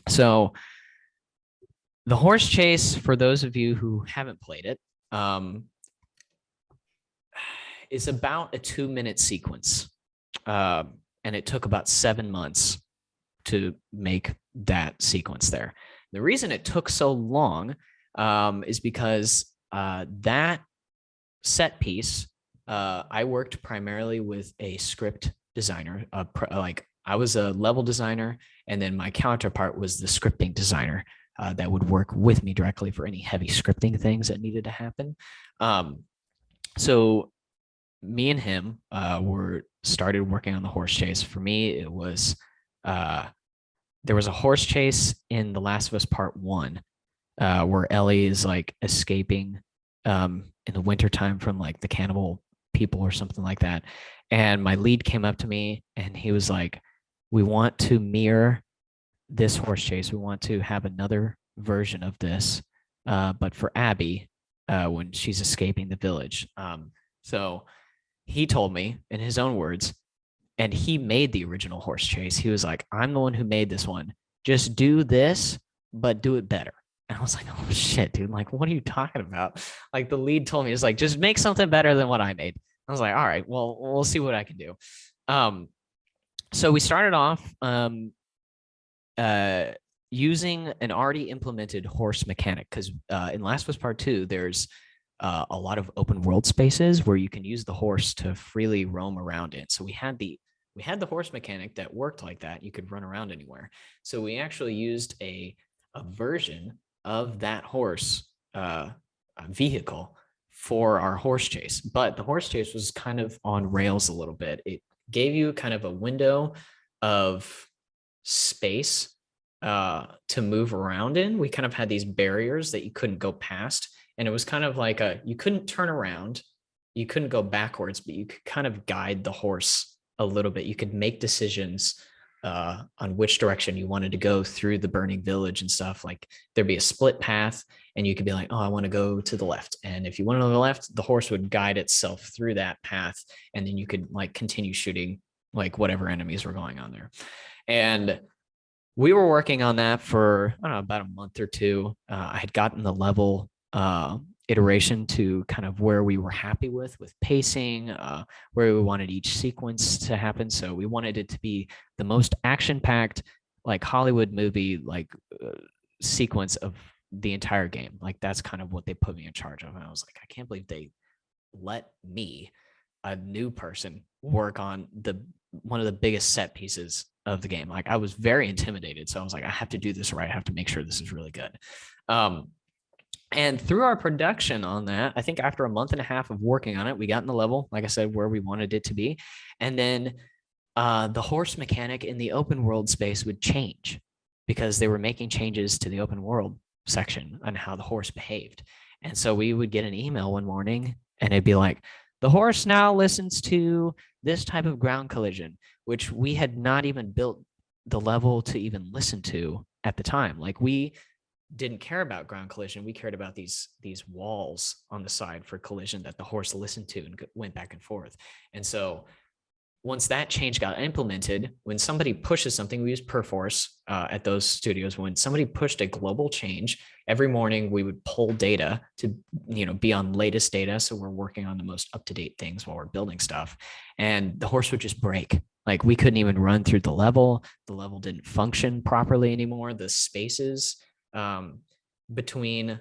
So the horse chase, for those of you who haven't played it, is about a 2-minute sequence. And it took about 7 months to make that sequence there. The reason it took so long is because that set piece, I worked primarily with a script designer. Like I was a level designer, and then my counterpart was the scripting designer that would work with me directly for any heavy scripting things that needed to happen. So me and him started working on the horse chase. For me, it was there was a horse chase in The Last of Us Part 1 where Ellie is like escaping in the wintertime from like the cannibal people or something like that. And my lead came up to me and he was like, we want to mirror this horse chase. We want to have another version of this, but for Abby when she's escaping the village. So he told me in his own words, and he made the original horse chase. He was like, I'm the one who made this one. Just do this, but do it better. And I was like, oh shit, dude. Like, what are you talking about? Like the lead told me, it's like, just make something better than what I made. I was like, all right, well, we'll see what I can do. So we started off using an already implemented horse mechanic, because in Last of Us Part 2, there's a lot of open world spaces where you can use the horse to freely roam around in. So we had the horse mechanic that worked like that. You could run around anywhere. So we actually used a version of that horse vehicle for our horse chase. But the horse chase was kind of on rails a little bit. It gave you kind of a window of space to move around in. We kind of had these barriers that you couldn't go past. And it was kind of like you couldn't turn around, you couldn't go backwards, but you could kind of guide the horse a little bit. You could make decisions on which direction you wanted to go through the burning village and stuff. Like there'd be a split path and you could be like, oh, I want to go to the left. And if you went on the left, the horse would guide itself through that path. And then you could like continue shooting like whatever enemies were going on there. And we were working on that for, I don't know, about a month or two. I had gotten the level iteration to kind of where we were happy with pacing, where we wanted each sequence to happen. So we wanted it to be the most action-packed, like Hollywood movie, like sequence of the entire game. Like that's kind of what they put me in charge of. And I was like, I can't believe they let me, a new person, work on one of the biggest set pieces of the game. Like I was very intimidated. So I was like, I have to do this right. I have to make sure this is really good. And through our production on that, I think after a month and a half of working on it, we got in the level, like I said, where we wanted it to be. And then the horse mechanic in the open world space would change because they were making changes to the open world section on how the horse behaved. And so we would get an email one morning and it'd be like, the horse now listens to this type of ground collision, which we had not even built the level to even listen to at the time. Like we didn't care about ground collision. We cared about these walls on the side for collision that the horse listened to and went back and forth. And so once that change got implemented, when somebody pushes something, we use Perforce at those studios. When somebody pushed a global change, every morning we would pull data to, be on latest data. So we're working on the most up-to-date things while we're building stuff. And the horse would just break. Like we couldn't even run through the level. The level didn't function properly anymore. The spaces between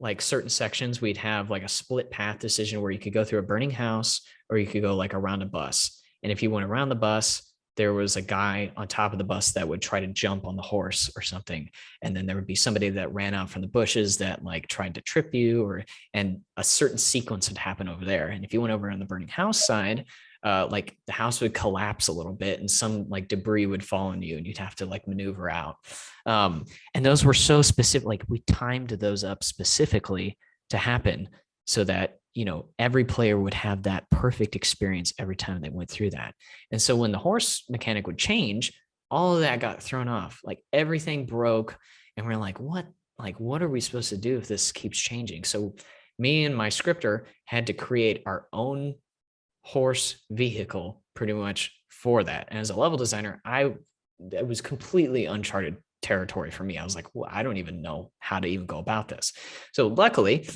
like certain sections, we'd have like a split path decision where you could go through a burning house or you could go like around a bus. And if you went around the bus, there was a guy on top of the bus that would try to jump on the horse or something. And then there would be somebody that ran out from the bushes that like tried to trip you, and a certain sequence would happen over there. And if you went over on the burning house side, like the house would collapse a little bit and some like debris would fall on you and you'd have to like maneuver out. And those were so specific, like we timed those up specifically to happen so that, every player would have that perfect experience every time they went through that. And so when the horse mechanic would change, all of that got thrown off, like everything broke. And we're like, what are we supposed to do if this keeps changing? So me and my scripter had to create our own horse vehicle pretty much for that. And as a level designer, it was completely uncharted territory for me. I was like, well, I don't even know how to even go about this. So luckily,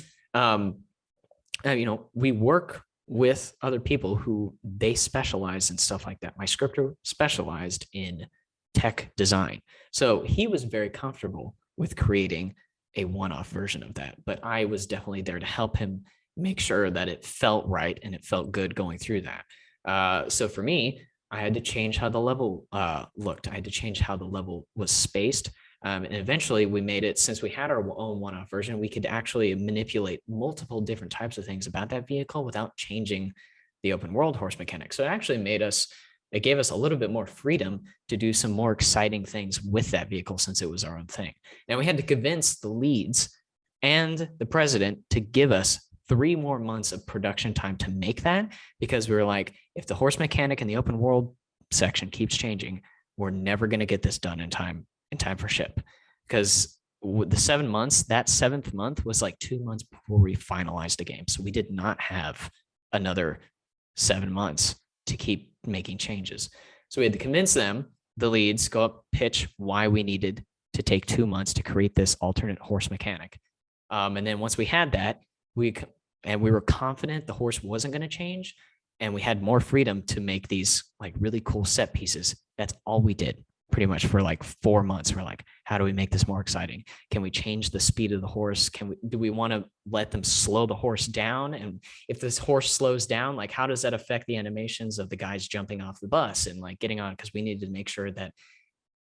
we work with other people who they specialize in stuff like that. My scripter specialized in tech design. So he was very comfortable with creating a one-off version of that, but I was definitely there to help him make sure that it felt right and it felt good going through that. So for me, I had to change how the level looked. I had to change how the level was spaced. And eventually we made it, since we had our own one-off version, we could actually manipulate multiple different types of things about that vehicle without changing the open world horse mechanic. So it actually it gave us a little bit more freedom to do some more exciting things with that vehicle since it was our own thing. Now we had to convince the leads and the president to give us 3 more months of production time to make that, because we were like, if the horse mechanic in the open world section keeps changing, we're never going to get this done in time for ship. Because with the 7 months, that 7th month was like 2 months before we finalized the game. So we did not have another 7 months to keep making changes. So we had to convince them, the leads, go up, pitch why we needed to take 2 months to create this alternate horse mechanic. And then once we had that, we were confident the horse wasn't going to change, and we had more freedom to make these like really cool set pieces. That's all we did pretty much for like 4 months. We're like, how do we make this more exciting? Can we change the speed of the horse? Do we want to let them slow the horse down? And if this horse slows down, like how does that affect the animations of the guys jumping off the bus and like getting on? Because we needed to make sure that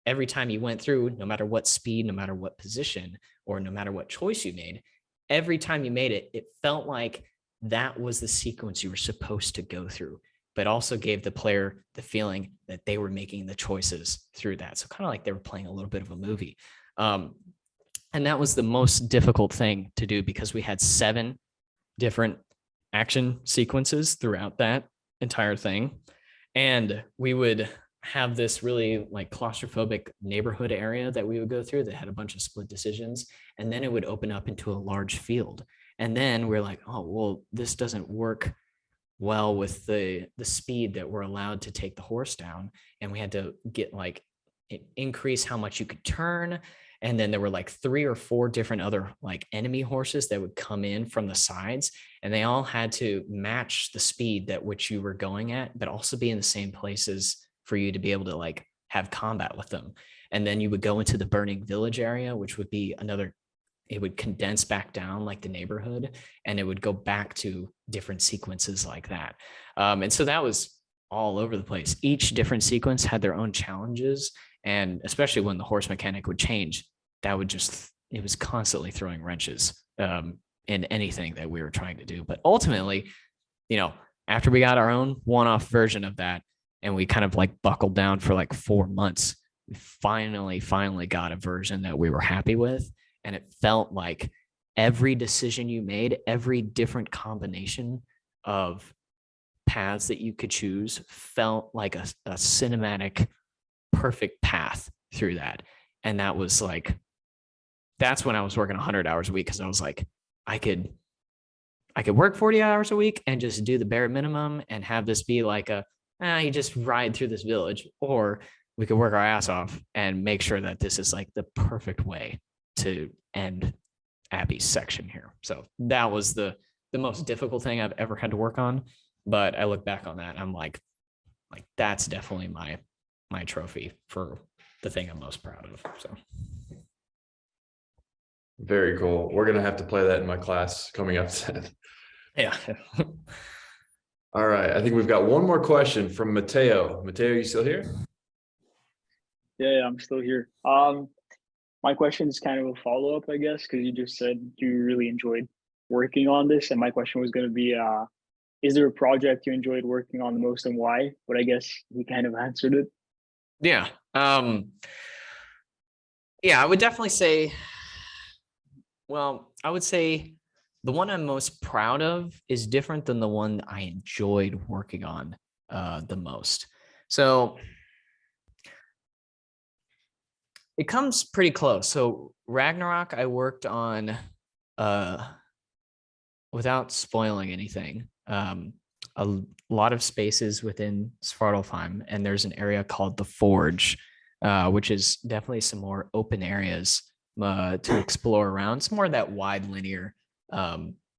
every time you went through, no matter what speed, no matter what position, or no matter what choice you made, every time you made it, it felt like that was the sequence you were supposed to go through, but also gave the player the feeling that they were making the choices through that. So kind of like they were playing a little bit of a movie. And that was the most difficult thing to do because we had 7 different action sequences throughout that entire thing. And we would have this really like claustrophobic neighborhood area that we would go through that had a bunch of split decisions. And then it would open up into a large field. And then we're like, oh, well, this doesn't work well with the speed that we're allowed to take the horse down. And we had to get like increase how much you could turn. And then there were like 3 or 4 different other like enemy horses that would come in from the sides, and they all had to match the speed that which you were going at, but also be in the same places for you to be able to like have combat with them. And then you would go into the burning village area, which would be another, it would condense back down like the neighborhood, and it would go back to different sequences like that. And so that was all over the place. Each different sequence had their own challenges. And especially when the horse mechanic would change, that would just, it was constantly throwing wrenches in anything that we were trying to do. But ultimately, you know, after we got our own one-off version of that, and we kind of like buckled down for like 4 months, we finally got a version that we were happy with. And it felt like every decision you made, every different combination of paths that you could choose felt like a cinematic, perfect path through that. And that was like, that's when I was working 100 hours a week, because I was like, I could work 40 hours a week and just do the bare minimum and have this be like you just ride through this village, or we could work our ass off and make sure that this is like the perfect way to end Abby's section here. So that was the most difficult thing I've ever had to work on. But I look back on that and I'm like that's definitely my trophy for the thing I'm most proud of. So Very cool. We're gonna have to play that in my class coming up soon. yeah. All right. I think we've got one more question from Mateo. Mateo, you still here? Yeah, I'm still here. My question is kind of a follow-up, I guess, because you just said you really enjoyed working on this, and my question was going to be, is there a project you enjoyed working on the most and why? But I guess you kind of answered it. Yeah. Yeah, I would definitely say, well, I would say the one I'm most proud of is different than the one I enjoyed working on the most. So it comes pretty close. So Ragnarok, I worked on, without spoiling anything, a lot of spaces within Svartalfheim, and there's an area called the Forge, which is definitely some more open areas to explore around. It's more of that wide linear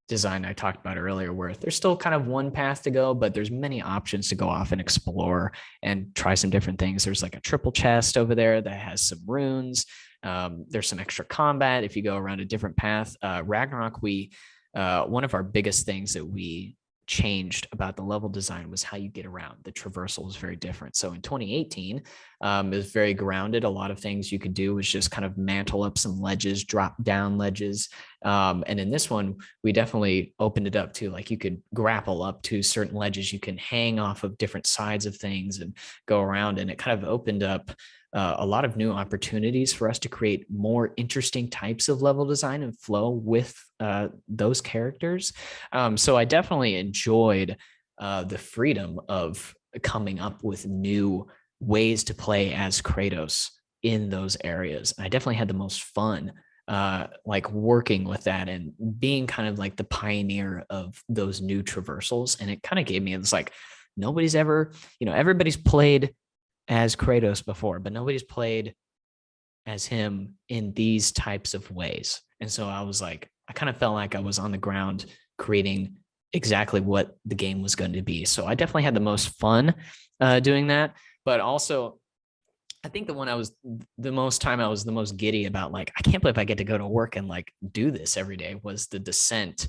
design I talked about earlier, where there's still kind of one path to go, but there's many options to go off and explore and try some different things. There's like a triple chest over there that has some runes. There's some extra combat if you go around a different path. Ragnarok, one of our biggest things that we changed about the level design was how you get around. The traversal was very different. So in 2018, it was very grounded. A lot of things you could do was just kind of mantle up some ledges, drop down ledges. And in this one, we definitely opened it up to like you could grapple up to certain ledges. You can hang off of different sides of things and go around. And it kind of opened up a lot of new opportunities for us to create more interesting types of level design and flow with those characters. So I definitely enjoyed the freedom of coming up with new ways to play as Kratos in those areas. And I definitely had the most fun like working with that and being kind of like the pioneer of those new traversals. And it kind of gave me this like, nobody's ever, everybody's played as Kratos before, but nobody's played as him in these types of ways. And so I was like, I kind of felt like I was on the ground creating exactly what the game was going to be. So I definitely had the most fun doing that. But also, I think the one I was the most giddy about, like, I can't believe I get to go to work and like do this every day, was the descent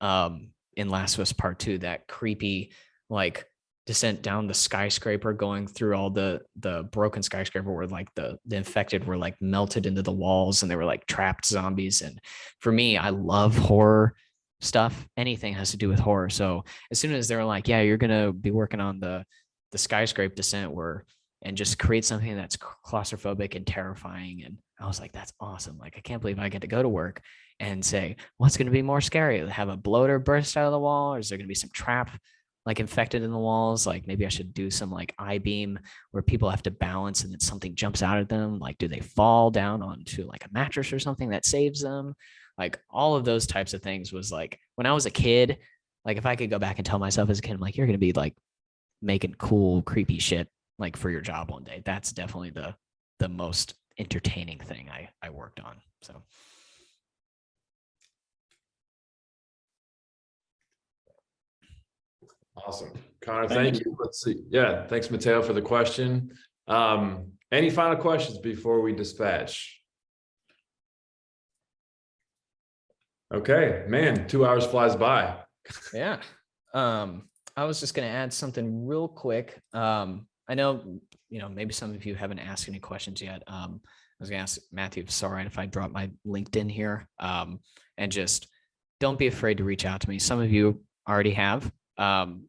in Last of Us Part 2, that creepy like descent down the skyscraper, going through all the broken skyscraper where like the infected were like melted into the walls and they were like trapped zombies. And for me, I love horror stuff. Anything has to do with horror. So as soon as they were like, yeah, you're gonna be working on the skyscraper descent and just create something that's claustrophobic and terrifying, and I was like, that's awesome. Like, I can't believe I get to go to work and say, what's going to be more scary? Have a bloater burst out of the wall, or is there going to be some trap like infected in the walls? Like, maybe I should do some like I-beam where people have to balance and then something jumps out at them. Like, do they fall down onto like a mattress or something that saves them? Like, all of those types of things was like, when I was a kid, like if I could go back and tell myself as a kid, I'm like, you're going to be like making cool, creepy shit like for your job one day. That's definitely the most entertaining thing I worked on. So. Awesome. Connor, thank you. Let's see. Yeah, thanks, Mateo, for the question. Any final questions before we dispatch? Okay, man, 2 hours flies by. Yeah. I was just going to add something real quick. I know, maybe some of you haven't asked any questions yet. I was going to ask Matthew, if it's all right if I drop my LinkedIn here, and just don't be afraid to reach out to me. Some of you already have.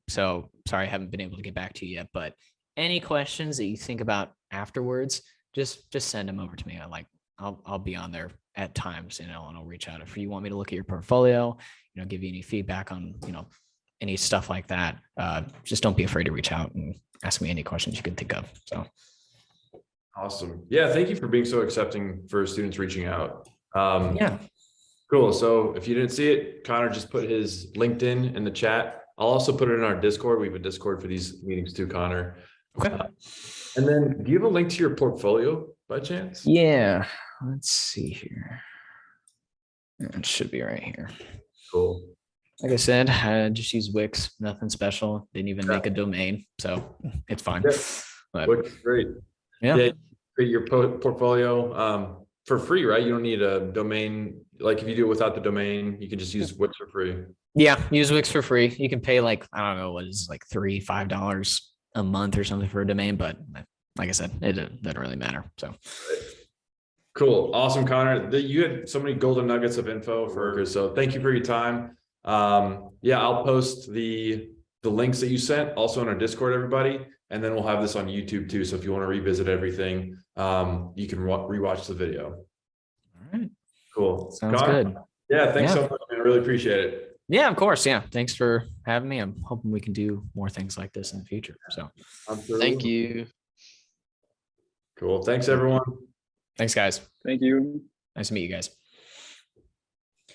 So sorry, I haven't been able to get back to you yet, but any questions that you think about afterwards, just send them over to me. I'll be on there at times, and I'll reach out if you want me to look at your portfolio, give you any feedback on, any stuff like that. Just don't be afraid to reach out and ask me any questions you can think of. So. Awesome. Yeah. Thank you for being so accepting for students reaching out. Yeah. Cool. So if you didn't see it, Connor just put his LinkedIn in the chat. I'll also put it in our Discord. We have a Discord for these meetings too, Connor. Okay. And then do you have a link to your portfolio by chance? Yeah. Let's see here. It should be right here. Cool. Like I said, I just use Wix, nothing special. Didn't even make a domain, so it's fine. Yeah. But, Looks great. yeah. Create your portfolio for free, right? You don't need a domain. Like if you do it without the domain, you can just use Wix for free. Yeah, use Wix for free. You can pay I don't know, what is $3-5 a month or something for a domain, but like I said, it doesn't really matter. So cool. Awesome, Connor. You had so many golden nuggets of info for workers. So thank you for your time. Yeah, I'll post the links that you sent also in our Discord, everybody. And then we'll have this on YouTube too. So if you want to revisit everything, you can rewatch the video. All right. Cool. Sounds Connor, good. Yeah, thanks so much, man. I really appreciate it. Yeah, of course. Yeah. Thanks for having me. I'm hoping we can do more things like this in the future. So Thank you. Cool. Thanks, everyone. thanks, guys. Thank you. Nice to meet you guys.